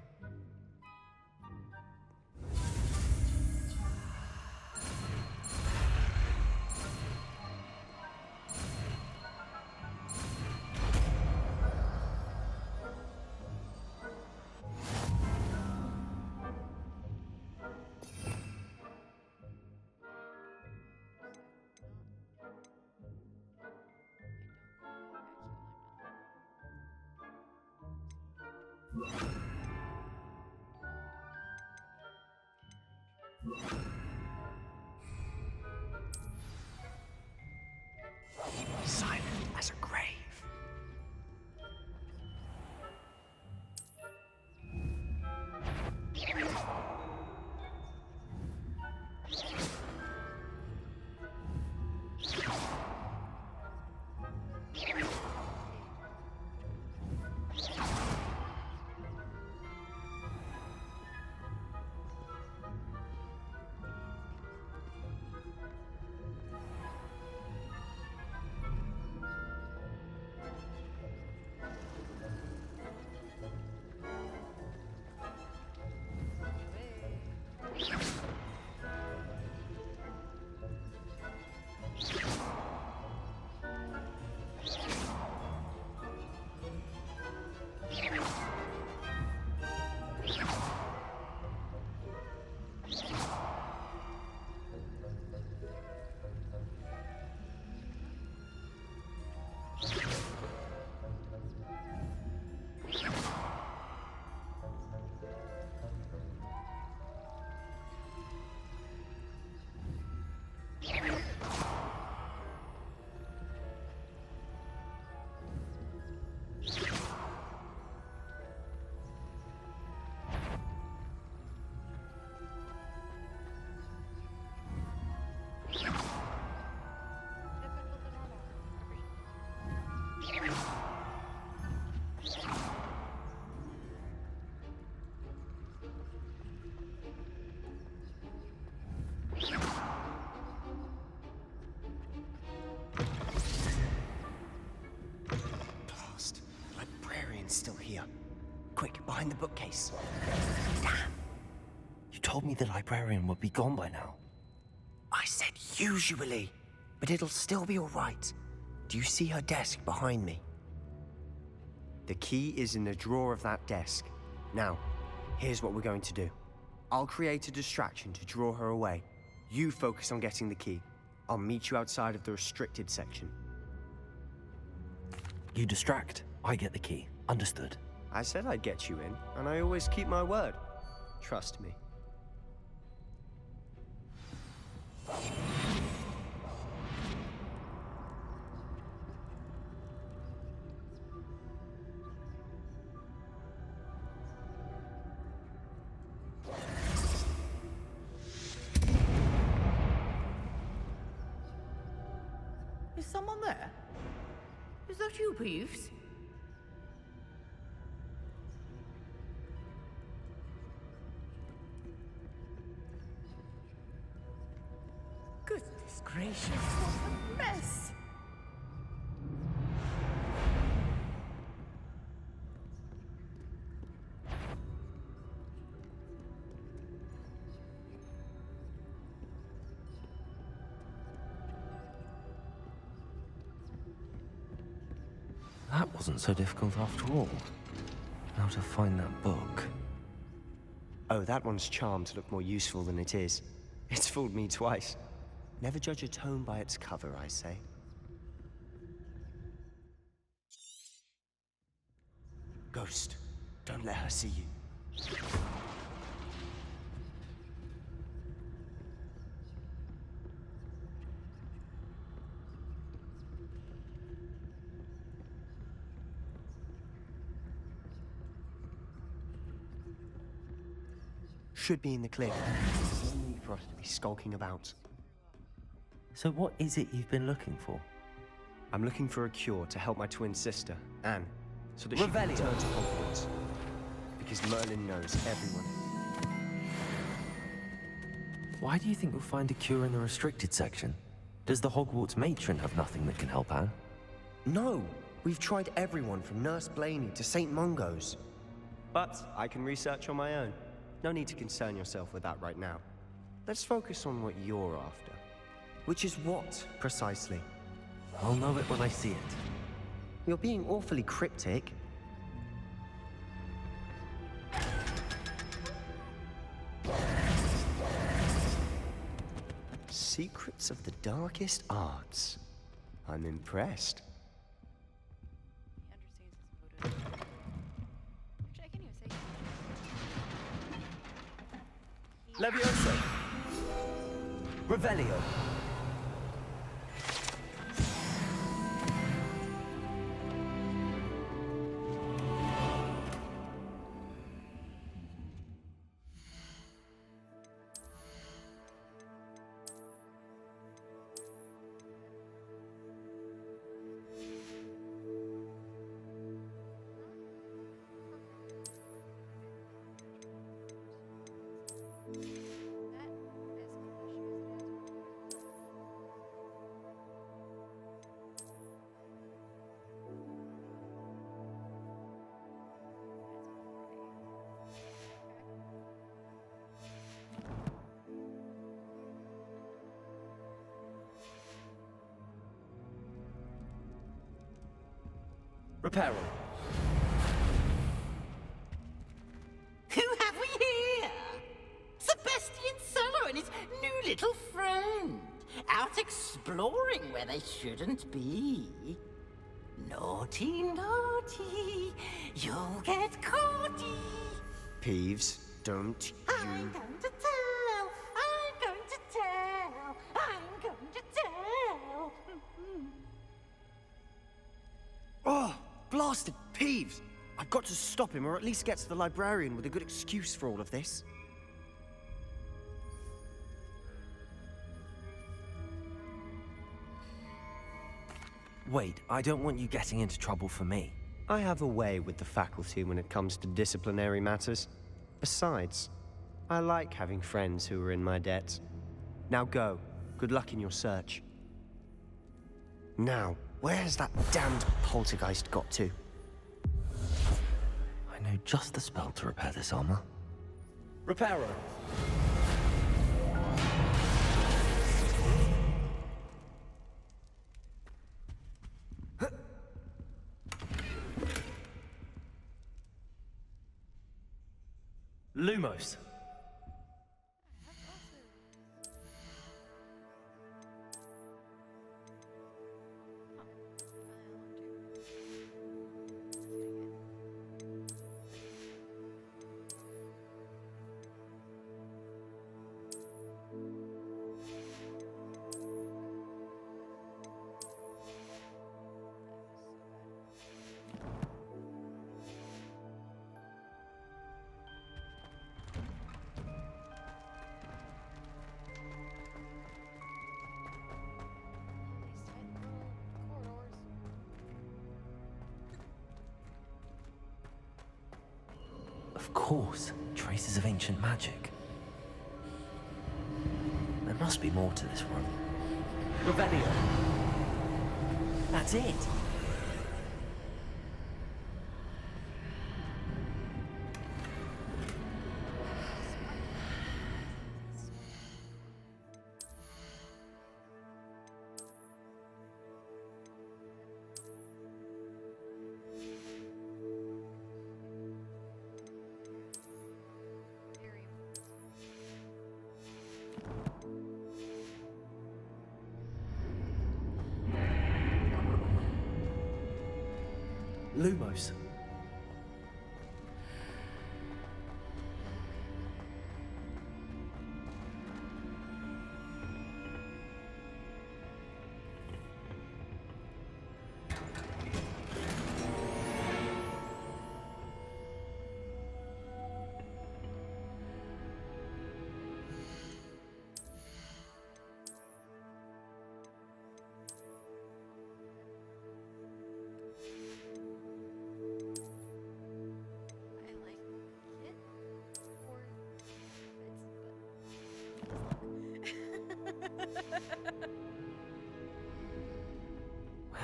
Silent as a grave. Blast. The librarian's still here. Quick, behind the bookcase. Damn. You told me the librarian would be gone by now. I said usually, but it'll still be all right. Do you see her desk behind me? The key is in the drawer of that desk. Now, here's what we're going to do. I'll create a distraction to draw her away. You focus on getting the key. I'll meet you outside of the restricted section. You distract, I get the key. Understood. I said I'd get you in, and I always keep my word. Trust me. Is someone there? Is that you, Peeves? Goodness gracious, what a mess! That wasn't so difficult after all. How to find that book. Oh, that one's charmed to look more useful than it is. It's fooled me twice. Never judge a tome by its cover, I say. Ghost, don't let her see you. Should be in the clear. No need for us to be skulking about. So what is it you've been looking for? I'm looking for a cure to help my twin sister, Anne, so that she can Revelio. return to Hogwarts. Because Merlin knows everyone. Why do you think we'll find a cure in the restricted section? Does the Hogwarts matron have nothing that can help Anne? No! We've tried everyone from Nurse Blaney to St. Mungo's. But I can research on my own. No need to concern yourself with that right now. Let's focus on what you're after. Which is what, precisely? I'll know it when I see it. You're being awfully cryptic. Secrets of the darkest arts. I'm impressed. He understands his motive. Actually, I can't even say. Levioso. Revelio. Reparo. Who have we here? Sebastian Solo and his new little friend. Out exploring where they shouldn't be. Naughty, naughty. You'll get caughty. Peeves, don't I'm going to tell. I'm going to tell. I'm going to tell. Oh, blasted Peeves! I've got to stop him, or at least get to the librarian with a good excuse for all of this. Wait, I don't want you getting into trouble for me. I have a way with the faculty when it comes to disciplinary matters. Besides, I like having friends who are in my debt. Now go. Good luck in your search. Now, where's that damned poltergeist got to? I know just the spell to repair this armor. Reparo. Lumos. Of course, traces of ancient magic. There must be more to this room. Revelio. That's it! Lumos.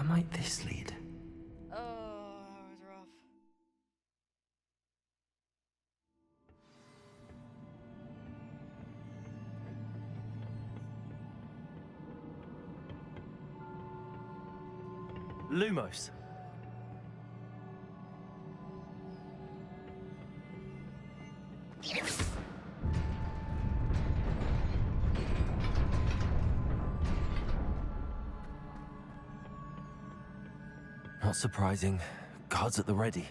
might this lead? Oh, that was rough. Lumos. Not surprising. Guards at the ready.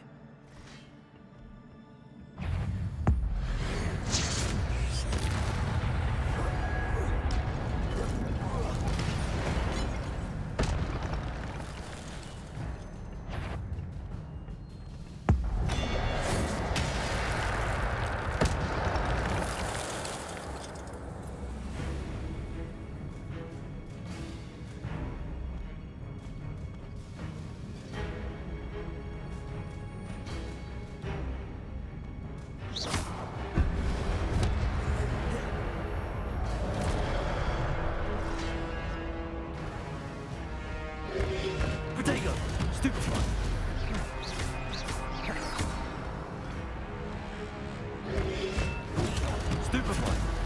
Protego! Stupefy! Stupefy!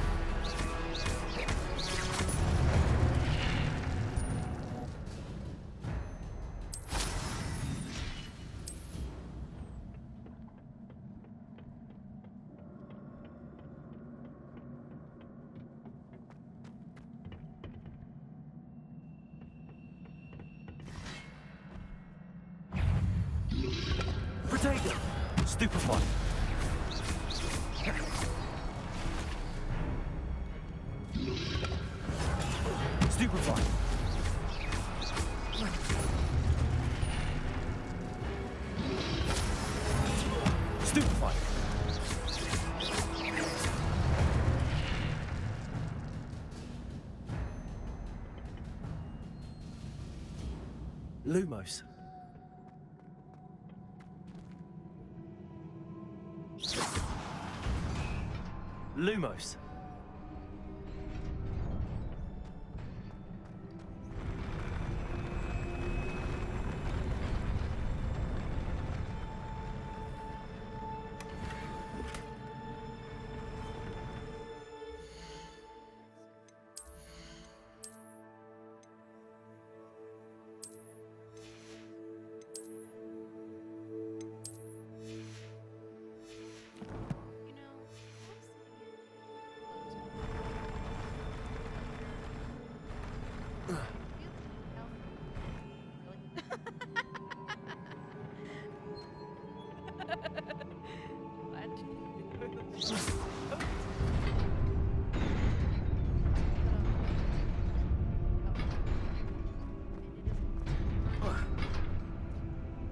Protego! Stupefy! Stupefy! Stupefy! Lumos. Lumos.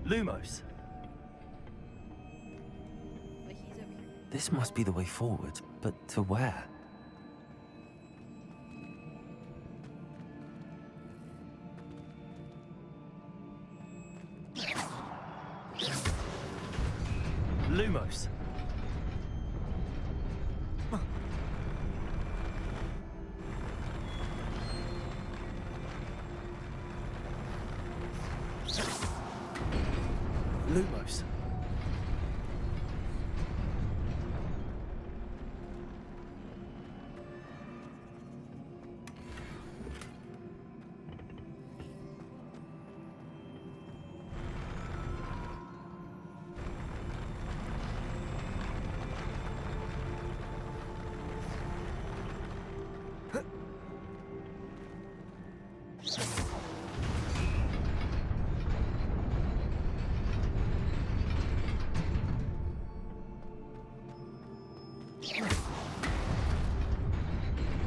Lumos. This must be the way forward, but to where? Lumos. Lumos.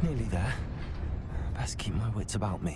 Nearly there. Best keep my wits about me.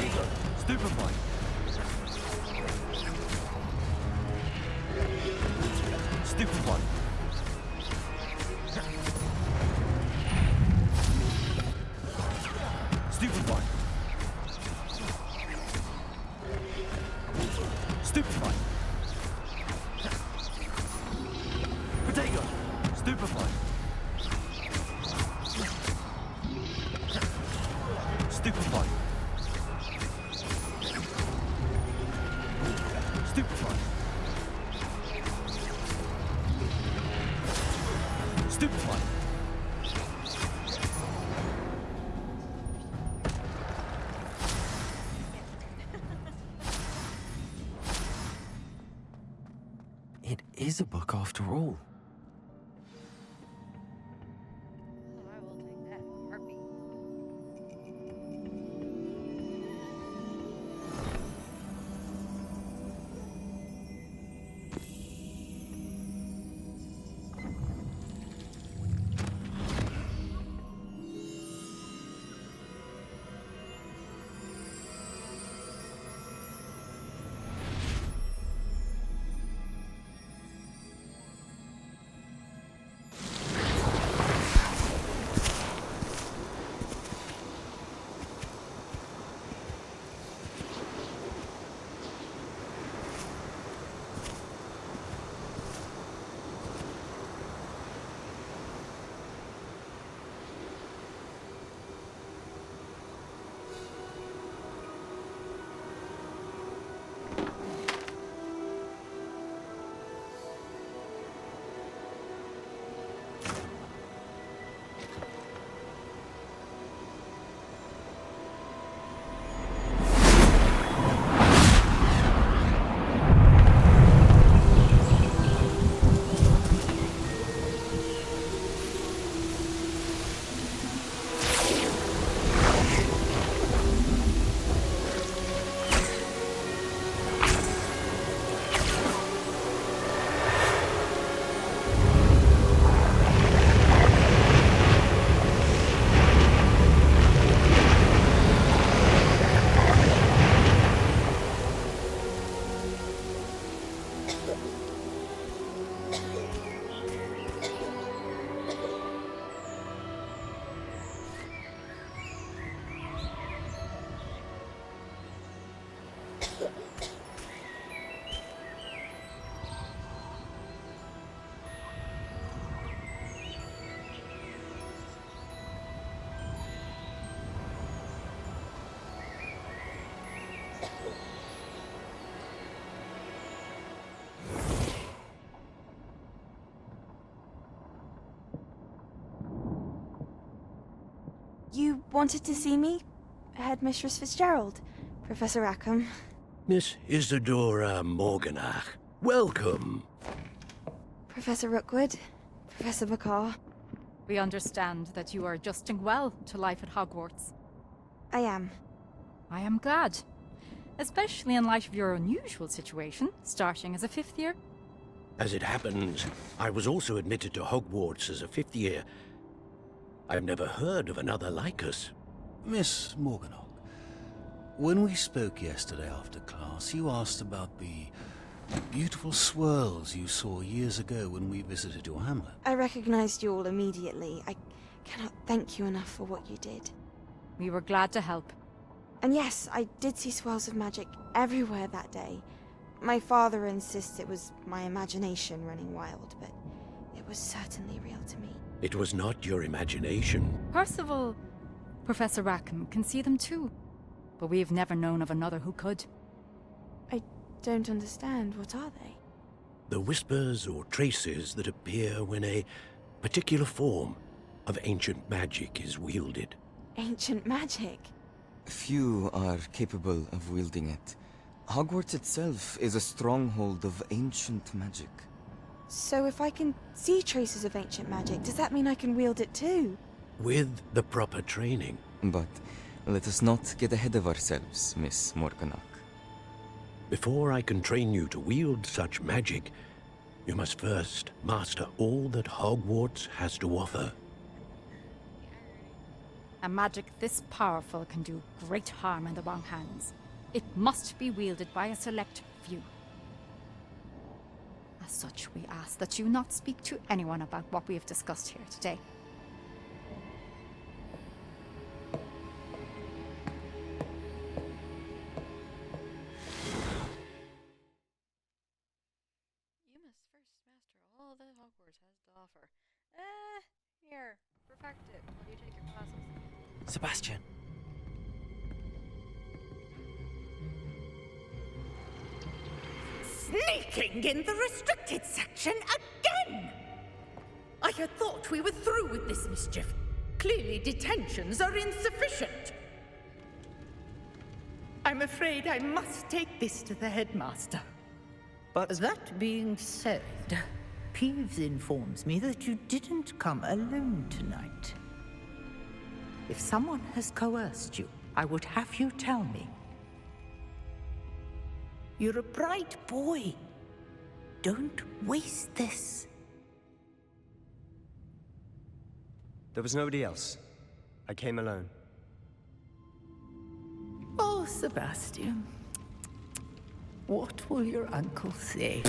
Potato! Stupefy! Stupefy! Stupefy! Stupefy! Potato! Stupefy! Stupefy! Stupefy! Stupefy! It is a book after all. I will take that in a heartbeat. You wanted to see me? Headmistress Fitzgerald? Professor Rackham? Miss Isadora Morganach, welcome. Professor Rookwood? Professor Bakar? We understand that you are adjusting well to life at Hogwarts. I am. I am glad. Especially in light of your unusual situation, starting as a 5th year. As it happens, I was also admitted to Hogwarts as a 5th year. I've never heard of another like us. Miss Morganach, when we spoke yesterday after class, you asked about the beautiful swirls you saw years ago when we visited your hamlet. I recognized you all immediately. I cannot thank you enough for what you did. We were glad to help. And yes, I did see swirls of magic everywhere that day. My father insists it was my imagination running wild, but it was certainly real to me. It was not your imagination. Percival, Professor Rackham can see them too. But we have never known of another who could. I don't understand. What are they? The whispers or traces that appear when a particular form of ancient magic is wielded. Ancient magic? Few are capable of wielding it. Hogwarts itself is a stronghold of ancient magic. So if I can see traces of ancient magic, does that mean I can wield it too? With the proper training. But let us not get ahead of ourselves, Miss Morganach. Before I can train you to wield such magic, you must first master all that Hogwarts has to offer. A magic this powerful can do great harm in the wrong hands. It must be wielded by a select few. As such, we ask that you not speak to anyone about what we have discussed here today. You must first master all that Hogwarts has to offer. Here, perfect it while you take your classes. Sebastian. Sneaking in the restricted section again! I had thought we were through with this mischief. Clearly detentions are insufficient. I'm afraid I must take this to the headmaster. But that being said, Peeves informs me that you didn't come alone tonight. If someone has coerced you, I would have you tell me. You're a bright boy. Don't waste this. There was nobody else. I came alone. Oh, Sebastian. What will your uncle say?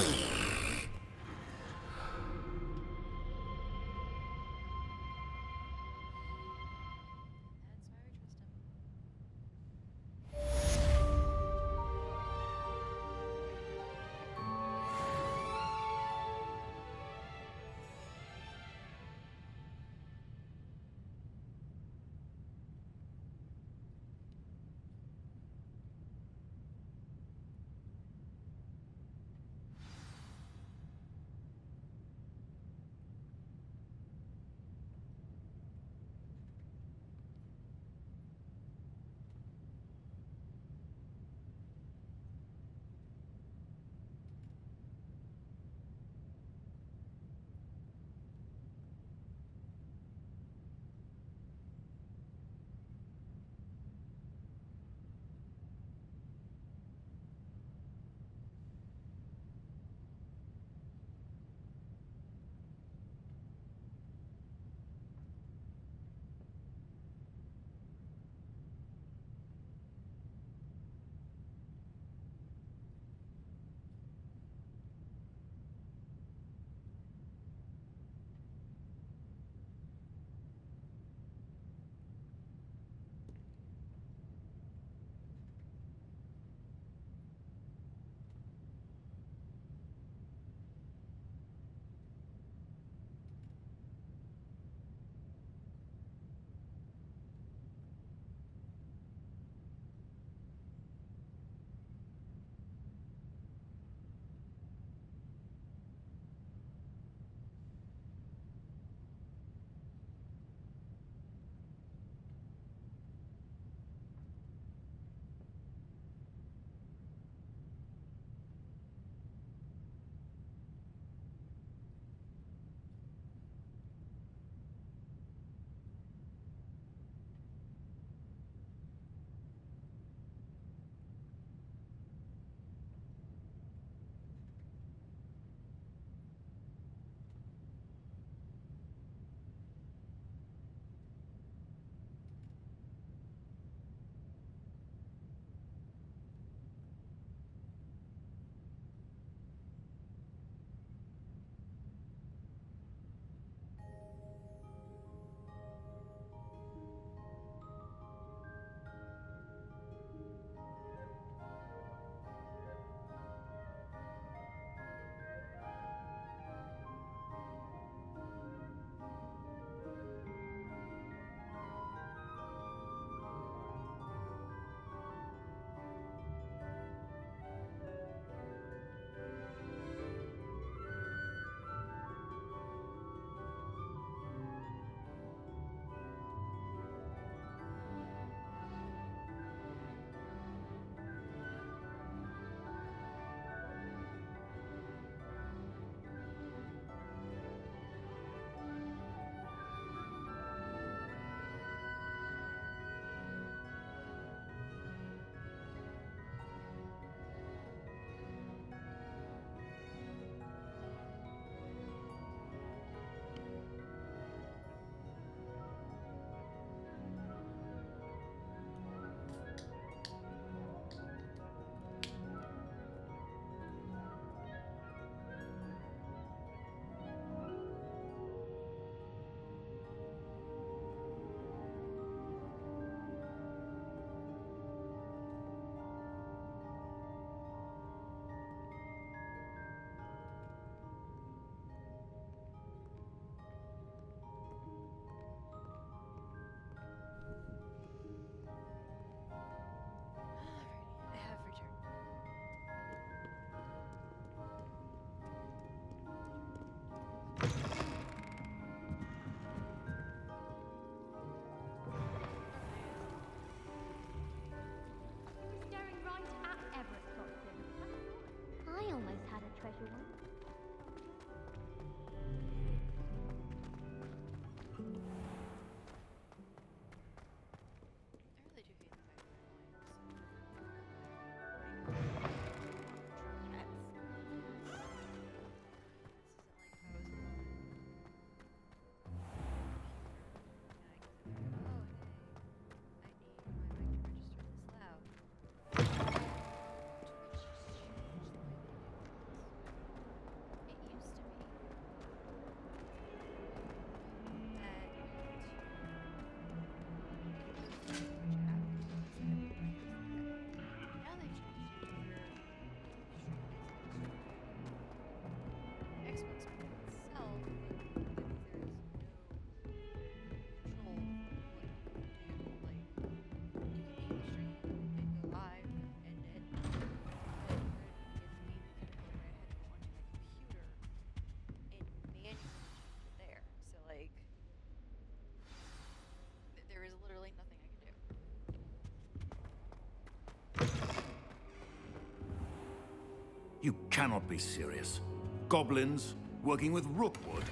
You cannot be serious. Goblins working with Rookwood?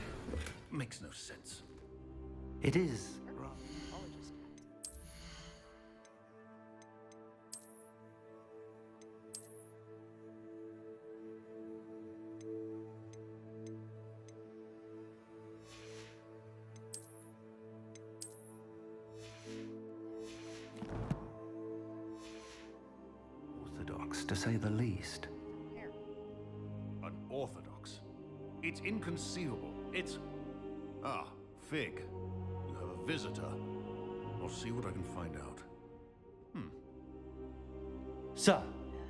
Makes no sense. It is. Orthodox, to say the least. Unorthodox. It's inconceivable. It's... Ah, Fig. You have a visitor. I'll see what I can find out. Sir,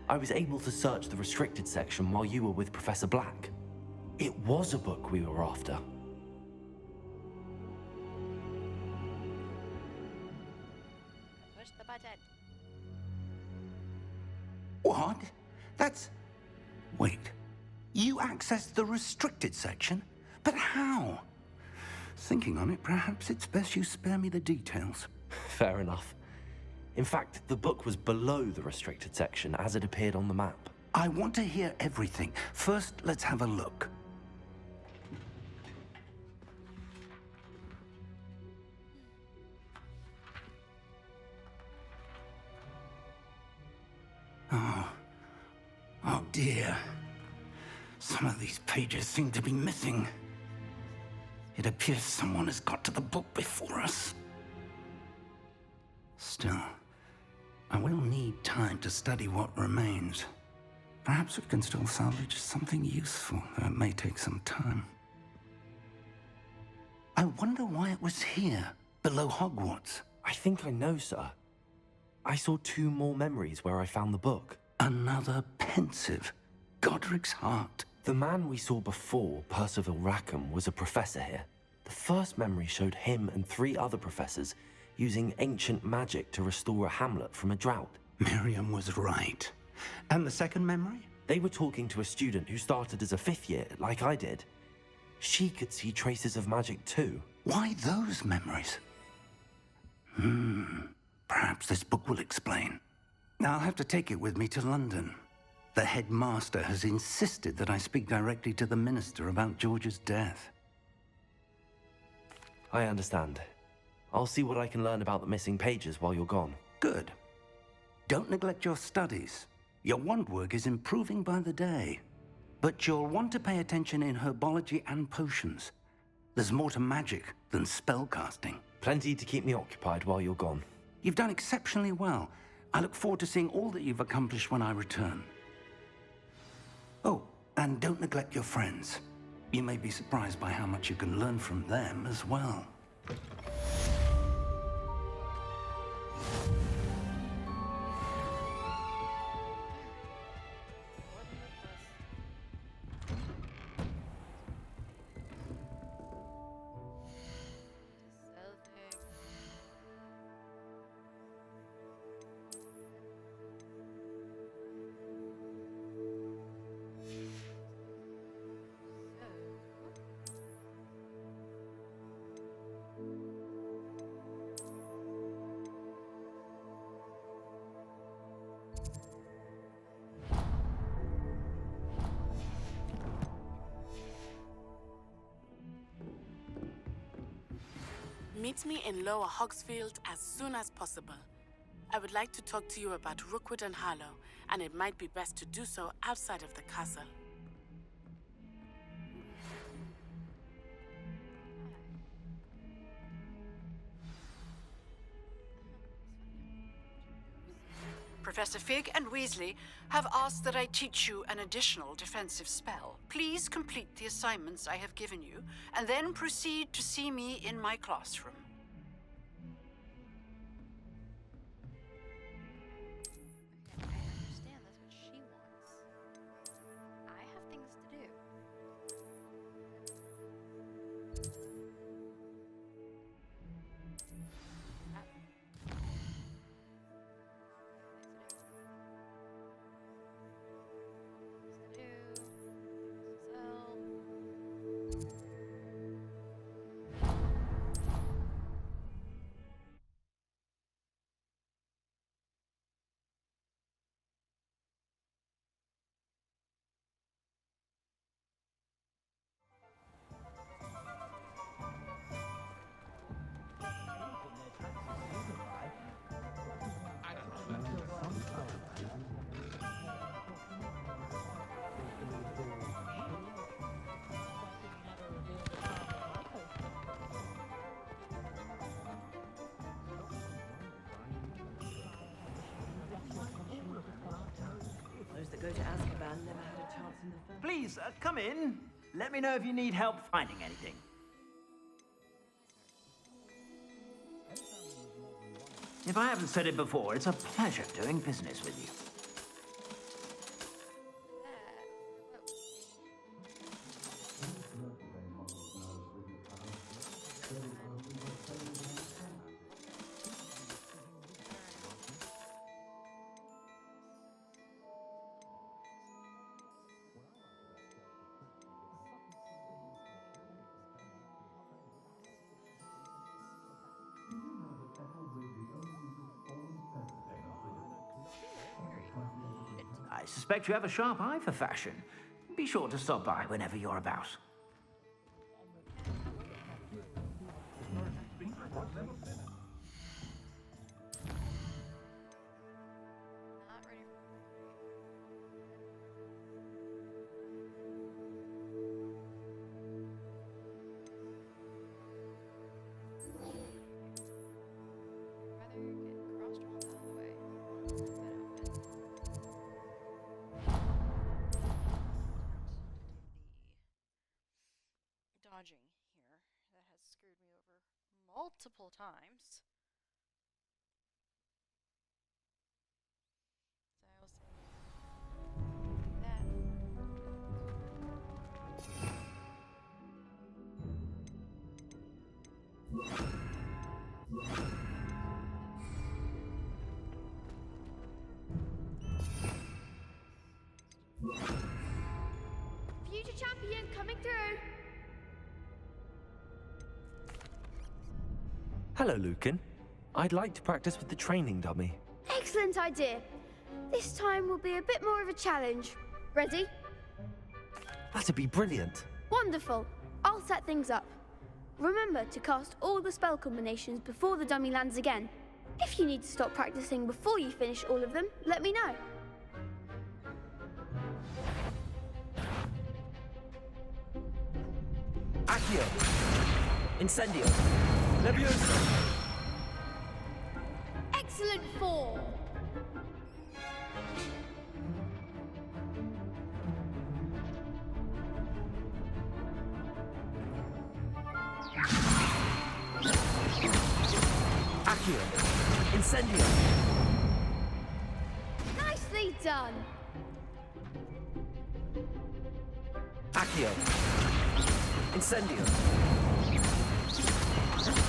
I was able to search the restricted section while you were with Professor Black. It was a book we were after. Push the button. What? That's... Wait. You accessed the restricted section? But how? Thinking on it, perhaps it's best you spare me the details. Fair enough. In fact, the book was below the restricted section as it appeared on the map. I want to hear everything. First, let's have a look. Oh dear. Some of these pages seem to be missing. It appears someone has got to the book before us. Still, I will need time to study what remains. Perhaps we can still salvage something useful, though it may take some time. I wonder why it was here, below Hogwarts. I think I know, sir. I saw 2 more memories where I found the book. Another pensive. Godric's heart. The man we saw before, Percival Rackham, was a professor here. The first memory showed him and 3 other professors using ancient magic to restore a hamlet from a drought. Miriam was right. And the second memory? They were talking to a student who started as a 5th year, like I did. She could see traces of magic too. Why those memories? Perhaps this book will explain. Now I'll have to take it with me to London. The headmaster has insisted that I speak directly to the minister about George's death. I understand. I'll see what I can learn about the missing pages while you're gone. Good. Don't neglect your studies. Your wand work is improving by the day. But you'll want to pay attention in herbology and potions. There's more to magic than spellcasting. Plenty to keep me occupied while you're gone. You've done exceptionally well. I look forward to seeing all that you've accomplished when I return. Oh, and don't neglect your friends. You may be surprised by how much you can learn from them as well. Meet me in Lower Hogsfield as soon as possible. I would like to talk to you about Rookwood and Harlow, and it might be best to do so outside of the castle. Professor Fig and Weasley have asked that I teach you an additional defensive spell. Please complete the assignments I have given you, and then proceed to see me in my classroom. I understand that's what she wants. I have things to do. to Azkaban never had a chance in the first. Please, come in. Let me know if you need help finding anything. If I haven't said it before, it's a pleasure doing business with you. I suspect you have a sharp eye for fashion. Be sure to stop by whenever you're about. Dodging here that has screwed me over multiple times. So I will say that. Future champion coming through. Hello, Lucan. I'd like to practice with the training dummy. Excellent idea. This time will be a bit more of a challenge. Ready? That'd be brilliant. Wonderful. I'll set things up. Remember to cast all the spell combinations before the dummy lands again. If you need to stop practicing before you finish all of them, let me know. Accio! Incendio! Leviosa! Excellent form! Accio! Incendio! Nicely done! Accio! Incendio!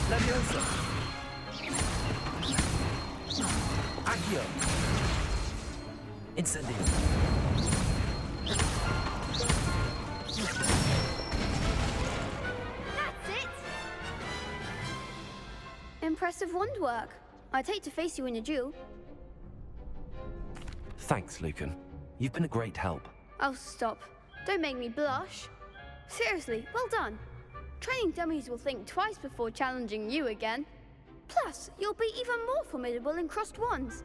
Leviosa! Accio! Incendio! That's it! Impressive wand work. I'd hate to face you in a duel. Thanks, Lucan. You've been a great help. Oh, stop. Don't make me blush. Seriously, well done. Training dummies will think twice before challenging you again. Plus, you'll be even more formidable in crossed wands.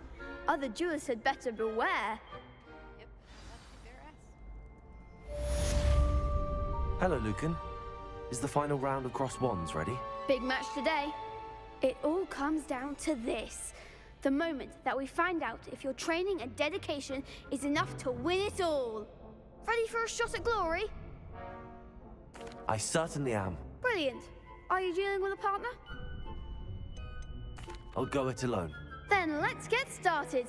Other duelists had better beware. Hello, Lucan. Is the final round of crossed wands ready? Big match today. It all comes down to this. The moment that we find out if your training and dedication is enough to win it all. Ready for a shot at glory? I certainly am. Brilliant. Are you dealing with a partner? I'll go it alone. Then let's get started.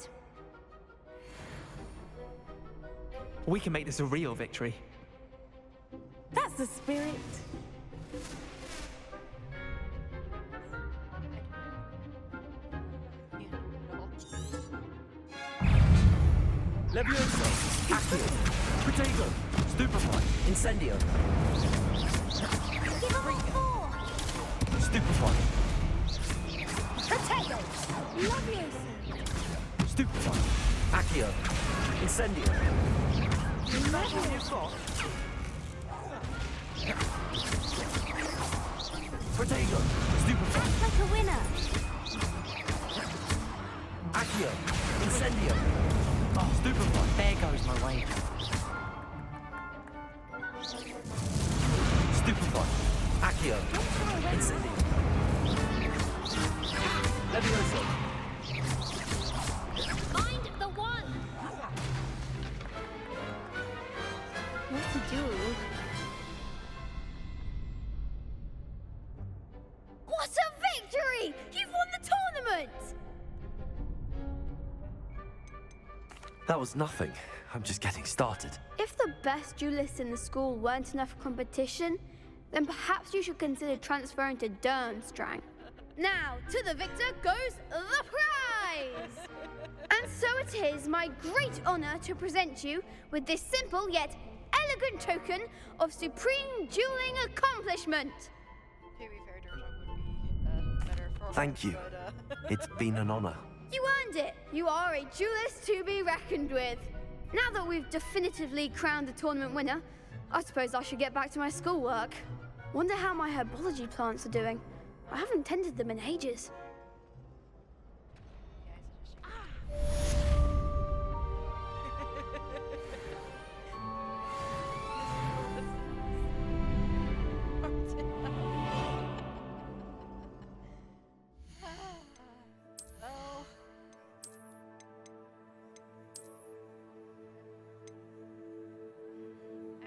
We can make this a real victory. That's the spirit. Leviosa! Accio! Potato! Stupefy! Incendio! Give them all four! Stupefy! Potato! Leviosa! Stupefy! Accio! Incendio! Leviosa! Potato! Stupefy! Act like a winner! Accio! Incendio! Stupefy! There goes my wager. Stupefy! Accio! Incendio! Leviosa! Find the one! What to do? What a victory! You've won the tournament! That was nothing. I'm just getting started. If the best duelists in the school weren't enough for competition, then perhaps you should consider transferring to Durmstrang. Now, to the victor goes the prize! And so it is my great honor to present you with this simple yet elegant token of supreme dueling accomplishment. To be fair, Durmstrang would be better for Thank you. But, It's been an honor. You earned it! You are a duelist to be reckoned with. Now that we've definitively crowned the tournament winner, I suppose I should get back to my schoolwork. Wonder how my herbology plants are doing. I haven't tended them in ages.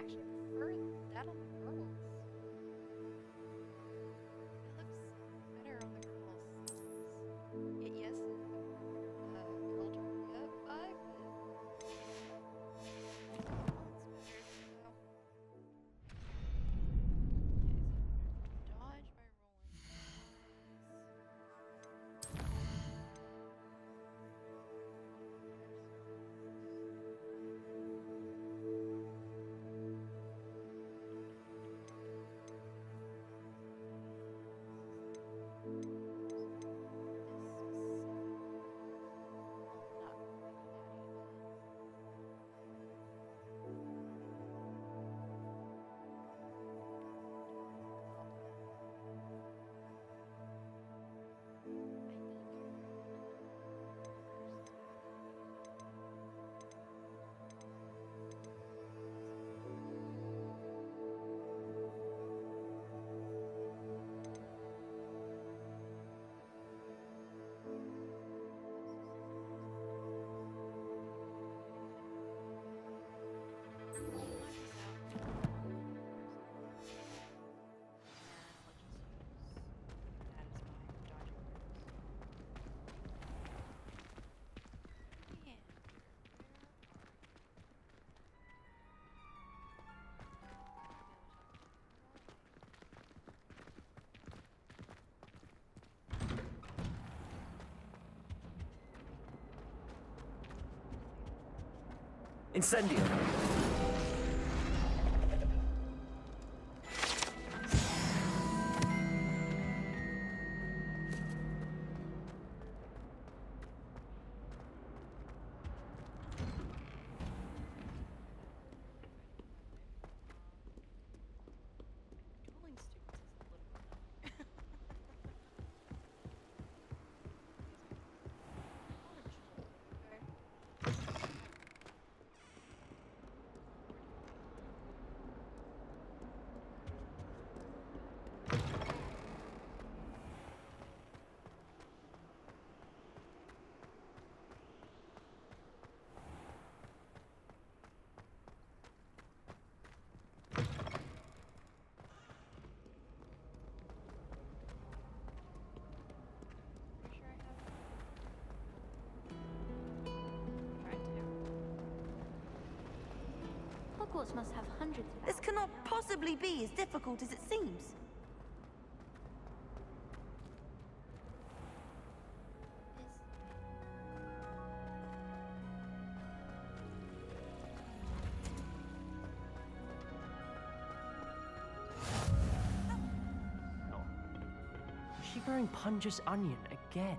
actually prefer that on the girls. It looks better on the girls. Yes, culture, yep, vibe, but it's better though. Dodge by Incendio! dueling students is a little annoying. Hogwarts must have hundreds of This cannot possibly be as difficult as it seems. Is she wearing Punja's onion again?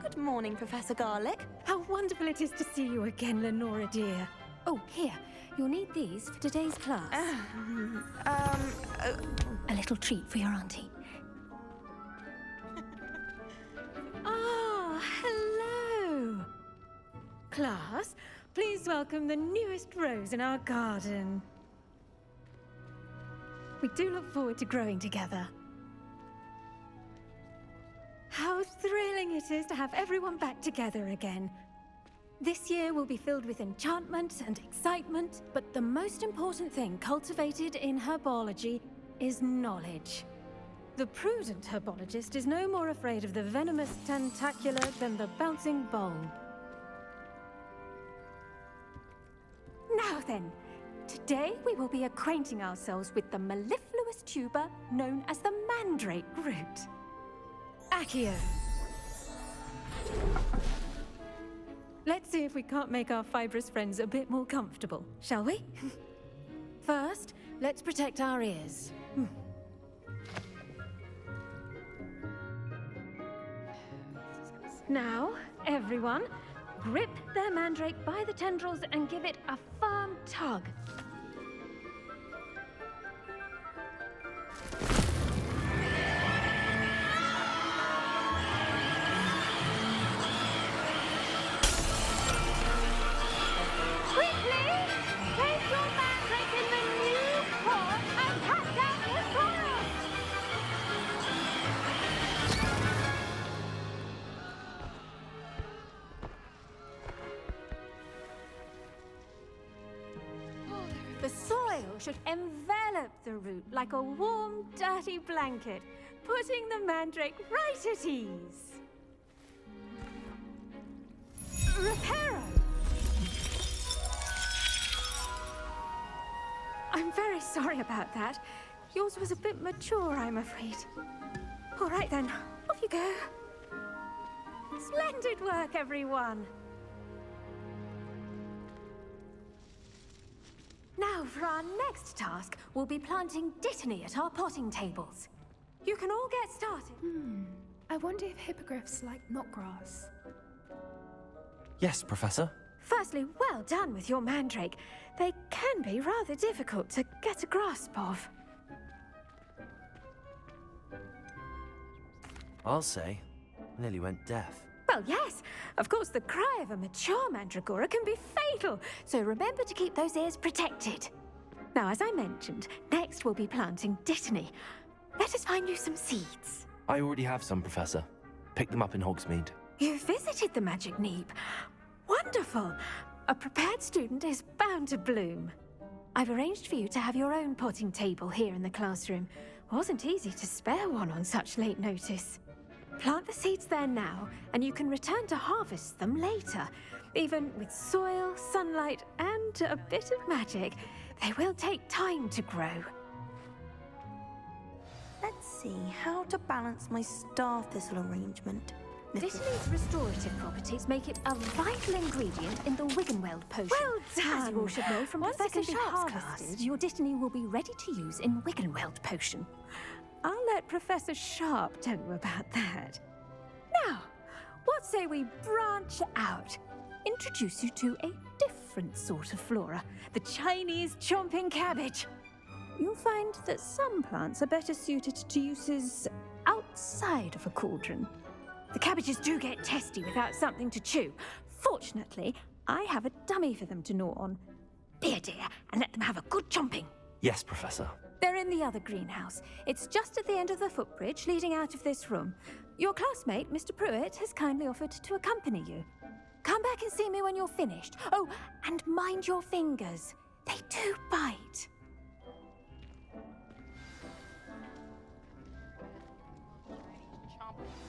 Good morning, Professor Garlick. How wonderful it is to see you again, Lenora dear. Oh, here. You'll need these for today's class. A little treat for your auntie. Ah, hello. Class, please welcome the newest rose in our garden. We do look forward to growing together. How thrilling it is to have everyone back together again. This year will be filled with enchantment and excitement, but the most important thing cultivated in herbology is knowledge. The prudent herbologist is no more afraid of the venomous tentacula than the bouncing bulb. Now then, today we will be acquainting ourselves with the mellifluous tuber known as the mandrake root. Accio. Let's see if we can't make our fibrous friends a bit more comfortable, shall we? First, let's protect our ears. Now, everyone, grip their mandrake by the tendrils and give it a firm tug. Quickly! Place your mandrake in the new pot and cut down the soil! The soil should envelop the root like a warm, dirty blanket, putting the mandrake right at ease. Reparo! I'm very sorry about that. Yours was a bit mature, I'm afraid. All right then, off you go. Splendid work, everyone. Now, for our next task, we'll be planting dittany at our potting tables. You can all get started. I wonder if hippogriffs like knotgrass. Yes, Professor. Firstly, well done with your mandrake. They can be rather difficult to get a grasp of. I'll say, nearly went deaf. Well, yes. Of course, the cry of a mature mandragora can be fatal, so remember to keep those ears protected. Now, as I mentioned, next we'll be planting dittany. Let us find you some seeds. I already have some, Professor. Picked them up in Hogsmeade. You visited the Magic Neep. Wonderful. A prepared student is bound to bloom. I've arranged for you to have your own potting table here in the classroom. Wasn't easy to spare one on such late notice. Plant the seeds there now, and you can return to harvest them later. Even with soil, sunlight, and a bit of magic, they will take time to grow. Let's see how to balance my star thistle arrangement. Dittany's restorative properties make it a vital ingredient in the Wiggenweld potion. Well done! As you all should know from Professor Sharp's class, your dittany will be ready to use in Wiggenweld potion. I'll let Professor Sharp tell you about that. Now, what say we branch out? Introduce you to a different sort of flora, the Chinese chomping cabbage. You'll find that some plants are better suited to uses outside of a cauldron. The cabbages do get testy without something to chew. Fortunately, I have a dummy for them to gnaw on. Be a dear and let them have a good chomping. Yes, Professor. They're in the other greenhouse. It's just at the end of the footbridge leading out of this room. Your classmate, Mr. Pruitt, has kindly offered to accompany you. Come back and see me when you're finished. Oh, and mind your fingers. They do bite.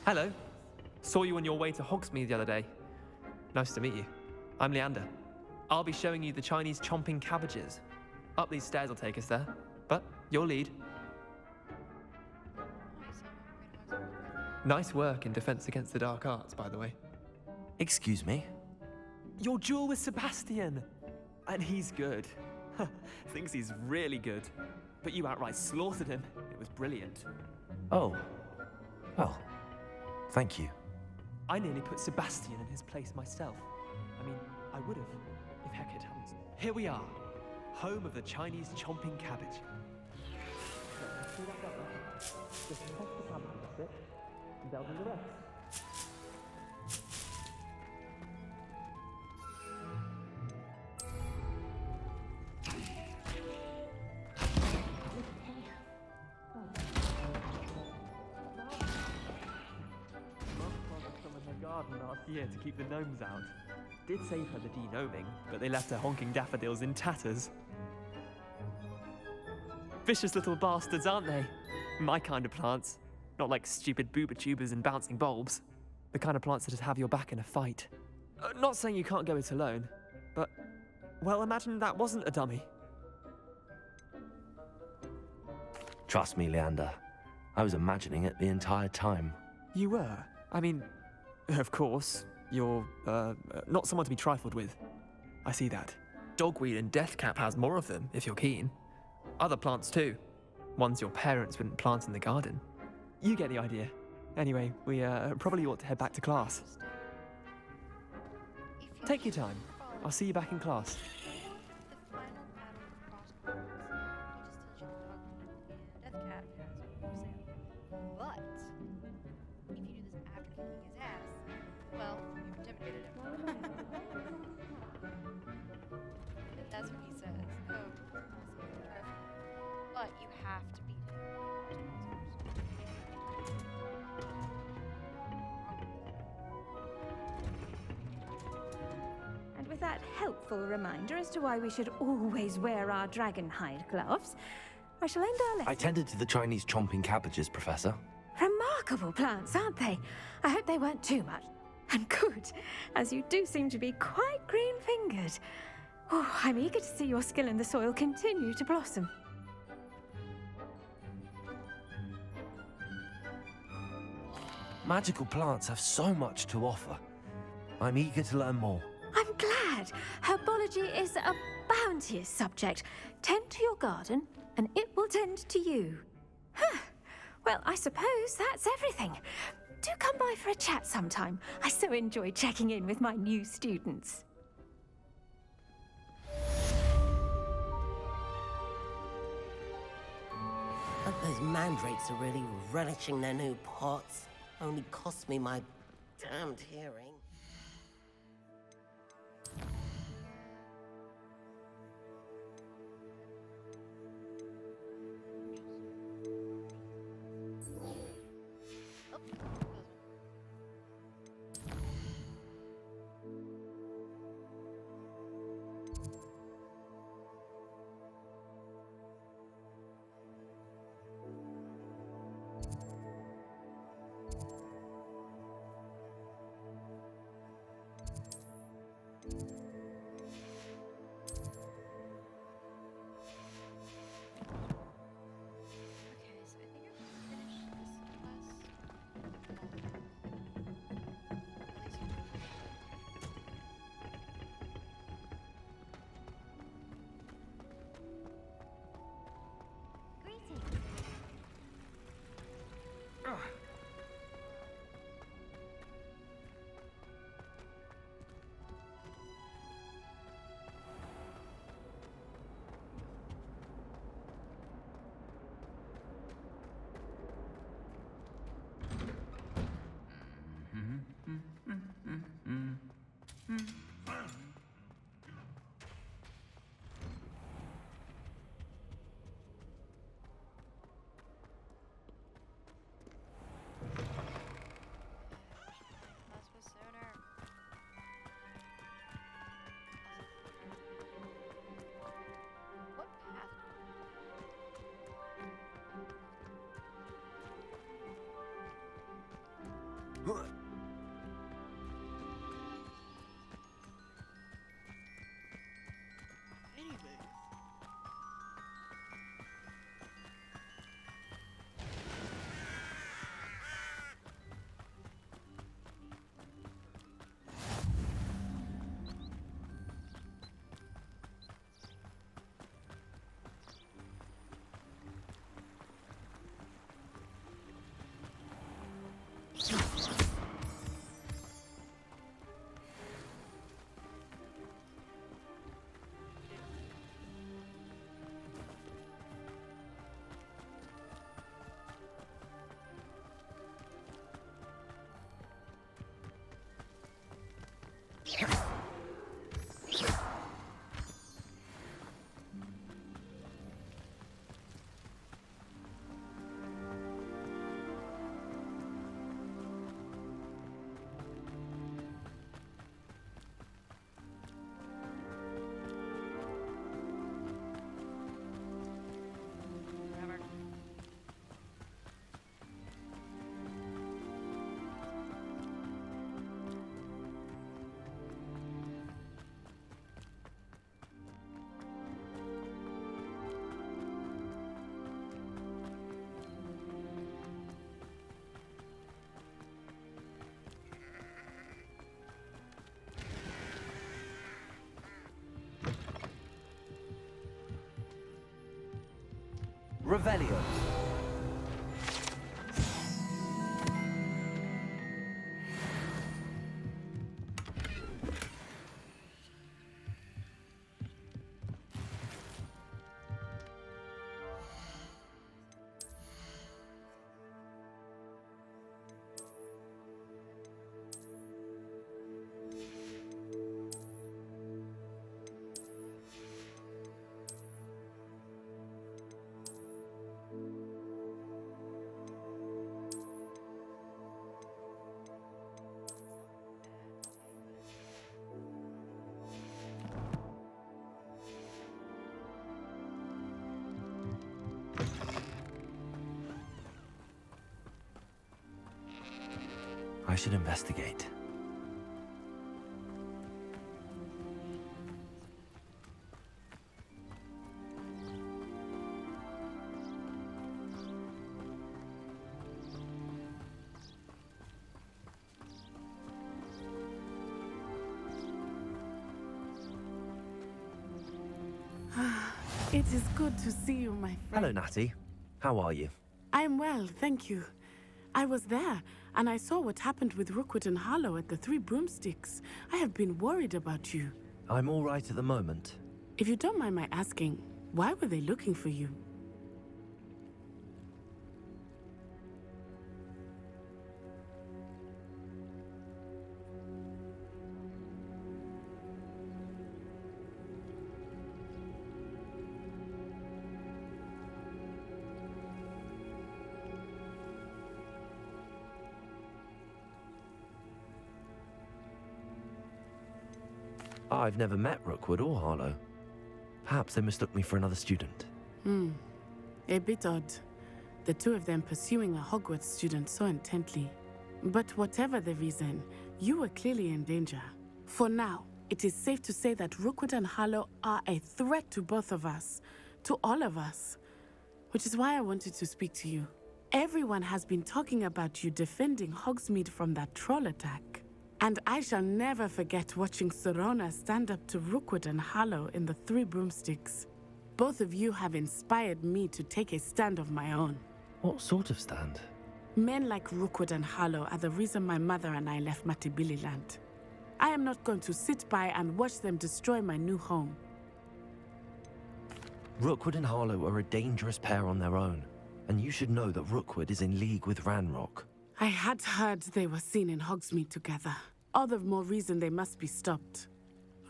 Hello. Saw you on your way to Hogsmeade the other day. Nice to meet you. I'm Leander. I'll be showing you the Chinese chomping cabbages. Up these stairs will take us there, but you'll lead. Nice work in Defense Against the Dark Arts, by the way. Excuse me? Your duel with Sebastian! And he's good. Thinks he's really good. But you outright slaughtered him. It was brilliant. Oh. Well, thank you. I nearly put Sebastian in his place myself. I mean, I would have, if Hecate hadn't. Here we are, home of the Chinese chomping cabbage. Just toss the cabbage a bit, and they'll do the rest. garden last year to keep the gnomes out. Did save her the de-gnoming, but they left her honking daffodils in tatters. Vicious little bastards, aren't they? My kind of plants. Not like stupid booba tubers and bouncing bulbs. The kind of plants that'd have your back in a fight. Not saying you can't go it alone, but, well, imagine that wasn't a dummy. Trust me, Leander. I was imagining it the entire time. You were? I mean, of course, you're, not someone to be trifled with. I see that. Dogweed and deathcap has more of them, if you're keen. Other plants too. Ones your parents wouldn't plant in the garden. You get the idea. Anyway, we probably ought to head back to class. Take your time. I'll see you back in class. But if you do this after kicking his ass, well, you've intimidated him. That's what he says. Oh, but you have to beat him. And with that helpful reminder as to why we should always wear our dragon hide gloves, I shall end our lesson. I tended to the Chinese chomping cabbages, Professor. Remarkable plants, aren't they? I hope they weren't too much. And good, as you do seem to be quite green-fingered. Oh, I'm eager to see your skill in the soil continue to blossom. Magical plants have so much to offer. I'm eager to learn more. I'm glad. Herbology is a bounteous subject. Tend to your garden, and it will tend to you. Huh. Well, I suppose that's everything. Do come by for a chat sometime. I so enjoy checking in with my new students. Hope those mandrakes are really relishing their new pots. Only cost me my damned hearing. Revelio. I should investigate. It is good to see you, my friend. Hello, Natty. How are you? I'm well, thank you. I was there, and I saw what happened with Rookwood and Harlow at the Three Broomsticks. I have been worried about you. I'm all right at the moment. If you don't mind my asking, why were they looking for you? I've never met Rookwood or Harlow. Perhaps they mistook me for another student. A bit odd. The two of them pursuing a Hogwarts student so intently. But whatever the reason, you were clearly in danger. For now, it is safe to say that Rookwood and Harlow are a threat to both of us. To all of us. Which is why I wanted to speak to you. Everyone has been talking about you defending Hogsmeade from that troll attack. And I shall never forget watching Serona stand up to Rookwood and Harlow in the Three Broomsticks. Both of you have inspired me to take a stand of my own. What sort of stand? Men like Rookwood and Harlow are the reason my mother and I left Matabeleland. I am not going to sit by and watch them destroy my new home. Rookwood and Harlow are a dangerous pair on their own, and you should know that Rookwood is in league with Ranrock. I had heard they were seen in Hogsmeade together. All the more reason they must be stopped.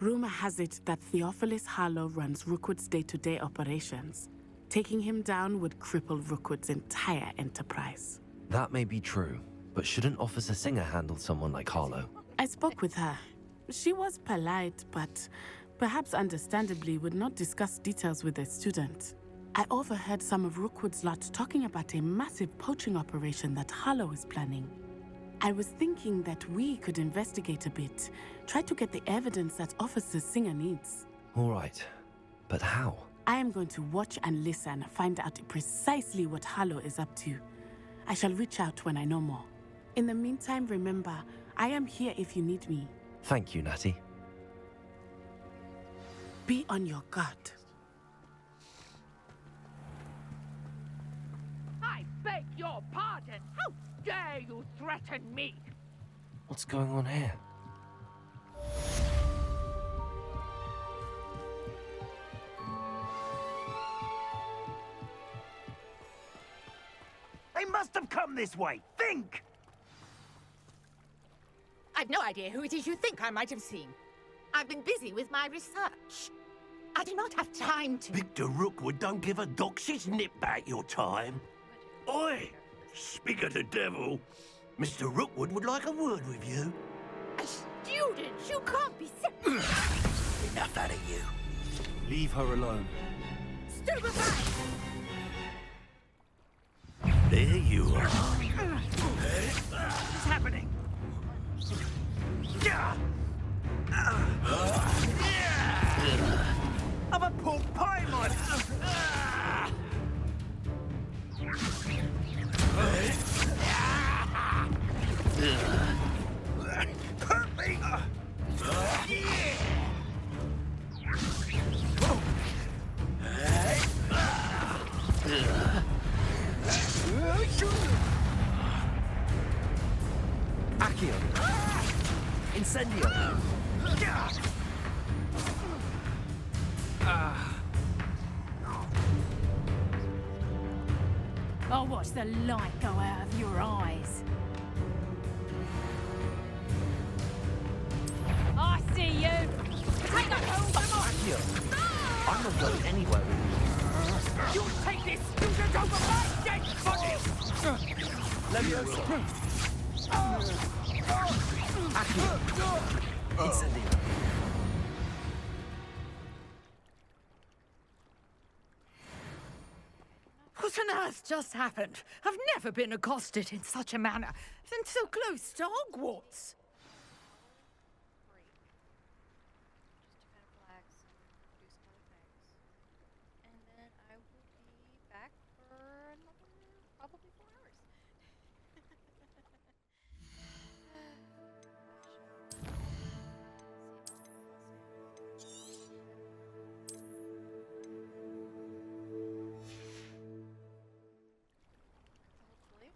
Rumor has it that Theophilus Harlow runs Rookwood's day-to-day operations. Taking him down would cripple Rookwood's entire enterprise. That may be true, but shouldn't Officer Singer handle someone like Harlow? I spoke with her. She was polite, but perhaps understandably would not discuss details with a student. I overheard some of Rookwood's lot talking about a massive poaching operation that Harlow is planning. I was thinking that we could investigate a bit, try to get the evidence that Officer Singer needs. All right, but how? I am going to watch and listen, find out precisely what Harlow is up to. I shall reach out when I know more. In the meantime, remember, I am here if you need me. Thank you, Natty. Be on your guard. I beg your pardon. How dare you threaten me? What's going on here? They must have come this way. Think! I've no idea who it is you think I might have seen. I've been busy with my research. I do not have time to... Victor Rookwood don't give a doxy's nip back your time. Oi! Speak of the devil. Mr. Rookwood would like a word with you. A student? You can't be Enough out of you. Leave her alone. Stupefy! There you are. What's happening? I'm a pork pie, man! Hurt me! Accio. Incendio. I'll watch the light go out of your eyes. I see you! Take a hold of my... Accio. I'm not going anywhere with you. You take this student over my dead body! Levioso. Accio. Incendio. What on earth just happened? I've never been accosted in such a manner, and so close to Hogwarts. And then I will be back for another probably 4 hours. Hopefully,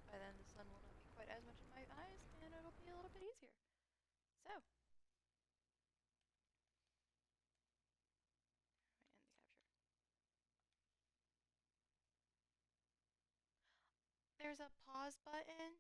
by then the sun will not be quite as much in my eyes, and it'll be a little bit easier. So, end the capture. There's a pause button.